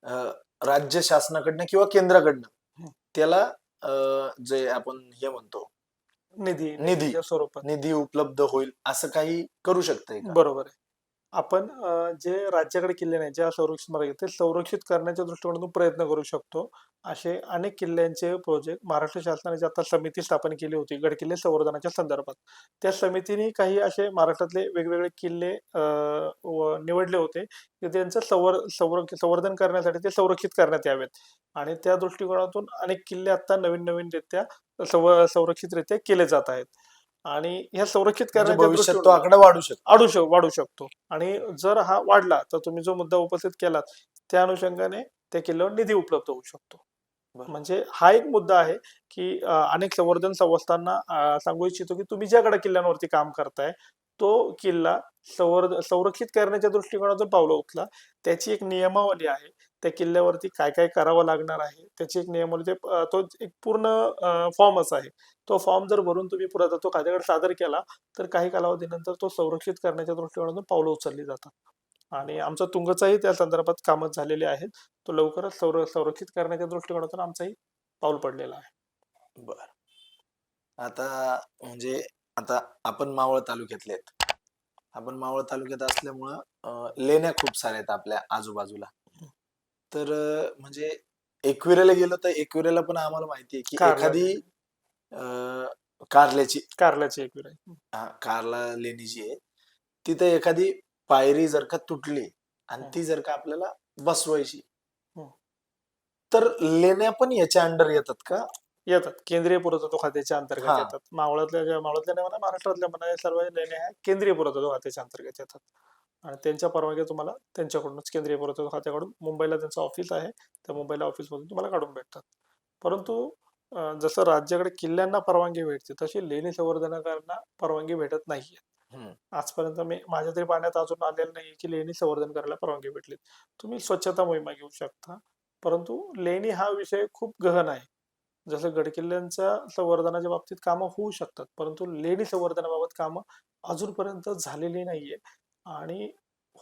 [SPEAKER 2] अ, राज्य शासनाकडनं किंवा केंद्राकडनं
[SPEAKER 1] हं.
[SPEAKER 2] त्याला जे आपण हे म्हणतो
[SPEAKER 1] निधी
[SPEAKER 2] निधी
[SPEAKER 1] निधीच्या स्वरूपात.
[SPEAKER 2] निधी उपलब्ध होईल, असं काही करू शकते का?
[SPEAKER 1] बरोबर आहे. आपण जे राज्याकडे किल्ले नाही, जे असंरक्षित मार्ग आहेत, ते संरक्षित करण्याच्या दृष्टिकोनातून प्रयत्न करू शकतो. असे अनेक किल्ल्यांचे प्रोजेक्ट महाराष्ट्र शासनाने जी आता समिती स्थापन केली होती गडकिल्ले संवर्धनाच्या संदर्भात. त्या समितीने काही असे महाराष्ट्रातले वेगवेगळे किल्ले निवडले होते, की त्यांचं संवर्धन करण्यासाठी ते संरक्षित करण्यात यावेत. आणि त्या दृष्टिकोनातून अनेक किल्ले आता नवीन-नवीनरित्या संरक्षितरित्या केले जात आहेत. आणि ह्या संरक्षित
[SPEAKER 2] म्हणजे
[SPEAKER 1] करण्याच्या
[SPEAKER 2] भविष्यात तो
[SPEAKER 1] दृष्टिकोनातून
[SPEAKER 2] आकडा वाढू शकतो.
[SPEAKER 1] वाढू शकतो आणि जर हा वाढला तर तुम्ही जो मुद्दा उपस्थित केलात त्या अनुषंगाने त्या किल्ल्यावर निधी उपलब्ध होऊ शकतो.
[SPEAKER 2] बरं.
[SPEAKER 1] म्हणजे हा एक मुद्दा आहे की अनेक संवर्धन संस्थांना सांगू इच्छितो की तुम्ही ज्या गड किल्ल्यांवरती काम करताय तो किल्ला संरक्षित करण्याच्या दृष्टिकोनातून पावलं उचला. त्याची एक नियमावली आहे. त्या किल्ल्यावरती काय काय करावं लागणार आहे त्याची एक नियमावली तो एक पूर्ण फॉर्मच आहे. तो फॉर्म जर भरून तुम्ही पुरातत्व खात्याकडे सादर केला तर काही कालावधीनंतर तो संरक्षित करण्याच्या दृष्टिकोनातून पावलं उचलली जातात. आणि आमचा तुंगचाही त्या संदर्भात कामच झालेले आहेत. तो लवकरच संरक्षित करण्याच्या दृष्टिकोनातून आमचाही पाऊल पडलेला आहे.
[SPEAKER 2] बर. आता म्हणजे आता आपण मावळ तालुक्यातले आहेत. आपण मावळ तालुक्यात असल्यामुळं लेण्या खूप साऱ्या आहेत आपल्या आजूबाजूला. तर म्हणजे एकविरेला गेलो तर एकविरेला पण आम्हाला माहिती आहे की
[SPEAKER 1] कारला
[SPEAKER 2] एखादी कारल्याची
[SPEAKER 1] कारल्याची एक विहीर आहे.
[SPEAKER 2] कारला लेणी जी आहे तिथे एखादी पायरी जर का तुटली आणि
[SPEAKER 1] हं.
[SPEAKER 2] ती जर का आपल्याला बसवायची
[SPEAKER 1] हं.
[SPEAKER 2] तर लेण्या पण याच्या अंडर येतात का?
[SPEAKER 1] येतात. केंद्रीय पुरातत्व खात्याच्या अंतर्गत
[SPEAKER 2] हा.
[SPEAKER 1] येतात. मावळातल्या नाही म्हणा, महाराष्ट्रातल्या म्हणा, या सर्व लेण्या ह्या केंद्रीय पुरातत्व खात्याच्या अंतर्गत येतात. आणि त्यांच्या परवानग्या तुम्हाला त्यांच्याकडूनच, केंद्रीय पुरातत्व खात्याकडून, मुंबईला त्यांचं ऑफिस आहे. त्या मुंबईला ऑफिसमधून तुम्हाला काढून भेटतात. परंतु जसं राज्याकडे किल्ल्यांना परवानगी भेटते, तशी लेणी संवर्धनाकांना परवानगी भेटत नाहीये.
[SPEAKER 2] हम्म.
[SPEAKER 1] आजपर्यंत माझ्या तरी पाहण्यात अजून आलेलं नाही की लेणी संवर्धन करायला परवानगी भेटली. तुम्ही स्वच्छता मोहिमा घेऊ शकता, परंतु लेणी हा विषय खूप गहन आहे. जसं गडकिल्ल्यांच्या संवर्धनाच्या बाबतीत कामं होऊ शकतात, परंतु लेणी संवर्धनाबाबत कामं अजूनपर्यंत झालेली नाहीये. आणि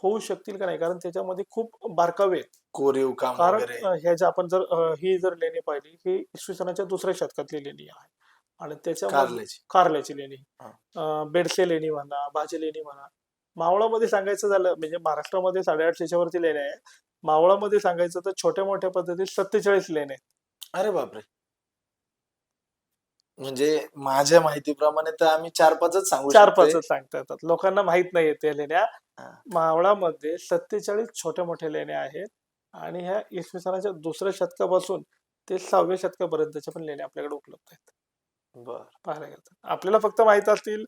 [SPEAKER 1] होऊ शकतील का नाही, कारण त्याच्यामध्ये खूप बारकावे आहेत.
[SPEAKER 2] कोरीव काम
[SPEAKER 1] कारण
[SPEAKER 2] वगैरे.
[SPEAKER 1] ह्याच्या आपण जर ही जर लेणी पाहिली, ही इसवी सनाच्या 2ऱ्या शतकातली लेणी आहे. आणि त्याच्यामध्ये
[SPEAKER 2] कारल्याची.
[SPEAKER 1] कारल्याची लेणी,
[SPEAKER 2] हा.
[SPEAKER 1] बेडसे लेणी म्हणा, भाजी लेणी म्हणा. मावळामध्ये सांगायचं झालं म्हणजे महाराष्ट्रामध्ये 850च्या वरती लेण्या आहे. मावळामध्ये सांगायचं तर छोट्या मोठ्या पद्धतीत 47 लेण्या आहेत.
[SPEAKER 2] अरे बापरे. म्हणजे माझ्या माहितीप्रमाणे तर आम्ही 4-5च सांगू
[SPEAKER 1] 4-5च
[SPEAKER 2] शकतोय.
[SPEAKER 1] सांगता येतात. लोकांना माहित नाहीये त्या लेण्या.
[SPEAKER 2] हा.
[SPEAKER 1] मावळामध्ये 47 छोट्या मोठ्या लेण्या आहेत. आणि ह्या इसवी सनाच्या 2ऱ्या शतकापासून ते 6व्या शतकापर्यंतच्या पण लेण्या आपल्याकडे उपलब्ध आहेत.
[SPEAKER 2] बर.
[SPEAKER 1] पाहायला गेलं तर. आपल्याला फक्त माहित असतील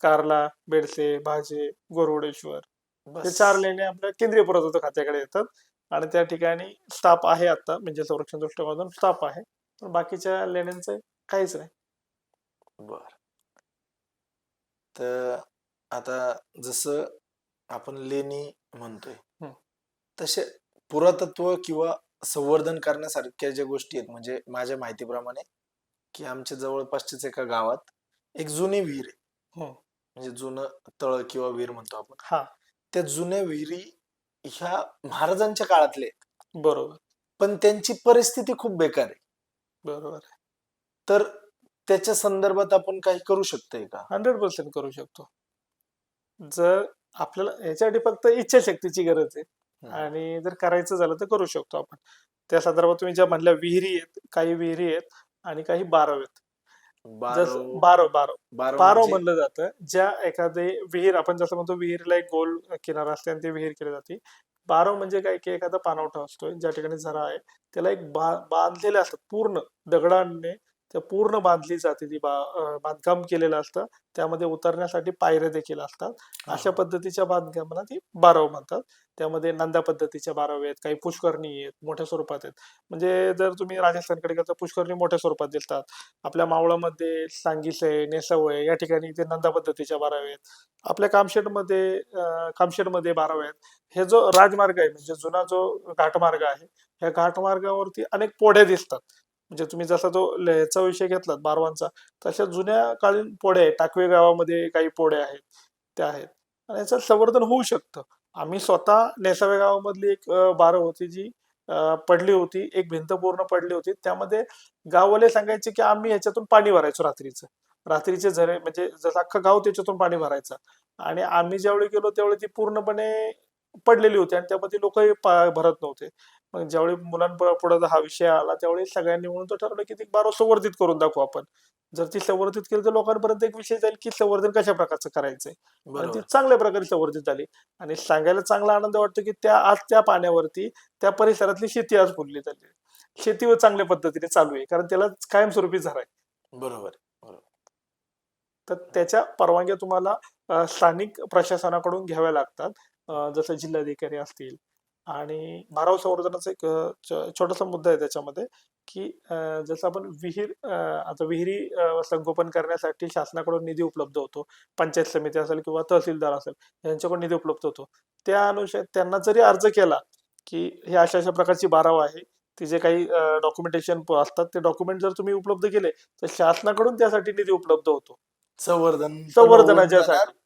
[SPEAKER 1] कारला, बेडसे, भाजे, गोरवडेश्वर, हे 4
[SPEAKER 2] बस.
[SPEAKER 1] लेण्या आपल्या केंद्रीय पुरातत्व खात्याकडे येतात. आणि त्या ठिकाणी स्टाफ आहे आता, म्हणजे संरक्षण दृष्टिकोनातून स्टाफ आहे. पण बाकीच्या लेण्यांचं काहीच नाही.
[SPEAKER 2] बर. तर आता जसं आपण लेणी म्हणतोय
[SPEAKER 1] हं.
[SPEAKER 2] तसे पुरातत्व किंवा संवर्धन करण्यासारख्या ज्या गोष्टी आहेत, म्हणजे माझ्या माहितीप्रमाणे की आमच्या जवळपासच्याच एका गावात एक जुनी विहीर आहे.
[SPEAKER 1] हं.
[SPEAKER 2] म्हणजे जुनं तळ किंवा विहीर म्हणतो आपण.
[SPEAKER 1] हा,
[SPEAKER 2] त्या जुन्या विहिरी ह्या महाराजांच्या काळातले आहेत.
[SPEAKER 1] बरोबर.
[SPEAKER 2] पण त्यांची परिस्थिती खूप बेकार आहे.
[SPEAKER 1] बरोबर आहे.
[SPEAKER 2] तर त्याच्या संदर्भात आपण काही करू शकतोय का?
[SPEAKER 1] 100% करू शकतो. जर आपल्याला याच्यासाठी फक्त इच्छाशक्तीची गरज आहे. आणि जर करायचं झालं तर करू शकतो आपण. त्या संदर्भात तुम्ही ज्या म्हणल्या विहिरी आहेत, काही विहिरी आहेत आणि काही बारव आहेत. जसं
[SPEAKER 2] बारो
[SPEAKER 1] बारव
[SPEAKER 2] बारो
[SPEAKER 1] बारव
[SPEAKER 2] म्हणजे
[SPEAKER 1] म्हणलं जातं. ज्या एखादे विहीर, आपण जसं म्हणतो विहिरीला एक गोल किनारा असते आणि ती विहीर केली जाते. बारव म्हणजे काय की एखादा पाणवठा असतोय ज्या ठिकाणी झरा आहे, त्याला एक बांधलेले असतात पूर्ण दगडांनी. त्या पूर्ण बांधली जाते ती बांधकाम केलेलं असतं. त्यामध्ये उतरण्यासाठी पायऱ्या देखील असतात. अशा पद्धतीच्या बांधकामाला ती बारव म्हणतात. त्यामध्ये नंदा पद्धतीच्या बारव आहेत, काही पुष्करणी आहेत, मोठ्या स्वरूपात आहेत. म्हणजे जर तुम्ही राजस्थानकडे गेला तर पुष्करणी मोठ्या स्वरूपात दिसतात. आपल्या मावळामध्ये सांगीस आहे, नेसव आहे, या ठिकाणी ते नंदा पद्धतीच्या बारव आहेत. आपल्या कामशेडमध्ये बारव आहेत. हे जो राजमार्ग आहे, म्हणजे जुना जो घाटमार्ग आहे, या घाटमार्गावरती अनेक पोढ्या दिसतात. म्हणजे तुम्ही जसा तो ह्याचा विषय घेतलात बारवांचा, तशा जुन्या काळीन पोढ्या आहेत. टाकवे गावामध्ये काही पोढ्या आहेत, त्या आहेत. आणि याचं संवर्धन होऊ शकतं. आम्ही स्वतः नेसावे गावामधली एक बारव होती जी पडली होती. एक भिंत पूर्ण पडली होती. त्यामध्ये गाववाले सांगायचे की आम्ही ह्याच्यातून पाणी भरायचो रात्रीचं. रात्रीचे झरे, म्हणजे जसं अख्खं गाव त्याच्यातून पाणी भरायचं. आणि आम्ही ज्यावेळी गेलो त्यावेळी ती पूर्णपणे पडलेली होती आणि त्यामध्ये लोकही भरत नव्हते. मग ज्यावेळी मुलांपुढे हा विषय आला, त्यावेळी सगळ्यांनी म्हणून तो ठरवलं की ती बारव संवर्धित करून दाखवू आपण. जर ती संवर्धित केली तर लोकांपर्यंत एक विषय जाईल की संवर्धन कशा प्रकारचं करायचंय. आणि ती
[SPEAKER 2] बरोबर.
[SPEAKER 1] चांगल्या प्रकारे संवर्धित झाली. आणि सांगायला चांगला आनंद वाटतो की आज त्या पाण्यावरती त्या परिसरातली शेती आज फुलली झाली. शेती व चांगल्या पद्धतीने चालू आहे, कारण त्याला कायमस्वरूपी झरा आहे.
[SPEAKER 2] बरोबर. बरोबर.
[SPEAKER 1] तर त्याच्या परवानग्या तुम्हाला स्थानिक प्रशासनाकडून घ्याव्या लागतात. जसं जिल्हाधिकारी असतील. आणि बारव संवर्धनाचा एक छोटासा मुद्दा आहे त्याच्यामध्ये की जसं आपण आता विहिरी संगोपन करण्यासाठी शासनाकडून निधी उपलब्ध होतो. पंचायत समिती असेल किंवा तहसीलदार असेल, यांच्याकडून निधी उपलब्ध होतो. त्या अनुसार त्यांना जरी अर्ज केला की हे अशा अशा प्रकारची बारव आहे, तिचे काही डॉक्युमेंटेशन असतात, ते डॉक्युमेंट जर तुम्ही उपलब्ध केले तर शासनाकडून त्यासाठी निधी उपलब्ध होतो
[SPEAKER 2] संवर्धन पण होऊन
[SPEAKER 1] संवर्धनाच्या
[SPEAKER 2] जाणार.
[SPEAKER 1] साठी.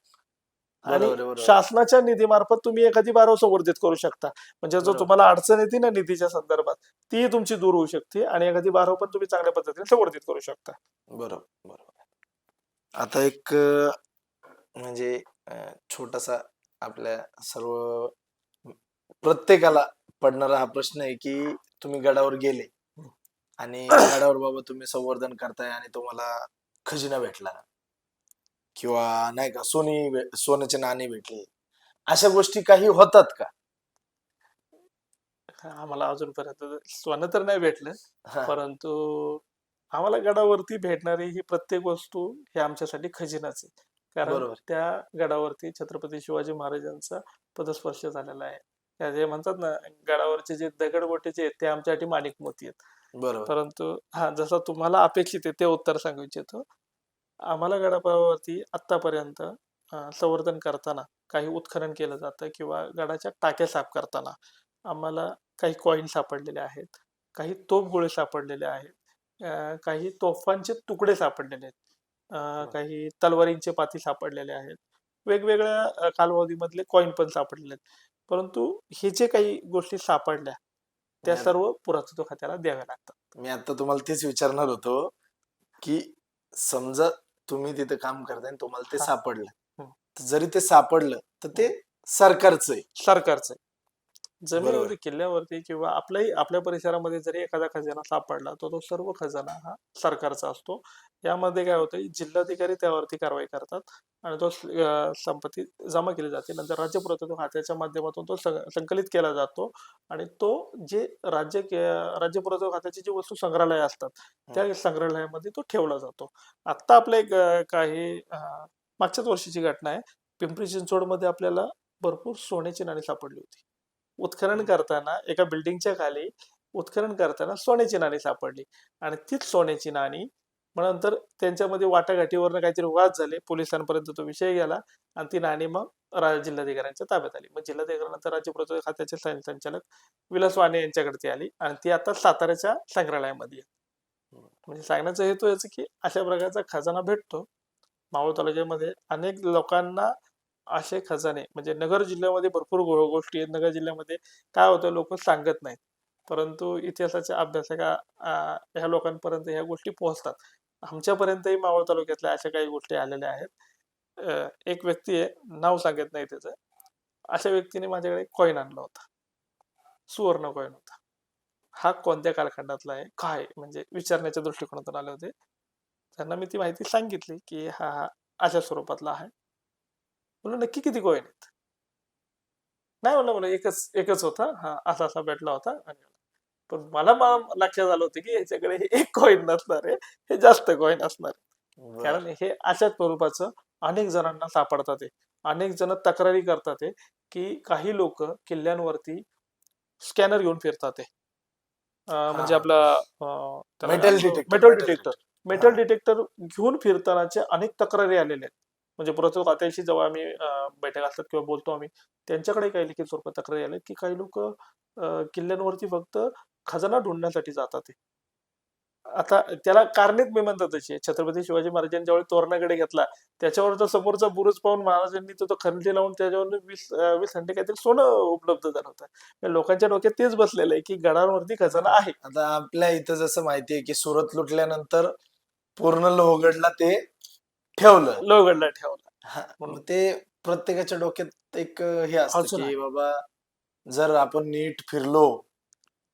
[SPEAKER 1] आणि
[SPEAKER 2] बरोबर. बरोबर.
[SPEAKER 1] शासनाच्या निधीमार्फत तुम्ही एखादी बारव संवर्धित करू शकता. म्हणजे जो
[SPEAKER 2] बरोबर.
[SPEAKER 1] तुम्हाला अडचण येते ना निधीच्या संदर्भात, ती तुमची दूर होऊ शकते आणि एखादी बारव पण तुम्ही चांगल्या पद्धतीने संवर्धित करू शकता.
[SPEAKER 2] बरोबर. बरोबर. आता एक म्हणजे छोटासा आपल्या सर्व प्रत्येकाला पडणारा हा प्रश्न आहे की तुम्ही गडावर गेले आणि गडावर बाबा तुम्ही संवर्धन करताय आणि तुम्हाला खजिना भेटला किंवा नाही का सोन्याचे नाणे भेटले, अशा गोष्टी काही होतात का?
[SPEAKER 1] आम्हाला अजूनपर्यंत सोनं तर नाही भेटलं,
[SPEAKER 2] हा.
[SPEAKER 1] परंतु आम्हाला गडावरती भेटणारी ही प्रत्येक वस्तू ही आमच्यासाठी खजिनाच आहे. कारण
[SPEAKER 2] बरोबर.
[SPEAKER 1] त्या गडावरती छत्रपती शिवाजी महाराजांचा पदस्पर्श झालेला आहे. त्या जे म्हणतात ना, गडावरचे जे दगडगोटे जे आहेत ते आमच्यासाठी माणिक मोती आहेत.
[SPEAKER 2] बरोबर.
[SPEAKER 1] परंतु जसं तुम्हाला अपेक्षित आहे ते उत्तर सांगू इच्छितो. आम्हाला गडावरती आत्तापर्यंत संवर्धन करताना काही उत्खनन केलं जातं किंवा गडाच्या टाक्या साफ करताना आम्हाला काही कॉईन सापडलेले आहेत, काही तोफगोळे सापडलेले आहेत, काही तोफांचे तुकडे सापडलेले आहेत, काही तलवारींचे पाती सापडलेले आहेत, वेगवेगळ्या कालावधीमधले कॉईन पण सापडलेले आहेत. परंतु हे जे काही गोष्टी सापडल्या त्या
[SPEAKER 2] मी
[SPEAKER 1] सर्व पुरातत्व खात्याला द्याव्या लागतात.
[SPEAKER 2] मी आता तुम्हाला तेच विचारणार होतो, की समजा तुम्ही तिथे काम करताय आणि तुम्हाला ते
[SPEAKER 1] हा.
[SPEAKER 2] सापडलं,
[SPEAKER 1] हम्म.
[SPEAKER 2] तर जरी ते सापडलं तर ते सरकारचं आहे.
[SPEAKER 1] सरकारचं आहे.
[SPEAKER 2] बरोबर.
[SPEAKER 1] जमिनीवरती किल्ल्यावरती किंवा आपल्या परिसरामध्ये जरी एखादा खजाना सापडला तर तो सर्व खजाना हा सरकारचा असतो. यामध्ये काय होतं, जिल्हाधिकारी त्यावरती कारवाई करतात आणि तो संपत्ती जमा केली जाते. नंतर राज्य पुरातत्व खात्याच्या माध्यमातून तो संकलित केला जातो आणि तो जे राज्य पुरातत्व खात्याची जी वस्तू संग्रहालय असतात त्या संग्रहालयामध्ये तो ठेवला जातो. आत्ता आपल्या एक काही मागच्याच वर्षीची घटना आहे. पिंपरी चिंचवडमध्ये आपल्याला भरपूर सोन्याची नाणी सापडली होती. उत्खनन करताना एका बिल्डिंगच्या खाली उत्खनन करताना सोन्याची नाणी सापडली आणि तीच सोन्याची नाणी मग नंतर त्यांच्यामध्ये वाटाघाटीवरनं काहीतरी वाद झाले, पोलिसांपर्यंत तो विषय गेला आणि ती नाणी मग जिल्हाधिकाऱ्यांच्या ताब्यात आली. मग जिल्हाधिकाऱ्यांनंतर राज्य पुरातत्व खात्याचे संचालक विलास वाणे यांच्याकडे ती आली आणि ती आता साताऱ्याच्या संग्रहालयामध्ये आहे. म्हणजे सांगण्याचा हेतू याचा की अशा प्रकारचा खजाना भेटतो. मावळ तालुक्यामध्ये अनेक लोकांना असे खजाने म्हणजे नगर जिल्ह्यामध्ये भरपूर गोष्टी आहेत. नगर जिल्ह्यामध्ये काय होतं, लोक सांगत नाहीत, परंतु इतिहासाच्या अभ्यासका ह्या लोकांपर्यंत ह्या गोष्टी पोहोचतात. आमच्यापर्यंतही मावळ तालुक्यातल्या अशा काही गोष्टी आलेल्या आहेत. एक व्यक्ती आहे, नाव सांगत नाही त्याचं, अशा व्यक्तीने माझ्याकडे कॉईन आणला होता, सुवर्ण कॉईन होता. हा कोणत्या कालखंडातला आहे, काय म्हणजे विचारण्याच्या दृष्टिकोनातून आले होते. त्यांना मी ती माहिती सांगितली की हा अशा स्वरूपातला आहे. म्हणलं नक्की किती कॉईन आहेत? नाही म्हणलं, मला एकच एकच होता, हा असा असा भेटला होता. पण मला लक्षात आलं होतं की याच्याकडे हे एक कॉईन नसणार आहे, हे जास्त कॉईन असणार आहे. कारण हे अशा स्वरूपाचं अनेक जणांना सापडतात आहे. अनेक जण तक्रारी करतात आहे की काही लोक किल्ल्यांवरती स्कॅनर घेऊन फिरतात आहे. म्हणजे आपला
[SPEAKER 2] metal detector.
[SPEAKER 1] Metal detector metal detector घेऊन फिरतानाच्या अनेक तक्रारी आलेल्या आहेत. म्हणजे पुरातत्व खात्याशी जेव्हा आम्ही बैठक असतात किंवा बोलतो आम्ही, त्यांच्याकडे काही लिखित स्वरूपात तक्रारी आल्या की काही लोक किल्ल्यांवरती फक्त खजाना ढूंढण्यासाठी जातात आहे. आता त्याला कारणीत मी म्हणतो तशी छत्रपती शिवाजी महाराजांनी ज्यावेळी तोरणाकडे घेतला त्याच्यावरचा समोरचा बुरुज पाहून महाराजांनी तो खंडे लावून त्याच्यावर 20 खंडे काहीतरी सोनं उपलब्ध झालं होतं. म्हणजे लोकांच्या डोक्यात तेच बसलेलं आहे की गडावरती खजाना आहे.
[SPEAKER 2] आता आपल्या इथं जसं माहितीये की सुरत लुटल्यानंतर पूर्ण लोहगडला ते ठेवलं.
[SPEAKER 1] लोहगडला ठेवला.
[SPEAKER 2] हा, मग ते प्रत्येकाच्या डोक्यात एक हे असतं
[SPEAKER 1] अजून
[SPEAKER 2] की
[SPEAKER 1] आहे.
[SPEAKER 2] बाबा जर आपण नीट फिरलो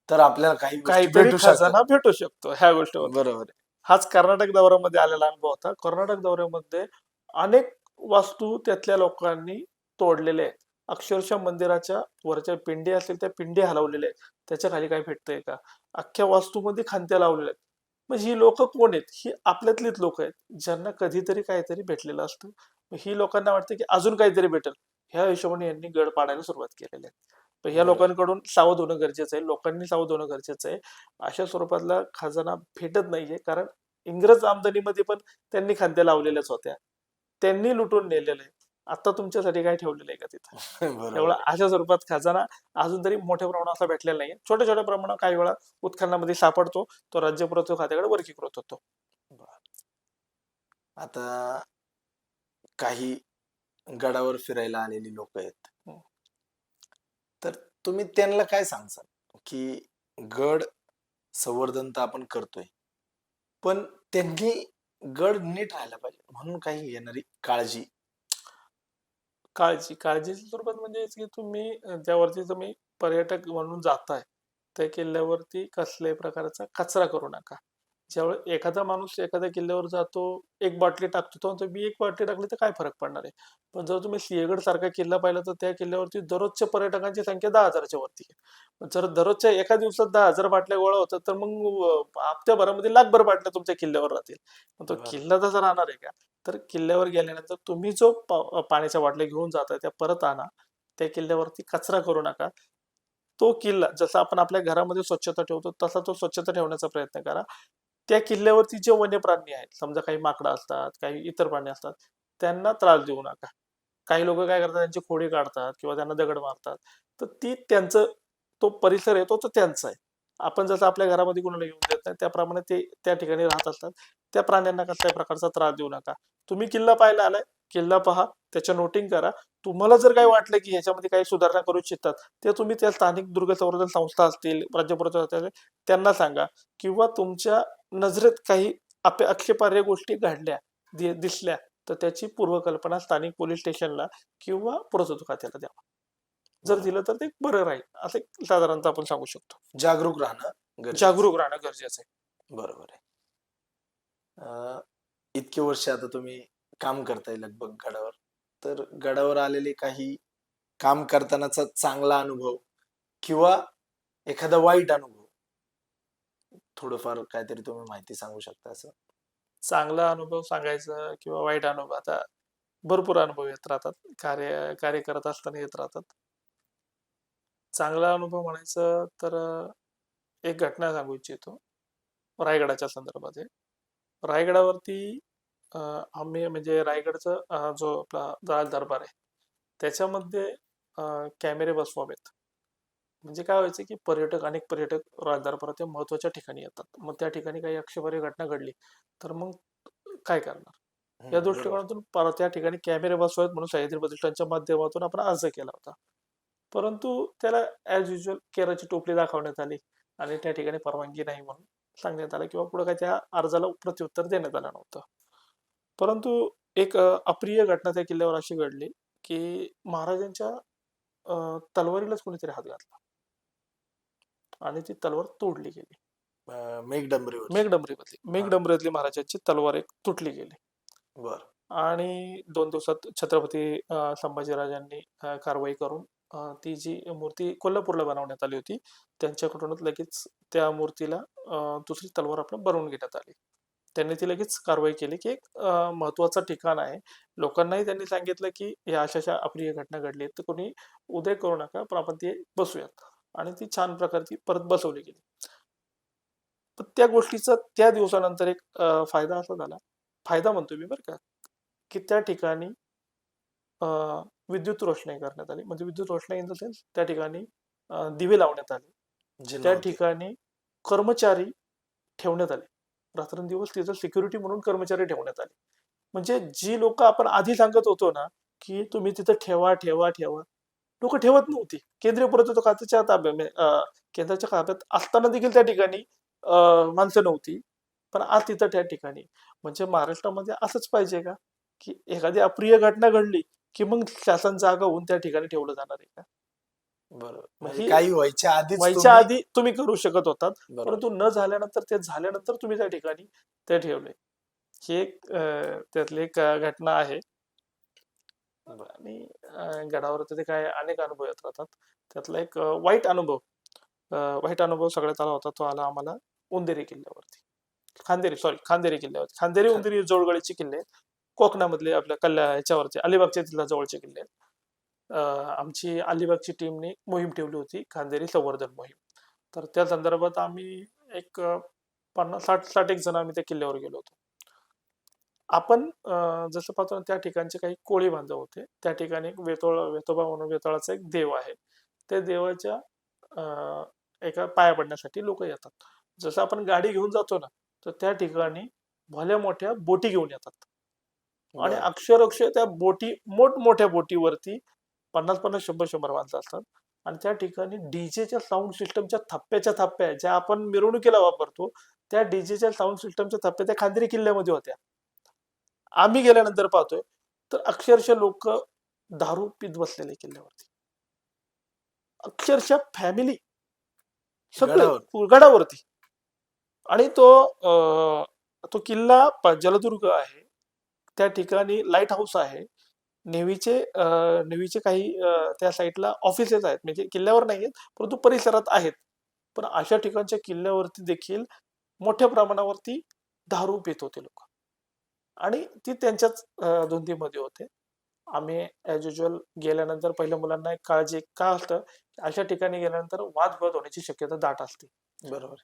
[SPEAKER 2] तर आपल्याला काही गोष्टी
[SPEAKER 1] काहीतरी
[SPEAKER 2] भेटू शकतात.
[SPEAKER 1] खजाना भेटू शकतो ह्या गोष्टीवर.
[SPEAKER 2] बरोबर आहे.
[SPEAKER 1] हाच कर्नाटक दौऱ्यामध्ये आलेला अनुभव होता. कर्नाटक दौऱ्यामध्ये अनेक वास्तू त्यातल्या लोकांनी तोडलेल्या आहेत. अक्षरशः मंदिराच्या वरच्या पिंडी असतील त्या पिंडी हलवलेल्या आहेत. त्याच्या खाली काय भेटतंय का? अख्ख्या वास्तूमध्ये खांत्या लावलेल्या आहेत. म्हणजे ही लोक कोण आहेत? ही आपल्यातलीच लोक आहेत ज्यांना कधीतरी काहीतरी भेटलेलं असतं. ही लोकांना वाटतं की अजून काहीतरी भेटेल, ह्या हिशोबाने यांनी गड पाडायला सुरुवात केलेली आहे. तर ह्या
[SPEAKER 2] बरोबर.
[SPEAKER 1] लोकांकडून सावध होणं गरजेचं आहे. लोकांनी सावध होणं गरजेचं आहे. अशा स्वरूपातला खजाना भेटत नाहीये, कारण इंग्रज आमदानीमध्ये पण त्यांनी खांद्या लावलेल्याच होत्या. त्यांनी लुटून नेलेलं आहे. आता तुमच्यासाठी काय ठेवलेलं आहे का तिथं?
[SPEAKER 2] बरोबर
[SPEAKER 1] त्यामुळे
[SPEAKER 2] आहे.
[SPEAKER 1] अशा स्वरूपात खजाना अजून तरी मोठ्या प्रमाणात असा भेटलेला नाहीये. छोट्या छोट्या प्रमाणात काही वेळा उत्खननामध्ये सापडतो. तो राज्य पुरातत्व खात्याकडे वर्गीकृत होतो.
[SPEAKER 2] आता काही गडावर फिरायला आलेली लोक आहेत,
[SPEAKER 1] हं.
[SPEAKER 2] तर तुम्ही त्यांना काय सांगसाल की गड संवर्धन तर आपण करतोय, पण त्यांनी गड नीट राहायला पाहिजे म्हणून काही येणारी काळजी.
[SPEAKER 1] काळजीच्या स्वरूपात म्हणजे हेच की तुम्ही ज्यावरती तुम्ही पर्यटक म्हणून जाताय, त्या किल्ल्यावरती कसल्याही प्रकारचा कचरा करू नका. ज्यावेळेस एखादा माणूस एखाद्या किल्ल्यावर जातो, एक बाटली टाकतो, तर मी एक बाटली टाकली तर काय फरक पडणार आहे? पण जर तुम्ही सिंहगड सारखा किल्ला पाहिला तर त्या किल्ल्यावरती दररोजच्या पर्यटकांची संख्या 10,000च्या वरती आहे. पण जर दररोजच्या एका दिवसात 10,000 बाटल्या गोळा होतात, तर मग हप्त्याभरामध्ये लाखभर बाटल्या तुमच्या किल्ल्यावर राहतील. पण तो
[SPEAKER 2] बरं.
[SPEAKER 1] किल्ला तसा राहणार आहे का? तर किल्ल्यावर गेल्यानंतर तुम्ही जो पाण्याच्या बाटल्या घेऊन जाताय त्या परत आणा. त्या किल्ल्यावरती कचरा करू नका. तो किल्ला जसा आपण आपल्या घरामध्ये स्वच्छता ठेवतो तसा तो स्वच्छता ठेवण्याचा प्रयत्न करा. त्या किल्ल्यावरती जे वन्य प्राणी आहेत, समजा काही माकडं असतात, काही इतर प्राणी असतात, त्यांना त्रास देऊ नका. काही लोक काय करतात, त्यांची खोडी काढतात किंवा त्यांना दगड मारतात. तर ती त्यांचं तो परिसर आहे तो त्यांचा आहे. आपण जसं आपल्या घरामध्ये कोणाला येऊन देत नाही, त्याप्रमाणे ते त्या ठिकाणी राहत असतात. त्या प्राण्यांना कसल्याही प्रकारचा त्रास देऊ नका. तुम्ही किल्ला पाहायला आलाय, किल्ला पहा, त्याच्या नोटिंग करा. तुम्हाला जर काही वाटलं की ह्याच्यामध्ये काही सुधारणा करू इच्छितात, ते तुम्ही त्या स्थानिक दुर्ग संवर्धन संस्था असतील, राज्य पुरवठा असतील, त्यांना सांगा किंवा तुमच्या नजरेत काही आक्षेपार्ह गोष्टी घडल्या, दिसल्या, तर त्याची पूर्वकल्पना स्थानिक पोलीस स्टेशनला किंवा पुरातत्व खात्याला द्यावा. जर
[SPEAKER 2] बरं.
[SPEAKER 1] दिलं तर ते बरं राहील, असं साधारणतः आपण सांगू शकतो.
[SPEAKER 2] जागरूक राहणं गरजेचं.
[SPEAKER 1] जागरूक राहणं गरजेचं आहे.
[SPEAKER 2] बरोबर आहे. इतके वर्ष आता तुम्ही काम करताय लगभग गडावर. तर गडावर आलेले काही काम करतानाचा चांगला अनुभव किंवा एखादा वाईट अनुभव थोडंफार काहीतरी तुम्ही माहिती सांगू शकता असं?
[SPEAKER 1] चांगला अनुभव सांगायचा किंवा वाईट अनुभव, आता भरपूर अनुभव येत राहतात. कार्य करत असताना येत राहतात. चांगला अनुभव म्हणायचं तर एक घटना सांगू इच्छितो रायगडाच्या संदर्भात आहे. रायगडावरती आम्ही म्हणजे रायगडचा जो आपला राज दरबार आहे त्याच्यामध्ये कॅमेरे बसवावेत. म्हणजे काय व्हायचं की अनेक पर्यटक राज दरबारात या महत्वाच्या ठिकाणी येतात. मग त्या ठिकाणी काही आक्षेपार्ह घटना घडली तर मग काय करणार? या
[SPEAKER 2] बरोबर.
[SPEAKER 1] दृष्टिकोनातून त्या ठिकाणी कॅमेरे बसवावेत म्हणून सह्याद्री प्रतिष्ठानच्या माध्यमातून आपण अर्ज केला होता. परंतु त्याला ॲज युजल केराची टोपली दाखवण्यात आली आणि त्या ठिकाणी परवानगी नाही म्हणून सांगण्यात आलं किंवा पुढे काय त्या अर्जाला प्रत्युत्तर देण्यात आलं नव्हतं. परंतु एक अप्रिय घटना त्या किल्ल्यावर अशी घडली की महाराजांच्या तलवारीलाच कोणीतरी हात घातला आणि ती तलवार तोडली गेली.
[SPEAKER 2] मेघडंबरीवर.
[SPEAKER 1] मेघडंबरीतली महाराजांची तलवार एक तुटली गेली
[SPEAKER 2] बर.
[SPEAKER 1] आणि 2 दिवसात छत्रपती संभाजीराजांनी कारवाई करून ती जी मूर्ती कोल्हापूरला बनवण्यात आली होती त्यांच्याकडूनच लगेच त्या मूर्तीला दुसरी तलवार आपलं बनवून घेण्यात आली. त्यांनी ती लगेच कारवाई केली की एक महत्वाचं ठिकाण आहे. लोकांनाही त्यांनी सांगितलं की या अशा अप्रिय घटना घडली तर कोणी उद्या करू नका, पण आपण ती बसूयात आणि ती छान प्रकारे ती परत बसवली गेली. तर त्या गोष्टीचा त्या दिवसानंतर एक फायदा असा झाला, फायदा म्हणतो मी बरं का, की त्या ठिकाणी विद्युत रोषणाई करण्यात आली. म्हणजे विद्युत रोषणाई इन द सेन्स त्या ठिकाणी दिवे लावण्यात आले.
[SPEAKER 2] जिना
[SPEAKER 1] त्या
[SPEAKER 2] होती.
[SPEAKER 1] ठिकाणी कर्मचारी ठेवण्यात आले. रात्रंदिवस तिथं सिक्युरिटी म्हणून कर्मचारी ठेवण्यात आले. म्हणजे जी लोक आपण आधी सांगत होतो ना, की तुम्ही तिथं ठेवा, ठेवा, ठेवा. लोकं ठेवत नव्हती. केंद्रीय पुरातत्व खात्याच्या केंद्राच्या ताब्यात असताना देखील त्या ठिकाणी माणसं नव्हती. पण आज तिथं त्या ठिकाणी म्हणजे महाराष्ट्रामध्ये असंच पाहिजे का? की एखादी अप्रिय घटना घडली, की मग शासन जागा होऊन त्या ठिकाणी ठेवलं जाणार आहे का?
[SPEAKER 2] बरोबर.
[SPEAKER 1] मग
[SPEAKER 2] म्हणजे
[SPEAKER 1] ही
[SPEAKER 2] काही व्हायच्या आधीच
[SPEAKER 1] व्हायच्या
[SPEAKER 2] तुम्ही.
[SPEAKER 1] आधी तुम्ही करू शकत होतात,
[SPEAKER 2] बरोबर.
[SPEAKER 1] परंतु न झाल्यानंतर ते झाल्यानंतर तुम्ही त्या ठिकाणी ते ठेवले. ही एक त्यातली एक घटना आहे. आणि गडावर तिथे काय अनेक अनुभव येत राहतात. त्यातला एक वाईट अनुभव सगळ्यात आला होता. तो आला आम्हाला उंदेरी किल्ल्यावरती. खांदेरी किल्ल्यावरती. खांदेरी, उंदेरी जवळगडचे किल्ले आहेत. कोकणामधले आपल्या ह्याच्यावरचे अलिबागच्या तिथल्या जवळचे किल्ले आहेत. आमची अलिबागची टीमने मोहीम ठेवली होती, खांदेरी संवर्धन मोहीम. तर त्या संदर्भात आम्ही एक 50-60 एक जण आम्ही त्या किल्ल्यावर गेलो होतो. आपण जसं पाहतो ना, त्या ठिकाणचे काही कोळी बांधव होते. त्या ठिकाणी एक वेतोबा म्हणून वेताळाचा एक देव आहे. त्या देवाच्या एका पाया पडण्यासाठी लोक येतात. जसं आपण गाडी घेऊन जातो ना, तर त्या ठिकाणी भल्या मोठ्या बोटी घेऊन येतात आणि
[SPEAKER 2] बरं.
[SPEAKER 1] अक्षरशः त्या बोटी मोठमोठ्या बोटीवरती 50-50, 100-100 माणसं असतात आणि त्या ठिकाणी डीजेच्या साऊंड सिस्टमच्या थप्प्या ज्या आपण मिरवणुकीला वापरतो, त्या डीजेच्या साऊंड सिस्टमच्या थप्प्या त्या खांदेरी किल्ल्यामध्ये होत्या. आम्ही गेल्यानंतर पाहतोय तर अक्षरशः लोक दारू पीत बसलेले किल्ल्यावरती. अक्षरशः फॅमिली सगळे
[SPEAKER 2] गडावर.
[SPEAKER 1] गडावरती. आणि तो किल्ला जलदुर्ग आहे. त्या ठिकाणी लाईट हाऊस आहे. नेव्हीचे काही त्या साईडला ऑफिसेस आहेत, म्हणजे किल्ल्यावर नाही आहेत परंतु परिसरात आहेत. पण अशा ठिकाणच्या किल्ल्यावरती देखील मोठ्या प्रमाणावरती दारू पित होते लोक, आणि ती त्यांच्याच धुंदीमध्ये होते. आम्ही ॲज युजुअल गेल्यानंतर पहिल्या मुलांना एक काळजी का असतं, अशा ठिकाणी गेल्यानंतर वादविवाद होण्याची शक्यता दाट असते.
[SPEAKER 2] बरोबर.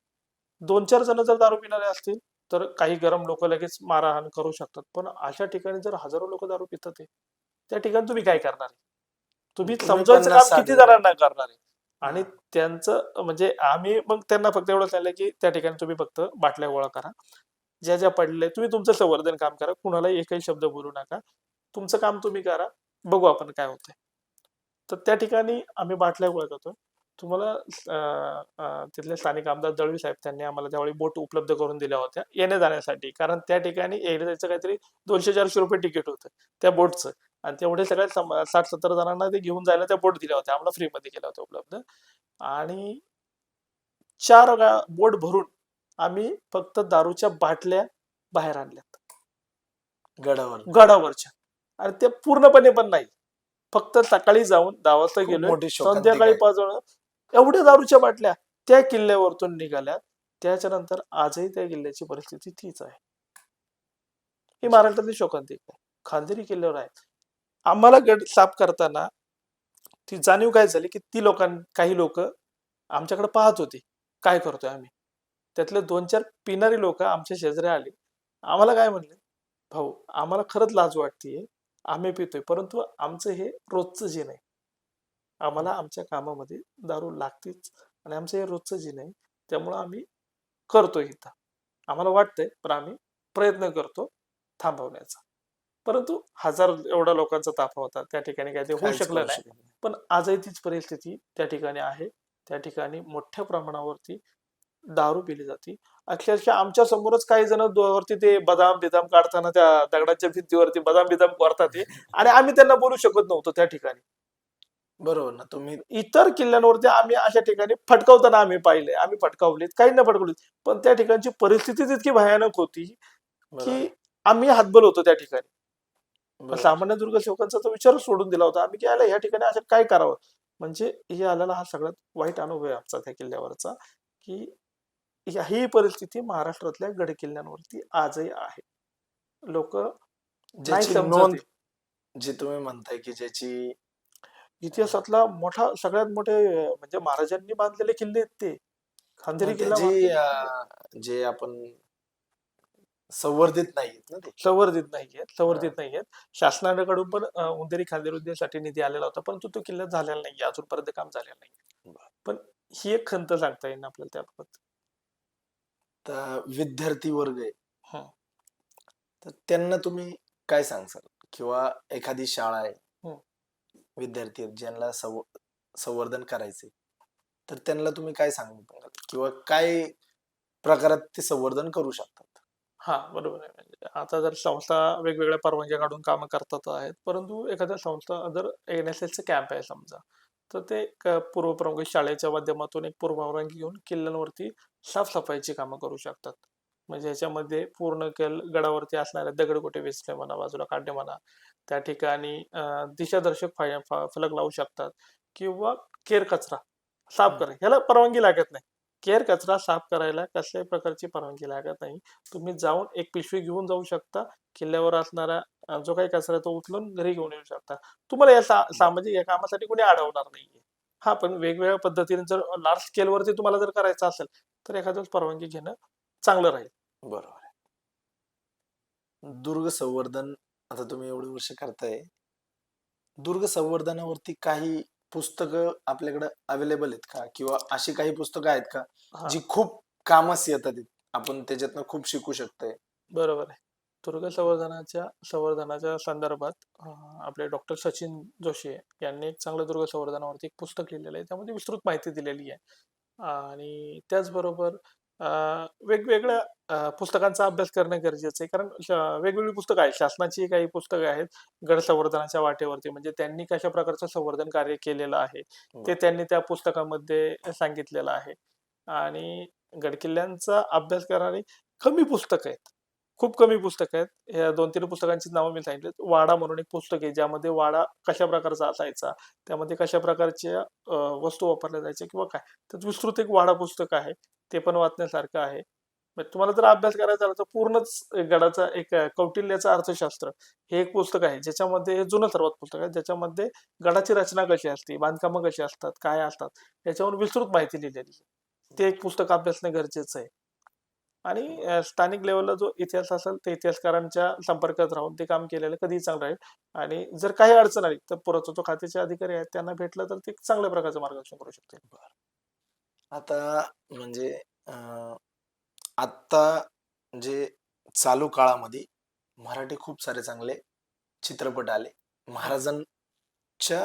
[SPEAKER 1] 2-4 जण जर दारू पिणारे असतील तर काही गरम लोक लगेच मारहाण करू शकतात. पण अशा ठिकाणी जर हजारो लोक दारू पितात आहे, त्या ठिकाणी तुम्ही काय करणार आहे? तुम्ही
[SPEAKER 2] तुम्ही
[SPEAKER 1] समजावण्याचं काम
[SPEAKER 2] 50-60
[SPEAKER 1] किती
[SPEAKER 2] जण.
[SPEAKER 1] जणांना करणार आहे? आणि
[SPEAKER 2] हा.
[SPEAKER 1] त्यांचं म्हणजे आम्ही मग त्यांना फक्त एवढं सांगितलं की त्या ठिकाणी तुम्ही फक्त बाटल्या गोळा करा. ज्या ज्या पडल्या तुम्ही तुमचं संवर्धन काम करा. कुणालाही एकही शब्द बोलू नका. तुमचं काम तुम्ही करा. बघू आपण काय होतंय. तर त्या ठिकाणी आम्ही बाटल्या गोळा करतो. तुम्हाला तिथले स्थानिक आमदार दळवी साहेब त्यांनी आम्हाला त्यावेळी बोट उपलब्ध करून दिल्या होत्या येण्या-जाण्यासाठी. कारण त्या ठिकाणी यायचं काहीतरी ₹200-400 तिकीट होतं त्या बोटचं, आणि तेवढे सगळ्या 60-70 जणांना ते घेऊन जायला त्या बोट दिल्या होत्या. आम्हाला फ्रीमध्ये केल्या होत्या उपलब्ध. आणि 4 बोट भरून आम्ही फक्त दारूच्या बाटल्या बाहेर आणल्यात
[SPEAKER 2] गडावर.
[SPEAKER 1] गडावरच्या. आणि ते पूर्णपणे पण नाही. फक्त सकाळी जाऊन 10 वाजता
[SPEAKER 2] खूप
[SPEAKER 1] गेलोय,
[SPEAKER 2] मोठी शोकांतिका
[SPEAKER 1] संध्याकाळी
[SPEAKER 2] आहे.
[SPEAKER 1] 5 वाजता एवढ्या दारूच्या बाटल्या त्या किल्ल्यावरतून निघाल्यात. त्याच्यानंतर आजही त्या किल्ल्याची परिस्थिती तीच आहे. ही महाराष्ट्रातली शोकांतिका आहे. खांदेरी किल्ल्यावर आहे. आम्हाला गड साफ करताना ती जाणीव काय झाली की काही लोक आमच्याकडे पाहत होते काय करतोय आम्ही. त्यातले 2-4 पिणारी लोक आमच्या शेजारी आली. आम्हाला काय म्हणले, भाऊ आम्हाला खरंच लाज वाटतेय, आम्ही पितोय परंतु आमचं हे रोजचं जीवन आहे. आम्हाला आमच्या कामामध्ये दारू लागतेच, आणि आमचं हे रोजचं जीवन आहे. त्यामुळं आम्ही करतोय इथं. आम्हाला वाटतंय पण आम्ही प्रयत्न करतो थांबवण्याचा. परंतु हजार एवढा लोकांचा ताफा होता, त्या ठिकाणी काही ते होऊ
[SPEAKER 2] काहीच
[SPEAKER 1] शकलं
[SPEAKER 2] करू
[SPEAKER 1] नाही.
[SPEAKER 2] शकत नाही.
[SPEAKER 1] पण आजही तीच परिस्थिती त्या ठिकाणी आहे. त्या ठिकाणी मोठ्या प्रमाणावरती दारू पिली जाते. अक्षरशः आमच्या समोरच काही जण वरती ते बदाम बिदाम काढताना त्या दगडाच्या भिंतीवरती बदाम बिदाम करतात ते, आणि आम्ही त्यांना बोलू शकत नव्हतो त्या ठिकाणी.
[SPEAKER 2] बरोबर ना. तुम्ही
[SPEAKER 1] इतर किल्ल्यांवरती आम्ही अशा ठिकाणी फटकावताना आम्ही पाहिले, आम्ही फटकावलीत, काहींना फटकवलीत. पण त्या ठिकाणची परिस्थितीच इतकी भयानक होती
[SPEAKER 2] बरोबर.
[SPEAKER 1] की आम्ही हातबल होतो त्या ठिकाणी.
[SPEAKER 2] बरोबर.
[SPEAKER 1] सामान्य दुर्गसेवकांचा तर विचार सोडून दिला होता आम्ही, की याला ह्या ठिकाणी असं काय करावं. म्हणजे हे आलेला हा सगळ्यात वाईट अनुभव आहे आमचा त्या किल्ल्यावरचा, की ही परिस्थिती महाराष्ट्रातल्या गड किल्ल्यांवरती आजही आहे. लोक नाही
[SPEAKER 2] ज्याची
[SPEAKER 1] समजत
[SPEAKER 2] नोंद
[SPEAKER 1] आहे.
[SPEAKER 2] जे तुम्ही म्हणताय की ज्याची
[SPEAKER 1] इतिहासातला सगळ्यात मोठे म्हणजे महाराजांनी बांधलेले किल्ले आहेत ते. खांदेरी किल्ला
[SPEAKER 2] जे आपण संवर्धित नाहीत ना ते.
[SPEAKER 1] संवर्धित नाहीयेत. शासनाकडून पण उंदेरी खांदेरी उद्यानासाठी निधी आलेला होता, परंतु तो किल्ला झालेला नाहीये, अजूनपर्यंत काम झालेलं नाही. पण ही एक खंत सांगता येईल आपल्याला त्याबाबत.
[SPEAKER 2] तर विद्यार्थी वर्ग आहे,
[SPEAKER 1] हं.
[SPEAKER 2] तर त्यांना तुम्ही काय सांगसाल? किंवा एखादी शाळा आहे,
[SPEAKER 1] हं.
[SPEAKER 2] विद्यार्थी आहेत ज्यांना संवर्धन करायचंय, तर त्यांना तुम्ही काय सांगाल? किंवा काय प्रकारात ते संवर्धन करू शकतात?
[SPEAKER 1] बरोबर आहे. म्हणजे आता जर संस्था वेगवेगळ्या परवानग्या काढून कामं करतात आहेत, परंतु एखाद्या संस्था जर NSSचं कॅम्प आहे समजा, तर ते एक पूर्वपरवानगी शाळेच्या माध्यमातून एक पूर्वपरवानगी घेऊन किल्ल्यांवरती साफसफाईची कामं करू शकतात. म्हणजे ह्याच्यामध्ये पूर्ण गडावरती असणारे दगडगोटे वेचणे म्हणा, बाजूला काढणे म्हणा, त्या ठिकाणी दिशादर्शक फलक लावू शकतात, किंवा केर कचरा साफ करा. ह्याला परवानगी लागत नाही. केर कचरा साफ करायला कसल्याही प्रकारची परवानगी लागत नाही. तुम्ही जाऊन एक पिशवी घेऊन जाऊ शकता. किल्ल्यावर असणारा जो काही कचरा आहे तो उचलून घरी घेऊन येऊ शकता. तुम्हाला या सामाजिक या कामासाठी कोणी अडवणार नाहीये. पण वेगवेगळ्या पद्धतीने जर लार्ज स्केलवरती तुम्हाला जर करायचं असेल, तर एखाद्या वेळेस परवानगी घेणं चांगलं राहील.
[SPEAKER 2] बरोबर आहे. दुर्ग संवर्धन आता तुम्ही एवढी वर्ष करताय. दुर्ग संवर्धनावरती काही पुस्तकं आपल्याकडे अवेलेबल आहेत का? किंवा अशी काही पुस्तकं आहेत का
[SPEAKER 1] हां,
[SPEAKER 2] जी खूप कामास येतात? आपण त्याच्यातनं खूप शिकू शकतोय.
[SPEAKER 1] बरोबर आहे. दुर्ग संवर्धनाच्या संदर्भात आपले डॉक्टर सचिन जोशी यांनी एक चांगलं दुर्ग संवर्धनावरती एक पुस्तक लिहिलेलं आहे. त्यामध्ये विस्तृत माहिती दिलेली आहे. आणि त्याचबरोबर वेगवेगळ्या पुस्तकांचा अभ्यास करणं गरजेचं आहे. कारण वेगवेगळी पुस्तकं आहेत. शासनाची काही पुस्तकं आहेत गड संवर्धनाच्या वाटेवरती, म्हणजे त्यांनी कशा प्रकारचं संवर्धन कार्य केलेलं आहे ते त्यांनी त्या पुस्तकामध्ये सांगितलेलं आहे. आणि गडकिल्ल्यांचा अभ्यास करणारी कमी पुस्तकं आहेत. खूप कमी पुस्तकं आहेत. ह्या 2-3 पुस्तकांची नावं मी सांगितलीत. वाडा म्हणून एक पुस्तक आहे, ज्यामध्ये वाडा कशा प्रकारचा असायचा, त्यामध्ये कशा प्रकारच्या वस्तू वापरल्या जायच्या किंवा काय. तर विस्तृत एक वाडा पुस्तक आहे. ते पण वाचण्यासारखं आहे. म्हणजे तुम्हाला जर अभ्यास करायचा झाला तर पूर्णच गडाचा एक कौटिल्याचं अर्थशास्त्र हे एक पुस्तक आहे, ज्याच्यामध्ये हे जुनं सर्वात पुस्तक आहे, ज्याच्यामध्ये गडाची रचना कशी असते, बांधकामं कशी असतात, काय असतात, याच्यावर विस्तृत माहिती लिहिलेली आहे. ते एक पुस्तक अभ्यासणं गरजेचं आहे. आणि स्थानिक लेवलला जो इतिहास असेल ते इतिहासकारांच्या संपर्कात राहून ते काम केलेलं कधीही चांगलं राहील. आणि जर काही अडचण आली तर पुरातत्व खात्याचे अधिकारी आहेत, त्यांना भेटलं तर ते चांगल्या प्रकारचं मार्गदर्शन करू शकतील.
[SPEAKER 2] आता म्हणजे अं, आत्ता जे चालू काळामध्ये मराठी खूप सारे चांगले चित्रपट आले महाराजांच्या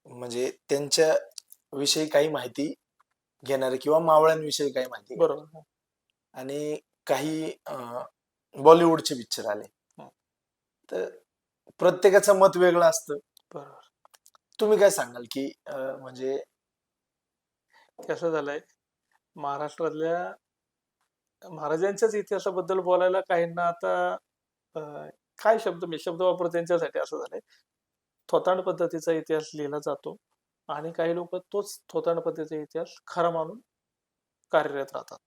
[SPEAKER 2] म्हणजे त्यांच्या विषयी काही माहिती घेणारे किंवा मावळ्यांविषयी काही माहिती घेणारे.
[SPEAKER 1] बरोबर.
[SPEAKER 2] आणि काही बॉलिवूडचे पिक्चर आले.
[SPEAKER 1] हं.
[SPEAKER 2] तर प्रत्येकाचं मत वेगळं असतं.
[SPEAKER 1] बरोबर.
[SPEAKER 2] तुम्ही काय सांगाल की म्हणजे
[SPEAKER 1] कसं झालंय, महाराष्ट्रातल्या महाराजांच्याच इतिहासाबद्दल बोलायला काहींना आता अ, काय शब्द वापरू त्यांच्यासाठी असं झालंय. थोतांड पद्धतीचा इतिहास लिहिला जातो आणि काही लोक तोच थोतांड पद्धतीचा इतिहास खरा मानून कार्यरत राहतात.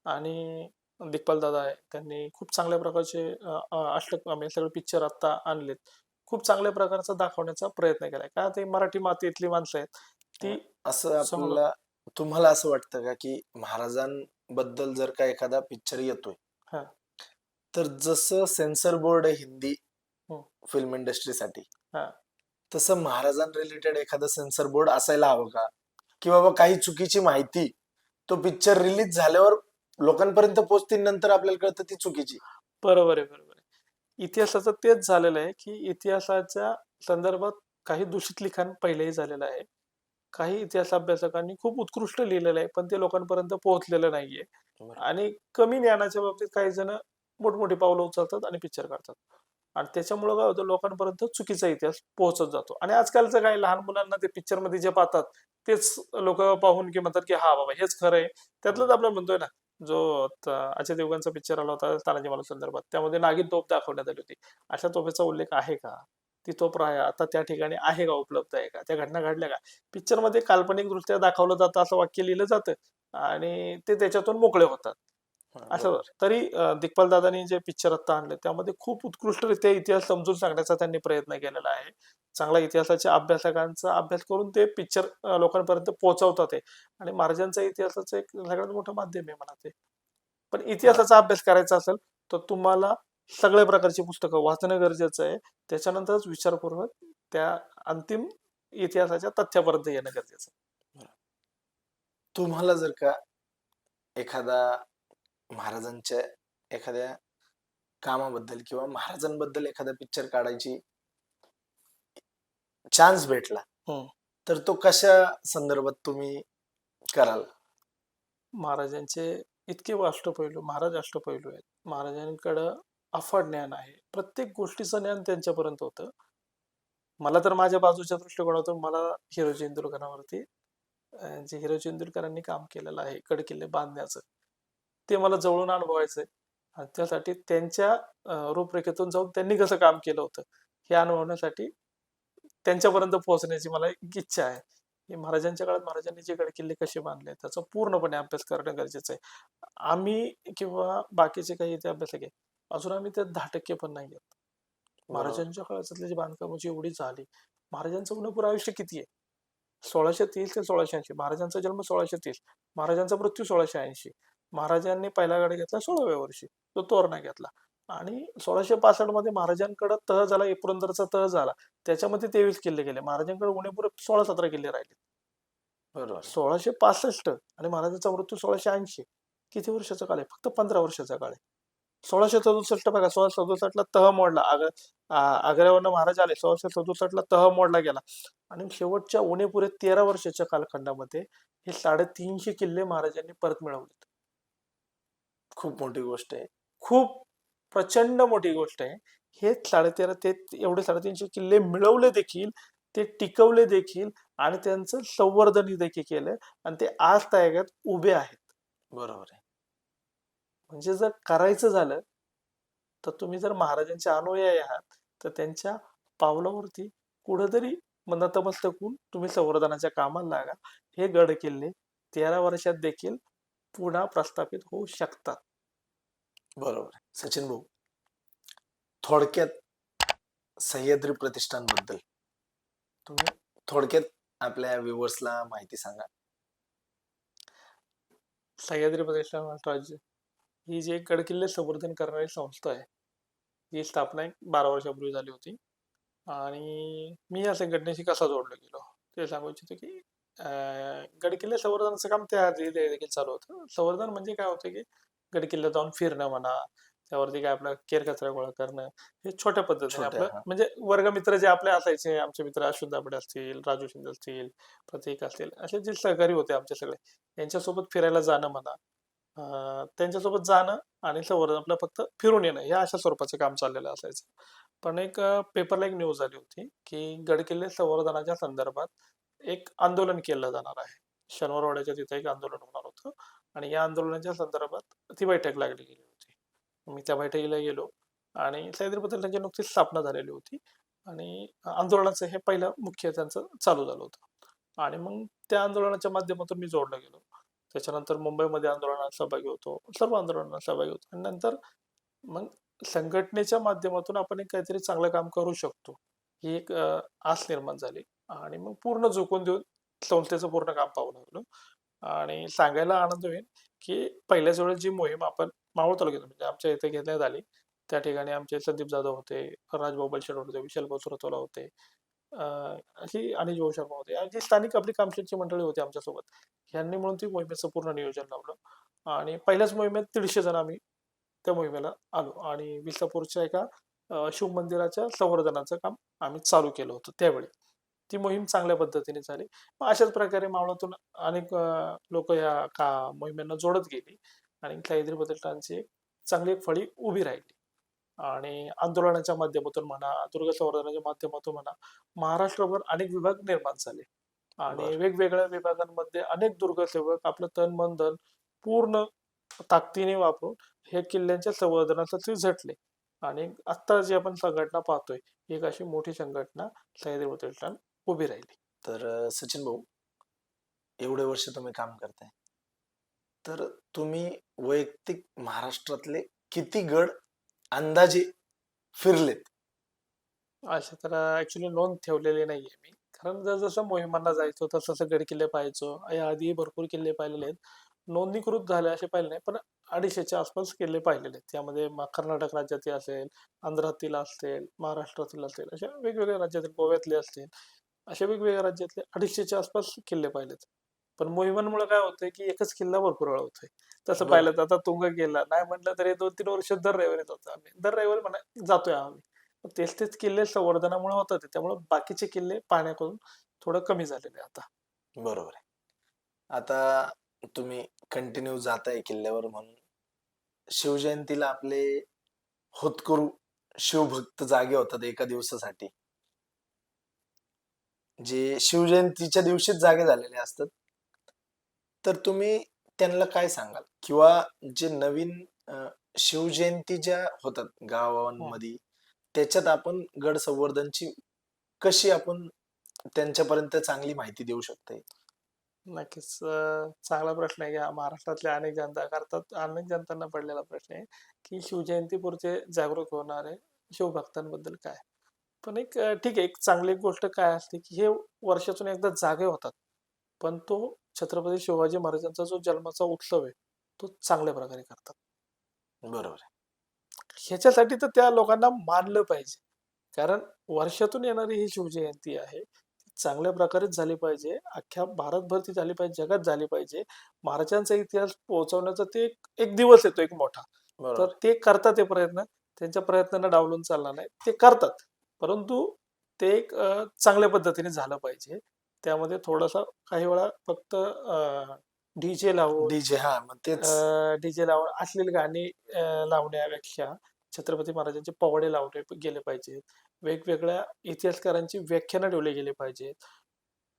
[SPEAKER 1] आणि दिग्पाल दादा आहे, त्यांनी खूप चांगल्या प्रकारचे अष्टक म्हणजे सगळे पिक्चर आता आणलेत. खूप चांगल्या प्रकारचा दाखवण्याचा प्रयत्न केलाय. का ते मराठी मातीतली माणसं आहेत, ती
[SPEAKER 2] असं
[SPEAKER 1] समोर.
[SPEAKER 2] आपल्याला तुम्हाला असं वाटतं का की महाराजांबद्दल जर का एखादा पिक्चर येतोय
[SPEAKER 1] हा.
[SPEAKER 2] तर जसं सेन्सर बोर्ड आहे हिंदी
[SPEAKER 1] हं.
[SPEAKER 2] फिल्म इंडस्ट्रीसाठी
[SPEAKER 1] हा.
[SPEAKER 2] तसं महाराजां रिलेटेड एखादं सेन्सर बोर्ड असायला हवं का की बाबा काही चुकीची माहिती तो पिक्चर रिलीज झाल्यावर लोकांपर्यंत पोहोचतील नंतर आपल्याला कळतं ती चुकीची.
[SPEAKER 1] बरोबर आहे, बरोबर आहे. इतिहासाचं तेच झालेलं आहे, की इतिहासाच्या संदर्भात काही दूषित लिखाण पहिलेही झालेलं आहे. काही इतिहास अभ्यासकांनी खूप उत्कृष्ट लिहिलेलं आहे, पण ते लोकांपर्यंत पोहोचलेलं नाहीये.
[SPEAKER 2] बरोबर.
[SPEAKER 1] आणि कमी ज्ञानाच्या बाबतीत काही जण मोठमोठी पावलं उचलतात आणि पिक्चर काढतात. आणि त्याच्यामुळं काय होतं, लोकांपर्यंत चुकीचा इतिहास पोहोचत जातो. आणि आजकालचं काय लहान मुलांना ते पिक्चरमध्ये जे पाहतात, तेच लोकं पाहून की म्हणतात, की "हां बाबा, हेच खरं आहे." त्यातलंच आपण म्हणतोय ना, जो अजय देवगणचा पिक्चर आला होता तानाजी मालू संदर्भात, त्यामध्ये नागिन तोफ दाखवण्यात आली होती. अशा तोफेचा उल्लेख आहे का? ती तोफ आता त्या ठिकाणी आहे का? उपलब्ध आहे का? त्या घटना घडल्या का? पिक्चरमध्ये काल्पनिकदृष्ट्या दाखवलं जातं, असं वाक्य लिहिलं जातं आणि ते त्याच्यातून मोकळे होतात.
[SPEAKER 2] हा,
[SPEAKER 1] असं
[SPEAKER 2] बरोबर.
[SPEAKER 1] तरी दिग्पाल दादांनी जे पिक्चर आता आणले त्यामध्ये खूप उत्कृष्टरित्या इतिहास समजून सांगण्याचा त्यांनी प्रयत्न केलेला आहे. चांगला इतिहासाच्या अभ्यासकांचा अभ्यास करून ते पिक्चर लोकांपर्यंत पोहोचवतात आहे. आणि महाराजांचा इतिहासाचं एक सगळ्यात मोठं माध्यम आहे म्हणा ते. पण
[SPEAKER 2] हा,
[SPEAKER 1] इतिहासाचा अभ्यास करायचा असेल तर तुम्हाला सगळ्या प्रकारची पुस्तकं वाचणं गरजेचं आहे. त्याच्यानंतरच विचारपूर्वक त्या अंतिम इतिहासाच्या तथ्यापर्यंत येणं गरजेचं आहे.
[SPEAKER 2] तुम्हाला जर का एखादा महाराजांच्या एखाद्या कामाबद्दल किंवा महाराजांबद्दल एखादा पिक्चर काढायची चान्स भेटला
[SPEAKER 1] हं.
[SPEAKER 2] तर तो कशा संदर्भात तुम्ही कराल?
[SPEAKER 1] महाराजांचे इतके अष्टपैलू, महाराज अष्टपैलू आहेत. महाराजांकडं अफाट ज्ञान आहे. प्रत्येक गोष्टीचं ज्ञान त्यांच्यापर्यंत होतं. मला तर माझ्या बाजूच्या दृष्टिकोनातून मला हिरोजी इंदुरकरांवरती जे हिरोजी इंदुरकरांनी काम केलेलं आहे गडकिल्ले बांधण्याचं, ते मला जवळून अनुभवायचंय. आणि त्यासाठी त्यांच्या रूपरेखेतून जाऊन त्यांनी कसं काम केलं होतं, हे अनुभवण्यासाठी त्यांच्यापर्यंत पोहोचण्याची मला एक इच्छा आहे. की महाराजांच्या काळात महाराजांनी जे गडकिल्ले कसे बांधले त्याचा पूर्णपणे अभ्यास करणं गरजेचं आहे. आम्ही किंवा बाकीचे काही इथे अभ्यासक आहे, अजून आम्ही त्यात 10% पण नाही आहेत.
[SPEAKER 2] बरोबर.
[SPEAKER 1] महाराजांच्या काळातली जी बांधकामाची एवढी झाली, महाराजांचं पुरेपूर आयुष्य किती आहे? 1630 ते 1680. महाराजांचा जन्म 1630, महाराजांचा मृत्यू 1680. महाराजांनी पहिला गड घेतला 16व्या वर्षी, तो तोरणा घेतला. आणि 1665 मध्ये महाराजांकडे तह झाला, पुरंदरचा तह झाला. त्याच्यामध्ये 23 किल्ले गेले. महाराजांकडे उणेपुणे 16-17 किल्ले राहिले.
[SPEAKER 2] बरोबर.
[SPEAKER 1] 1665 आणि महाराजांचा मृत्यू 1680. किती वर्षाचा काळ आहे? फक्त 15 वर्षाचा काळ आहे. 1667 बघा, 1667 ला तह मोडला. आग्र्यावरनं महाराज आले, 1667 ला तह मोडला गेला. आणि शेवटच्या उणेपुरे 13 वर्षाच्या कालखंडामध्ये हे 350 किल्ले महाराजांनी परत मिळवलेत.
[SPEAKER 2] खूप मोठी गोष्ट आहे.
[SPEAKER 1] खूप प्रचंड मोठी गोष्ट आहे. हे 13.5 ते एवढे 350 किल्ले मिळवले देखील, ते टिकवले देखील आणि त्यांचं संवर्धन देखील केलं आणि ते आज तागायत उभे आहेत.
[SPEAKER 2] बरोबर आहे.
[SPEAKER 1] म्हणजे जर करायचं झालं तर तुम्ही जर महाराजांचे अनुयायी आहात तर त्यांच्या पावलावरती कुठंतरी नतमस्तक होऊन तुम्ही संवर्धनाच्या कामाला लागा. हे गड किल्ले 13 वर्षात देखील पुन्हा प्रस्थापित होऊ शकतात.
[SPEAKER 2] बरोबर आहे. सचिन भाऊ, थोडक्यात सह्याद्री प्रतिष्ठानबद्दल तुम्ही थोडक्यात आपल्या व्ह्युअर्सला माहिती सांगा.
[SPEAKER 1] सह्याद्री प्रतिष्ठान महाराष्ट्र ही जी एक गडकिल्ले संवर्धन करणारी संस्था आहे, ही स्थापना एक 12 वर्षापूर्वी झाली होती. आणि मी या संघटनेशी कसा जोडलो गेलो ते सांगू इच्छितो की गडकिल्ले संवर्धनाचं काम त्या आधी देखील चालू होतं. संवर्धन म्हणजे काय होतं की गडकिल्ल्यात जाऊन फिरणं म्हणा, त्यावरती काय आपला केर कचरा गोळा करणं, हे छोट्या पद्धतीने
[SPEAKER 2] छोट्या
[SPEAKER 1] आपलं म्हणजे वर्गमित्र जे आपले असायचे, आमचे मित्र अश्विन दाभडे असतील, राजू शिंदे असतील, प्रतीक असतील, असे जे सहकारी होते आमचे सगळे, यांच्यासोबत फिरायला जाणं म्हणा, त्यांच्यासोबत जाणं आणि संवर्धन आपलं फक्त फिरून येणं या अशा स्वरूपाचं काम चाललेलं असायचं. पण एक पेपरला एक न्यूज आली होती की गडकिल्ले संवर्धनाच्या संदर्भात एक आंदोलन केलं जाणार आहे. शनिवारवाड्याच्या तिथे एक आंदोलन होणार होतं आणि या आंदोलनाच्या संदर्भात ती बैठक लागली गेली होती. मी त्या बैठकीला गेलो आणि सह्याद्री प्रतिष्ठानची नुकतीच स्थापना झालेली होती आणि आंदोलनाचं हे पहिलं मुख्य त्यांचं चालू झालं होतं आणि मग त्या आंदोलनाच्या माध्यमातून मी जोडला गेलो. त्याच्यानंतर मुंबईमध्ये आंदोलनात सहभागी होतो, सर्व आंदोलनात सहभागी होतो आणि नंतर मग संघटनेच्या माध्यमातून आपण एक काहीतरी चांगलं काम करू शकतो ही एक आस निर्माण झाली आणि मग पूर्ण झोकून देऊन संस्थेचं पूर्ण काम पाहू लागलो. आणि सांगायला आनंद होईल की पहिल्याच वेळेस जी मोहीम आपण मावळ तालुक्यात म्हणजे आमच्या इथे घेण्यात आली, त्या ठिकाणी आमचे संदीप जाधव होते, राजभाऊ बलशेट होते, विशाल बसुरतोला होते, अशी अनिल भाऊ शर्मा होते आणि जी स्थानिक आपली कामशेतची मंडळी होती आमच्यासोबत, यांनी म्हणून ती मोहिमेचं पूर्ण नियोजन लावलं आणि पहिल्याच मोहिमेत 150 जण आम्ही त्या मोहिमेला आलो आणि विसापूरच्या एका शिवमंदिराच्या संवर्धनाचं काम आम्ही चालू केलं होतं त्यावेळी. ती मोहीम चांगल्या पद्धतीने झाली. मग अशाच प्रकारे मावळातून अनेक लोक या मोहिमेंना जोडत गेली आणि सह्याद्री प्रतिष्ठानची एक चांगली एक फळी उभी राहिली आणि आंदोलनाच्या माध्यमातून म्हणा, दुर्ग संवर्धनाच्या माध्यमातून म्हणा, महाराष्ट्रभर अनेक विभाग निर्माण झाले आणि
[SPEAKER 2] बर
[SPEAKER 1] वेगवेगळ्या विभागांमध्ये अनेक दुर्गसेवक आपलं तन मन धन पूर्ण ताकदीने वापरून हे किल्ल्यांच्या संवर्धनासाठी झटले आणि आत्ता जी आपण संघटना पाहतोय एक अशी मोठी संघटना सह्याद्री प्रतिष्ठान उभी राहिली.
[SPEAKER 2] तर सचिन भाऊ, एवढे वर्ष तुम्ही काम करताय, तर तुम्ही वैयक्तिक महाराष्ट्रातले किती गड अंदाजे फिरलेत?
[SPEAKER 1] अशा तर ऍक्च्युली नोंद ठेवलेली नाहीये मी, कारण जसं मोहिमांना जायचो तसं तसं गड किल्ले पाहायचो. याआधी भरपूर किल्ले पाहिलेले आहेत, नोंदणीकृत झाले असे पाहिले नाही, पण 250च्या आसपास किल्ले पाहिलेले आहेत. त्यामध्ये कर्नाटक राज्यातील असेल, आंध्रातील असेल, महाराष्ट्रातील असेल, अशा वेगवेगळ्या राज्यातील, गोव्यातले असतील, अशा वेगवेगळ्या राज्यातले 250च्या आसपास किल्ले पाहिलेत. पण मोहिमांमुळे काय होतंय की एकच किल्ला भरपूर वेळा होतोय. तसं
[SPEAKER 2] बर
[SPEAKER 1] पाहिलं तर आता तुंग किल्ला नाही म्हटलं तरी 2-3 वर्ष दर रविवारी जातो आम्ही, दर रविवारी म्हणा जातोय आम्ही. तेच तेच किल्ले संवर्धनामुळे होतात ते, त्यामुळे बाकीचे किल्ले पाहण्याकडून थोडं कमी झालेले आहे आता.
[SPEAKER 2] बरोबर आहे. आता तुम्ही कंटिन्यू जाताय किल्ल्यावर म्हणून शिवजयंतीला आपले होतकरू शिवभक्त जागे होतात एका दिवसासाठी, जे शिवजयंतीच्या दिवशीच जागे झालेले असतात. तर तुम्ही त्यांना काय सांगाल? किंवा जे नवीन शिवजयंती ज्या होतात
[SPEAKER 1] हं,
[SPEAKER 2] गावांमध्ये, त्याच्यात आपण गड संवर्धनची कशी आपण त्यांच्यापर्यंत चांगली माहिती देऊ शकता?
[SPEAKER 1] नक्कीच. चांगला प्रश्न आहे की हा महाराष्ट्रातल्या अनेक जनता करतात, अनेक जनतांना पडलेला प्रश्न आहे की शिवजयंतीपुरते जागरूक होणारे शिवभक्तांबद्दल काय. पण एक ठीक आहे, एक चांगली गोष्ट काय असते की हे वर्षातून एकदा जागे होतात, पण तो छत्रपती शिवाजी महाराजांचा जो जन्माचा उत्सव आहे तो चांगल्या प्रकारे करतात.
[SPEAKER 2] बरोबर
[SPEAKER 1] ह्याच्यासाठी तर त्या लोकांना मानलं पाहिजे, कारण वर्षातून येणारी ही शिवजयंती आहे, ती चांगल्या प्रकारेच झाली पाहिजे, अख्ख्या भारतभर ती झाली पाहिजे, जगात झाली पाहिजे. महाराजांचा इतिहास पोहोचवण्याचा ते एक एक दिवस येतो एक मोठा, तर
[SPEAKER 2] बरोबर
[SPEAKER 1] ते करतात ते प्रयत्न, त्यांच्या प्रयत्नांना डावलून चालणार नाही, ते करतात. परंतु ते एक चांगल्या पद्धतीने झालं पाहिजे. त्यामध्ये थोडासा काही वेळा फक्त डीजे लावून
[SPEAKER 2] डीजे, हा मग तेच.
[SPEAKER 1] डीजे लावून अश्लील गाणी लावण्यापेक्षा छत्रपती महाराजांचे पोवाडे लावले गेले पाहिजेत. वेगवेगळ्या इतिहासकारांची व्याख्यानं ठेवली गेली पाहिजेत.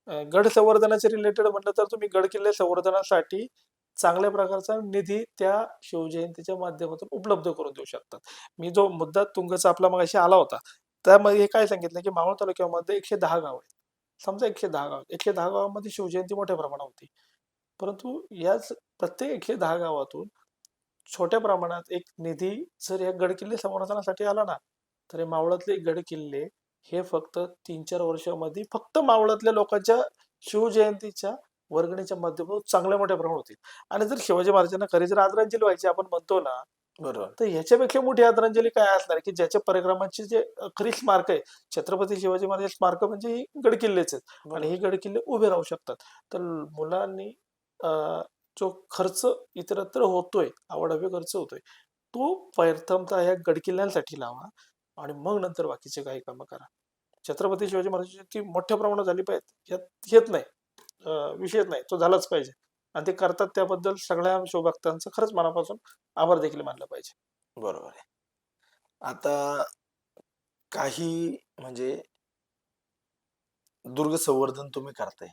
[SPEAKER 1] गड संवर्धनाचे रिलेटेड म्हटलं तर तुम्ही गड किल्ले संवर्धनासाठी चांगल्या प्रकारचा निधी त्या शिवजयंतीच्या माध्यमातून उपलब्ध करून देऊ शकतात. मी जो मुद्दा तुंगचा आपला मगाशी आला होता, त्यामध्ये हे काय सांगितलं की मावळ तालुक्यामध्ये 110 गाव आहेत. समजा 110 गाव, 110 गावामध्ये शिवजयंती मोठ्या प्रमाणात होती. परंतु याच प्रत्येक 110 गावातून छोट्या प्रमाणात एक निधी जर या गडकिल्ले संवर्धनासाठी आला ना, तर हे मावळातले गडकिल्ले हे फक्त 3-4 वर्षामध्ये फक्त मावळातल्या लोकांच्या शिवजयंतीच्या वर्गणीच्या माध्यमातून चांगल्या मोठ्या प्रमाणात होतील. आणि जर शिवाजी महाराजांना खरी जर आदरांजली व्हायची आपण म्हणतो ना,
[SPEAKER 2] बरोबर.
[SPEAKER 1] तर ह्याच्यापेक्षा मोठी आदरांजली काय असणार की ज्याच्या परिक्रमाची जे खरी स्मारक आहे, छत्रपती शिवाजी महाराज स्मारक म्हणजे ही गडकिल्लेच आहेत आणि हे गडकिल्ले उभे राहू शकतात. तर मुलांनी जो खर्च इतरत्र होतोय, अवाढव्य खर्च होतोय, तो प्रथमतः या गडकिल्ल्यांसाठी लावा आणि मग नंतर बाकीचे काही कामं करा. छत्रपती शिवाजी महाराजांची मोठ्या प्रमाणात झाली पाहिजे, यात येत नाही, विषयच नाही, तो झालाच पाहिजे. आणि ते करतात त्याबद्दल सगळ्या शिवभक्तांचं खरंच मनापासून आभार देखील मानलं पाहिजे.
[SPEAKER 2] बरोबर आहे. आता काही म्हणजे दुर्ग संवर्धन तुम्ही करताय.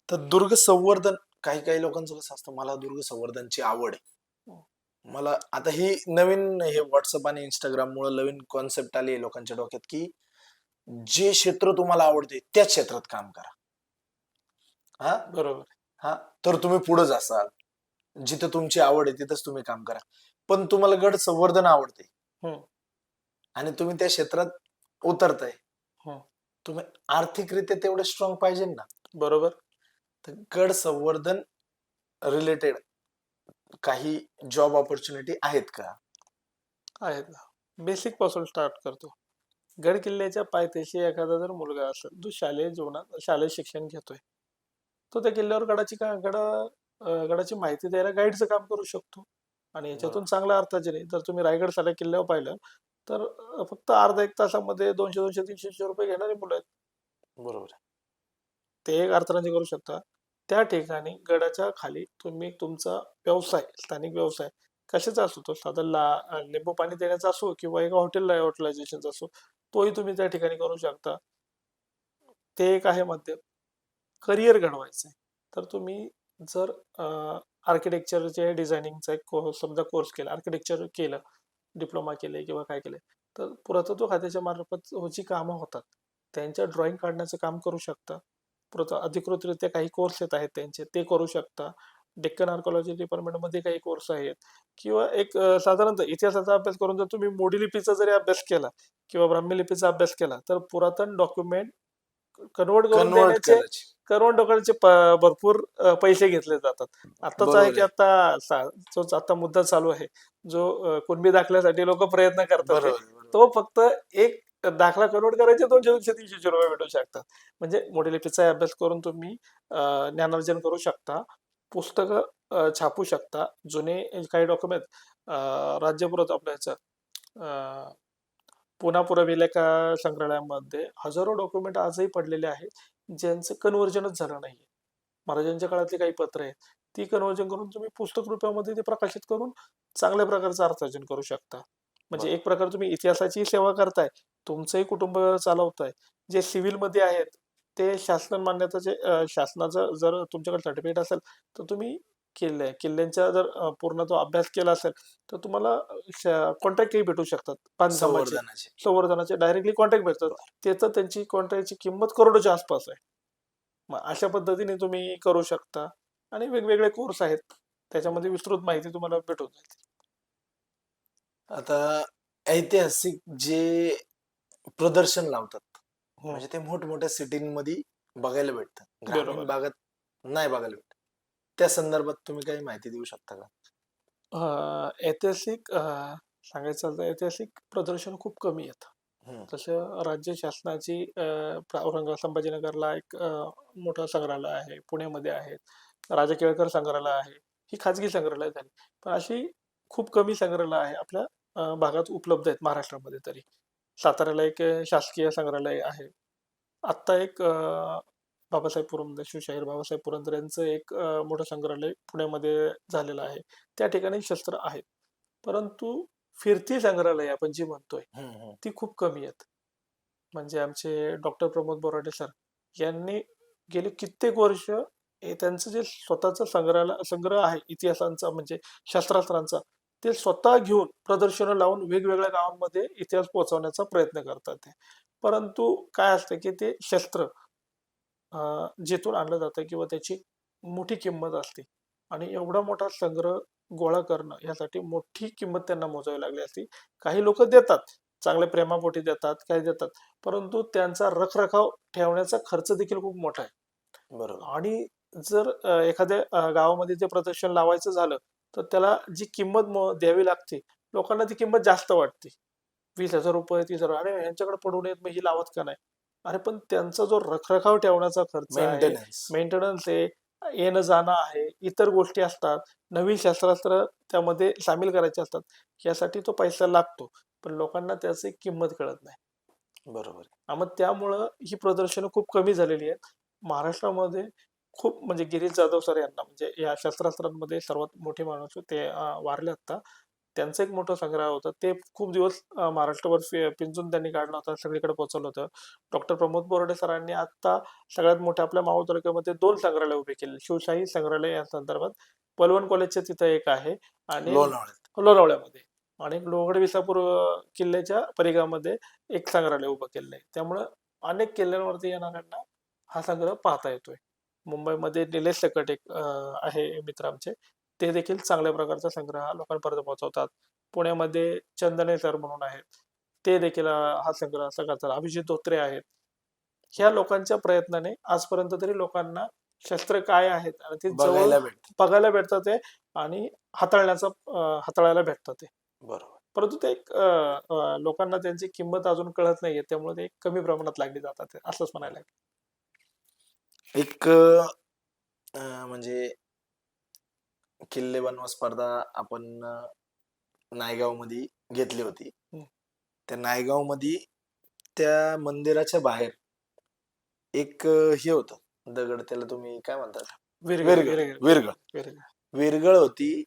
[SPEAKER 2] तर दुर्ग संवर्धन काही काही लोकांचं कसं असतं, मला दुर्ग संवर्धनची आवड आहे. मला आता ही नवीन हे WhatsApp आणि Instagram मुळे नवीन कॉन्सेप्ट आली आहे लोकांच्या डोक्यात, की जे क्षेत्र तुम्हाला आवडते त्याच क्षेत्रात काम करा. हा
[SPEAKER 1] बरोबर.
[SPEAKER 2] हा तर तुम्ही पुढे जासाल. जिथं तुमची आवड आहे तिथंच तुम्ही काम करा. पण तुम्हाला गड संवर्धन आवडते
[SPEAKER 1] हम्म,
[SPEAKER 2] आणि तुम्ही त्या क्षेत्रात उतरताय,
[SPEAKER 1] हम्म,
[SPEAKER 2] तुम्ही आर्थिकरित्या तेवढे स्ट्रॉंग पाहिजे ना.
[SPEAKER 1] बरोबर.
[SPEAKER 2] तर गड संवर्धन रिलेटेड काही जॉब ऑपॉर्च्युनिटी आहेत का?
[SPEAKER 1] आहेत ना. बेसिक पासून स्टार्ट करतो. गड किल्ल्याच्या पायथ्याशी एखादा जर मुलगा असेल जो शालेय जीवनात शालेय शिक्षण घेतोय, तो त्या किल्ल्यावर गडाची माहिती द्यायला गाईडचं काम करू शकतो. आणि याच्यातून
[SPEAKER 2] बरोबर.
[SPEAKER 1] चांगल्या अर्थाचे नाही, जर तुम्ही रायगड सारख्या किल्ल्यावर पाहिलं तर फक्त अर्धा एक तासामध्ये 200, 300 रुपये घेणारी मुलं आहेत.
[SPEAKER 2] बरोबर.
[SPEAKER 1] ते एक अर्थरांजी करू शकता. त्या ठिकाणी गडाच्या खाली तुम्ही तुमचा व्यवसाय, स्थानिक व्यवसाय कशाचा असो, तो साधा लिंबू पाणी देण्याचा असो किंवा एका हॉटेलायझेशनचा असो, तोही तुम्ही त्या ठिकाणी करू शकता. ते एक आहे माध्यम. करिअर घडवायचंय तर तुम्ही जर आर्किटेक्चरचे डिझायनिंगचा एक समजा कोर्स केला, आर्किटेक्चर केलं, डिप्लोमा केले किंवा काय केले, तर पुरातत्व खात्याच्या मार्फत जी कामं होतात त्यांच्या ड्रॉइंग काढण्याचं काम करू शकता. अधिकृतरित्या काही कोर्स येत आहेत त्यांचे, ते करू शकता. डेक्कन आर्कॉलॉजी डिपार्टमेंटमध्ये काही कोर्स आहेत किंवा एक साधारणतः इतिहासाचा अभ्यास करून जर तुम्ही मोडी लिपीचा जरी अभ्यास केला किंवा ब्राह्मी लिपीचा अभ्यास केला तर पुरातन डॉक्युमेंट कन्वर्ट करून
[SPEAKER 2] कन्वर्ट
[SPEAKER 1] देण्याचे
[SPEAKER 2] करायची.
[SPEAKER 1] करोड लोकांचे भरपूर पैसे घेतले जातात. आताच आहे
[SPEAKER 2] बरोबर
[SPEAKER 1] की
[SPEAKER 2] आहे.
[SPEAKER 1] जो आता मुद्दा चालू आहे, जो कुणबी दाखल्यासाठी लोक प्रयत्न करतात
[SPEAKER 2] बरोबर आहे, बरोबर.
[SPEAKER 1] तो फक्त एक दाखला कन्वर्ट करायचे 200-300 रुपये भेटू शकतात. म्हणजे मोठी लिपीचा अभ्यास करून तुम्ही ज्ञानार्जन करू शकता, पुस्तकं छापू शकता, जुने काही डॉक्युमेंट राज्य पुरवठा आपल्या ह्याचं पुन्हा पुराविलेखा संग्रहालयामध्ये हजारो डॉक्युमेंट आजही पडलेले आहेत, ज्यांचं कन्व्हर्जनच झालं नाहीये. महाराजांच्या काळातली काही पत्र आहेत, ती कन्व्हर्जन करून तुम्ही पुस्तक रूपामध्ये ते प्रकाशित करून चांगल्या प्रकारचं अर्थार्जन करू शकता. म्हणजे एक प्रकारे तुम्ही इतिहासाची सेवा करताय, तुमचंही कुटुंब चालवताय. जे सिव्हिलमध्ये आहेत, ते शासन मान्यताचे शासनाचं जर तुमच्याकडे सर्टिफिकेट असेल, तर तुम्ही किल्ल्यांचा जर पूर्ण तो अभ्यास केला असेल, तर तुम्हाला कॉन्ट्रॅक्टही भेटू शकतात बांधकामाचे.
[SPEAKER 2] संवर्धनाचे.
[SPEAKER 1] संवर्धनाचे डायरेक्टली कॉन्ट्रॅक्ट भेटतात.
[SPEAKER 2] बरं.
[SPEAKER 1] त्याचं त्यांची कॉन्ट्रॅक्टची किंमत करोडोच्या आसपास आहे. मग अशा पद्धतीने तुम्ही करू शकता आणि वेगवेगळे कोर्स आहेत. त्याच्यामध्ये विस्तृत माहिती तुम्हाला भेटून जाईल.
[SPEAKER 2] आता ऐतिहासिक जे प्रदर्शन लावतात,
[SPEAKER 1] हं,
[SPEAKER 2] म्हणजे ते मोठमोठ्या सिटींमध्ये बघायला भेटतं. ग्रामीण
[SPEAKER 1] बरोबर.
[SPEAKER 2] भागात नाही बघायला भेटत. त्या संदर्भात तुम्ही काही माहिती देऊ शकता का?
[SPEAKER 1] ऐतिहासिक सांगायचं झालं तर ऐतिहासिक प्रदर्शन खूप कमी आहेत.
[SPEAKER 2] हम्म.
[SPEAKER 1] तसं राज्य शासनाची संभाजीनगरला एक मोठं संग्रहालय आहे, पुण्यामध्ये आहे, राजा केळकर संग्रहालय आहे. ही खाजगी संग्रहालय झाली. पण अशी खूप कमी संग्रहालय आहे आपल्या भागात उपलब्ध आहेत महाराष्ट्रामध्ये तरी. साताऱ्याला एक शासकीय संग्रहालय आहे. आत्ता एक बाबासाहेब पुरंदरे, शिवशाहीर बाबासाहेब पुरंदरे यांचं एक मोठं संग्रहालय पुण्यामध्ये झालेलं आहे. त्या ठिकाणी शस्त्र आहेत. परंतु फिरती संग्रहालय आपण जी म्हणतोय,
[SPEAKER 2] हम्म, हम्म.
[SPEAKER 1] ती खूप कमी आहेत. म्हणजे आमचे डॉक्टर प्रमोद बोराडे सर यांनी गेले कित्येक वर्ष हे त्यांचं जे स्वतःचा संग्रह आहे इतिहासांचा म्हणजे शस्त्रास्त्रांचा, ते स्वतः घेऊन प्रदर्शनं लावून वेगवेगळ्या गावांमध्ये इतिहास पोहोचवण्याचा प्रयत्न करतात ते. परंतु काय असतं की ते शस्त्र जिथून आणलं जातं किंवा त्याची मोठी किंमत असते आणि एवढा मोठा संग्रह गोळा करणं यासाठी मोठी किंमत त्यांना मोजावी लागली असती. काही लोक देतात, चांगल्या प्रेमापोटी देतात, काही देतात, परंतु त्यांचा रखरखाव ठेवण्याचा खर्च देखील खूप मोठा आहे.
[SPEAKER 2] बरोबर.
[SPEAKER 1] आणि जर एखाद्या गावामध्ये ते प्रदर्शन लावायचं झालं तर त्याला जी किंमत द्यावी लागते, लोकांना ती किंमत जास्त वाटते. 20,000 रुपये, 30,000, अरे यांच्याकडे पडू नयेत मग ही लावत का नाही. अरे पण त्यांचा जो रखरखाव ठेवण्याचा खर्च आहे,
[SPEAKER 2] मेंटेनन्स.
[SPEAKER 1] मेंटेनन्स आहे, येणं जाणं आहे, इतर गोष्टी असतात, नवीन शस्त्रास्त्र त्यामध्ये सामील करायचे असतात, यासाठी तो पैसा लागतो. पण लोकांना त्याची किंमत कळत नाही.
[SPEAKER 2] बरोबर.
[SPEAKER 1] मग त्यामुळं ही प्रदर्शनं खूप कमी झालेली आहेत. महाराष्ट्रामध्ये खूप म्हणजे गिरीश जाधव सर यांना म्हणजे या शस्त्रास्त्रांमध्ये सर्वात मोठे माणूस ते वारले आता. त्यांचा एक मोठा संग्रह होता. ते खूप दिवस महाराष्ट्रभर पिंजून त्यांनी काढला होता. सगळीकडे पोहोचवलं होतं. डॉक्टर प्रमोद बोर्डे सरांनी आता सगळ्यात मोठ्या आपल्या मावळ तालुक्यामध्ये 2 संग्रहालय उभे केले. शिवशाही संग्रहालय या संदर्भात पलवण कॉलेजच्या तिथं एक आहे आणि
[SPEAKER 2] लोणावळ्यात.
[SPEAKER 1] लोणावळ्यामध्ये आणि लोहगड विसापूर किल्ल्याच्या परिघामध्ये एक संग्रहालय उभं केलेलं आहे. त्यामुळं अनेक किल्ल्यांवरती येणाऱ्यांना हा संग्रह पाहता येतोय. मुंबईमध्ये निलेश सकट एक आहे मित्र आमचे. ते देखील चांगल्या प्रकारचा संग्रह हा लोकांपर्यंत पोहोचवतात. पुण्यामध्ये चंदने सर म्हणून आहेत. ते देखील हा संग्रह असा करतात. अभिजित धोत्रे आहेत. ह्या लोकांच्या प्रयत्नाने आजपर्यंत तरी लोकांना शस्त्र काय आहेत आणि ते जवळ
[SPEAKER 2] बघायला भेटत.
[SPEAKER 1] बघायला भेटतात ते आणि हाताळायला भेटतात ते.
[SPEAKER 2] बरोबर.
[SPEAKER 1] परंतु ते एक लोकांना त्यांची किंमत अजून कळत नाहीये. त्यामुळे ते कमी प्रमाणात लागली जातात ते, असंच म्हणायला लागेल.
[SPEAKER 2] एक म्हणजे किल्ले बनवा स्पर्धा आपण नायगाव मध्ये घेतली होती.
[SPEAKER 1] हं.
[SPEAKER 2] त्या नायगाव मध्ये त्या मंदिराच्या बाहेर एक हे होतं दगड, त्याला तुम्ही काय म्हणतात?
[SPEAKER 1] विरगळ
[SPEAKER 2] विरगळ.
[SPEAKER 1] विरगळ
[SPEAKER 2] विरगळ.
[SPEAKER 1] विरगळ.
[SPEAKER 2] विरगळ होती.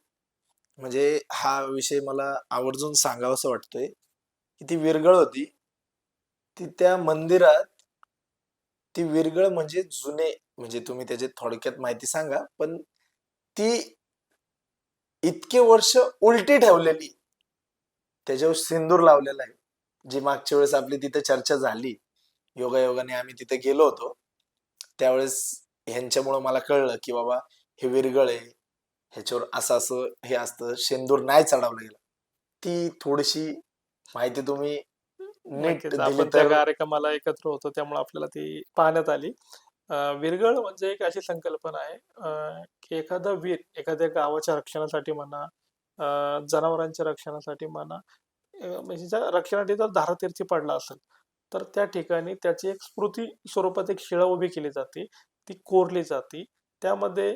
[SPEAKER 2] म्हणजे हा विषय मला आवर्जून सांगावासा वाटतोय की ती विरगळ होती. ती त्या मंदिरात ती विरगळ म्हणजे जुने, म्हणजे तुम्ही त्याची थोडक्यात माहिती सांगा, पण ती इतके वर्ष उलटी ठेवलेली, त्याच्यावर सिंदूर लावलेला आहे. जी मागच्या वेळेस आपली तिथे चर्चा झाली, योगायोगाने आम्ही तिथे गेलो होतो, त्यावेळेस ह्यांच्यामुळं मला कळलं की बाबा हे विरगळ आहे, ह्याच्यावर असं असं हे असतं, सिंदूर नाही चढवलं गेलं. ती थोडीशी माहिती तुम्ही नीट
[SPEAKER 1] नक्कीच
[SPEAKER 2] दिली
[SPEAKER 1] आपण त्या
[SPEAKER 2] तर.
[SPEAKER 1] कार्यक्रमाला एकत्र होतो त्यामुळे आपल्याला ती पाहण्यात आली. विरगळ म्हणजे एक अशी संकल्पना आहे की एखादा वीर एखाद्या गावाच्या रक्षणासाठी म्हणा, जनावरांच्या रक्षणासाठी म्हणा, म्हणजे ज्या रक्षणासाठी जर धारातीर्थी पडला असेल तर त्या ठिकाणी त्याची एक स्मृती स्वरूपात एक शिळा उभी केली जाते. ती कोरली जाते. त्यामध्ये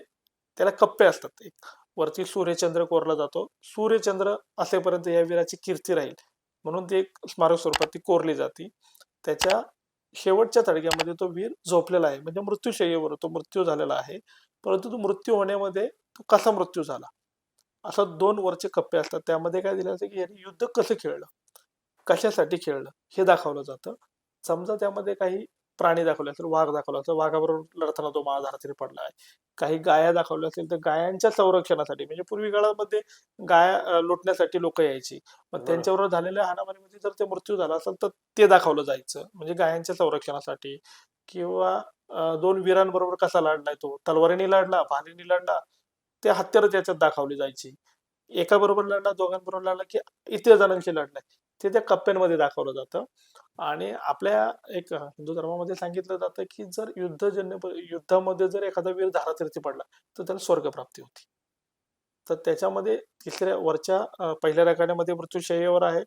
[SPEAKER 1] त्याला कप्पे असतात. एक वरती सूर्यचंद्र कोरला जातो. सूर्यचंद्र असेपर्यंत या वीराची कीर्ती राहील म्हणून ती एक स्मारक स्वरूपात ती कोरली जाते. त्याच्या शेवटच्या थडग्यामध्ये तो वीर झोपलेला आहे म्हणजे मृत्यूशय्येवर तो मृत्यू झालेला आहे. परंतु तो मृत्यू होण्यामध्ये तो कसा मृत्यू झाला, असा 2 वरचे कप्पे असतात. त्यामध्ये काय दिलं जातं की याने युद्ध कसं खेळलं, कशासाठी खेळलं हे दाखवलं जातं. समजा त्यामध्ये काही प्राणी दाखवले असेल, वाघ दाखवला असेल, वाघाबरोबर लढताना तो महाधारातीर पडला आहे. काही गाया दाखवल्या असेल तर गायांच्या संरक्षणासाठी, म्हणजे पूर्वी काळामध्ये गाया लुटण्यासाठी लोक यायची. मग
[SPEAKER 2] बरोबर.
[SPEAKER 1] त्यांच्याबरोबर झालेल्या हाणामारीमध्ये जर ते मृत्यू झाला असेल तर ते दाखवलं जायचं म्हणजे गायांच्या संरक्षणासाठी. किंवा 2 वीरांबरोबर कसा लढलाय तो, तलवारीने लढला, भालेने लढला, ते हत्यारं त्याच्यात दाखवली जायची. एका बरोबर लढला, दोघांबरोबर लढला की इतर जणांशी लढलाय, ते त्या कप्प्यांमध्ये दाखवलं जातं. आणि आपल्या एक हिंदू धर्मामध्ये सांगितलं जातं की जर युद्धामध्ये जर एखादा वीर धारातीर्थी पडला तर त्याला स्वर्गप्राप्ती होती. तर त्याच्यामध्ये पहिल्या रकान्यामध्ये मृत्यूशय्येवर आहे.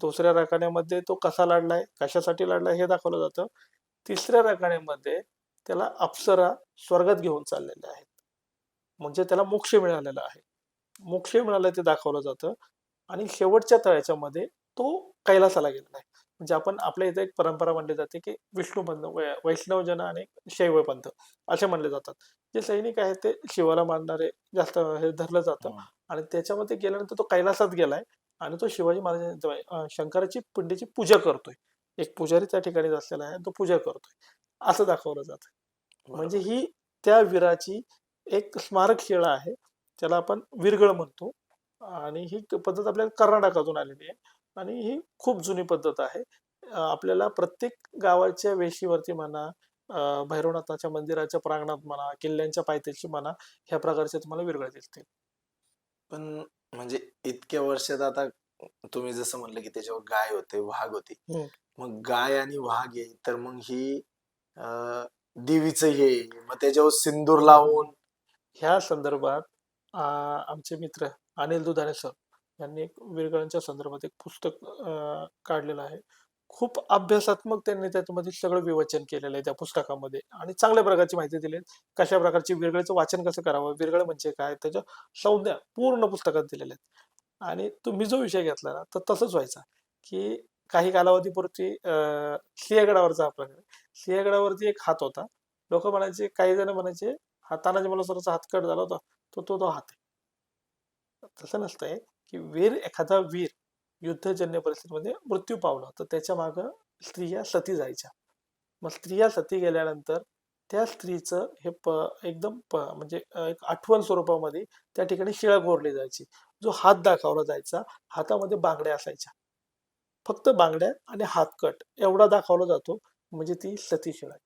[SPEAKER 1] दुसऱ्या रकान्यामध्ये तो कसा लढलाय, कशासाठी लढलाय हे दाखवलं जातं. तिसऱ्या रकान्यामध्ये त्याला अप्सरा स्वर्गात घेऊन चाललेल्या आहेत. म्हणजे त्याला मोक्ष मिळालेला आहे. मोक्ष मिळालं ते दाखवलं जातं. आणि शेवटच्या तळ्याच्यामध्ये तो कैलासाला गेलेला आहे. म्हणजे आपण आपल्या इथे एक परंपरा म्हणली जाते की विष्णू पंथ, वैष्णव जन आणि शैव पंथ असे म्हणले जातात. जे सैनिक आहेत ते शिवाला मानणारे जास्त हे धरलं जातं.
[SPEAKER 2] हं.
[SPEAKER 1] आणि त्याच्यामध्ये गेल्यानंतर तो कैलासात गेलाय आणि तो शिवाजी महाराजांच्या शंकराची पिंडीची पूजा करतोय. एक पुजारी त्या ठिकाणी असलेला आहे तो पूजा करतोय असं दाखवलं जातं. म्हणजे
[SPEAKER 2] बरोबर.
[SPEAKER 1] ही त्या वीराची एक स्मारक शिळा आहे. त्याला आपण वीरगळ म्हणतो आणि ही पद्धत आपल्याला कर्नाटकातून आलेली आहे आणि ही खूप जुनी पद्धत आहे. आपल्याला प्रत्येक गावाच्या वेशीवरती म्हणा, भैरवनाथाच्या मंदिराच्या प्रांगणात म्हणा, किल्ल्यांच्या पायथ्याशी म्हणा, ह्या प्रकारचे तुम्हाला वीरगळ दिसतील.
[SPEAKER 2] पण म्हणजे इतक्या वर्षात आता तुम्ही जसं म्हणलं की त्याच्यावर गाय होते, वाघ होती.
[SPEAKER 1] हं.
[SPEAKER 2] मग गाय आणि वाघ आहे, तर मग ही देवीचं हे, मग त्याच्यावर सिंदूर लावून
[SPEAKER 1] ह्या संदर्भात आमचे मित्र अनिल दुधाणे सर यांनी एक वीरगळांच्या संदर्भात एक पुस्तक काढलेलं आहे. खूप अभ्यासात्मक त्यांनी त्याच्यामध्ये सगळं विवेचन केलेलं आहे त्या पुस्तकामध्ये आणि चांगल्या प्रकारची माहिती दिली आहे. कशा प्रकारची वीरगळचं वाचन कसं करावं, वीरगळ म्हणजे काय, त्याच्या संज्ञा पूर्ण पुस्तकात दिलेल्या आहेत. आणि तुम्ही जो विषय घेतला ना, तर तसंच व्हायचा, की काही कालावधीपुरती सिंहगडावरचा आपल्याकडे सिंहगडावरती एक हात होता. लोकं म्हणायचे, काही जण म्हणायचे, हा तानाजी मालुसरेचा हात कट झाला होता, तो हात आहे. तसं नसतंय, की एखादा वीर युद्धजन्य परिस्थितीमध्ये मृत्यू पावला, तर त्याच्या मागं स्त्रिया सती जायच्या. मग स्त्रिया सती गेल्यानंतर त्या स्त्रीचं हे एकदम म्हणजे एक आठवण स्वरूपामध्ये त्या ठिकाणी शिळा कोरली जायची. जो हात दाखवला जायचा, हातामध्ये बांगड्या असायच्या. फक्त बांगड्या आणि हातकट एवढा दाखवला जातो, म्हणजे ती सती शिळा आहे.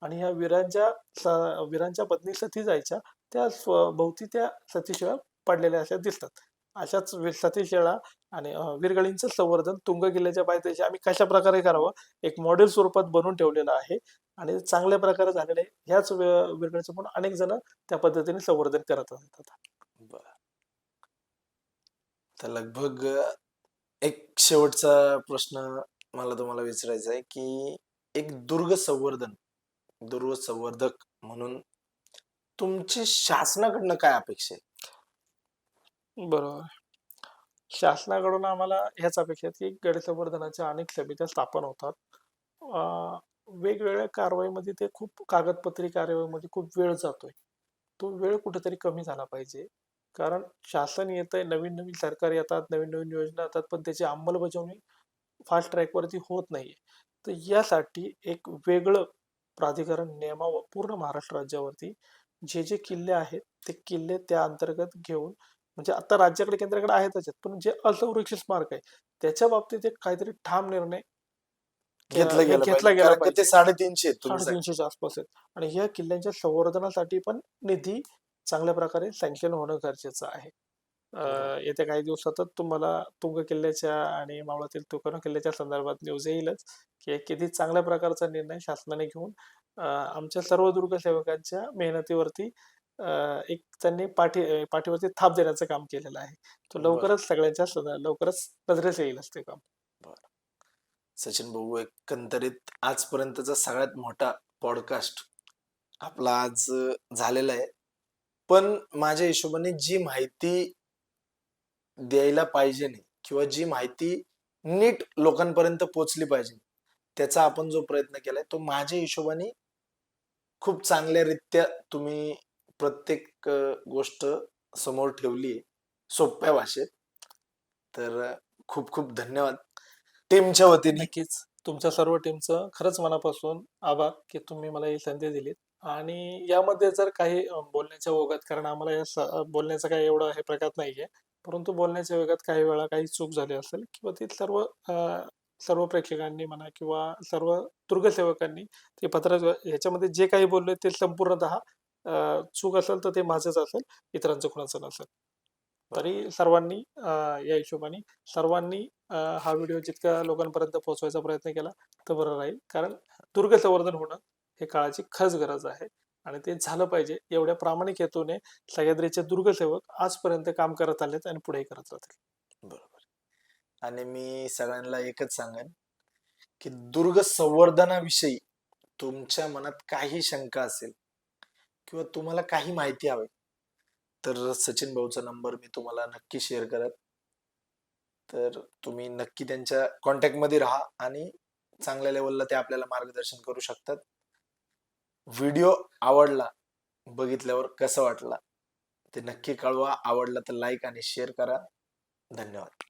[SPEAKER 1] आणि ह्या वीरांच्या पत्नी सती जायच्या, त्या भोवती त्या सतीशिळा पडलेल्या अशा दिसतात. अशाच सतीशिळा आणि वीरगळींचं संवर्धन तुंग किल्ल्याच्या पायथ्याशी आम्ही कशाप्रकारे करावं, एक मॉडेल स्वरूपात बनवून ठेवलेलं आहे आणि चांगल्या प्रकारे झालेलं आहे. ह्याच वीरगळीचं पण अनेक जण त्या पद्धतीने संवर्धन करत असतात.
[SPEAKER 2] बरं. तर लगभग एक शेवटचा प्रश्न मला तुम्हाला विचारायचा आहे, की एक दुर्ग संवर्धक म्हणून तुमची शासनाकडनं काय अपेक्षा आहे?
[SPEAKER 1] बरोबर. शासनाकडून आम्हाला ह्याच अपेक्षा आहेत, की गड संवर्धनाच्या अनेक समित्या स्थापन होतात. वेगवेगळ्या कारवाईमध्ये ते खूप कागदपत्री कार्यवाहीमध्ये खूप वेळ जातोय. तो वेळ कुठेतरी कमी झाला पाहिजे. कारण शासन येतंय, नवीन-नवीन सरकार येतात, नवीन-नवीन योजना येतात, पण त्याची अंमलबजावणी फास्ट ट्रॅकवरती होत नाहीये. तर यासाठी एक वेगळं प्राधिकरण नेमावं पूर्ण महाराष्ट्र राज्यावरती. जे जे किल्ले आहेत, ते किल्ले त्या अंतर्गत घेऊन म्हणजे आता राज्याकडे केंद्राकडे आहेतच आहेत, पण जे असंरक्षित स्मारक आहे, त्याच्या बाबतीत एक काहीतरी ठाम निर्णय
[SPEAKER 2] घेतलं गेलं
[SPEAKER 1] घेतला
[SPEAKER 2] पाहिजे,
[SPEAKER 1] गेला
[SPEAKER 2] कारण की ते
[SPEAKER 1] पाहिजे.
[SPEAKER 2] 350 आहेत तुम्ही सांगा.
[SPEAKER 1] 350च्या आसपास आहेत आणि ह्या किल्ल्यांच्या संवर्धनासाठी पण निधी चांगल्या प्रकारे सँक्शन होणं गरजेचं आहे.
[SPEAKER 2] बरोबर.
[SPEAKER 1] येत्या काही दिवसातच तुम्हाला तुंग किल्ल्याच्या आणि मावळातील तुकाराम किल्ल्याच्या संदर्भात न्यूज येईलच, की एक किती चांगल्या प्रकारचा निर्णय शासनाने घेऊन आमच्या सर्व दुर्गसेवकांच्या मेहनतीवरती एक त्यांनी पाठीवरती थाप देण्याचं काम केलेलं आहे. तो
[SPEAKER 2] बरं.
[SPEAKER 1] लवकरच लवकरच नजरेस येईलच ते काम.
[SPEAKER 2] बरं. सचिन भाऊ, एकंदरीत आजपर्यंतचा सगळ्यात मोठा पॉडकास्ट आपला आज झालेला आहे. पण माझ्या हिशोबाने जी माहिती द्यायला पाहिजे नाही किंवा जी माहिती नीट लोकांपर्यंत पोहोचली पाहिजे, त्याचा आपण जो प्रयत्न केलाय, तो माझ्या हिशोबाने खूप चांगल्यारीत्या तुम्ही प्रत्येक गोष्ट समोर ठेवली आहे, सोप्या भाषेत. तर खूप खूप धन्यवाद टीमच्या वतीने.
[SPEAKER 1] नक्कीच. तुमच्या सर्व टीमचं खरंच मनापासून आभार, की तुम्ही मला ही संधी दिलीत आणि यामध्ये जर काही बोलण्याच्या ओघात कारण आम्हाला बोलण्याचा काही एवढा हे प्रकार नाहीये. परंतु बोलण्याच्या ओघात काही वेळा काही चूक झाली असेल किंवा ती सर्व प्रेक्षकांनी म्हणा किंवा सर्व दुर्गसेवकांनी ते ह्याच्यामध्ये जे काही बोलले ते संपूर्णतः चूक असेल तर ते माझंच असेल, इतरांचं कुणाचं नसेल. तरी सर्वांनी या हिशोबाने सर्वांनी हा व्हिडिओ जितक्या लोकांपर्यंत पोहोचवायचा प्रयत्न केला तर बरं राहील. कारण दुर्ग संवर्धन होणं हे काळाची खरंच गरज आहे आणि ते झालं पाहिजे. एवढ्या प्रामाणिक हेतूने सह्याद्रीचे दुर्गसेवक आजपर्यंत काम करत आलेत आणि पुढेही करत राहतील.
[SPEAKER 2] बरोबर. आणि मी सगळ्यांना एकच सांगेन, की दुर्ग संवर्धनाविषयी तुमच्या मनात काही शंका असेल किंवा तुम्हाला काही माहिती हवी, तर सचिन भाऊचा नंबर मी तुम्हाला नक्की शेअर करेन. तर तुम्ही नक्की त्यांच्या कॉन्टॅक्टमध्ये राहा आणि चांगल्या लेवलला ते आपल्याला मार्गदर्शन करू शकतात. व्हिडिओ आवडला, बघितल्यावर कसं वाटला ते नक्की कळवा. आवडला तर लाईक आणि शेअर करा. धन्यवाद.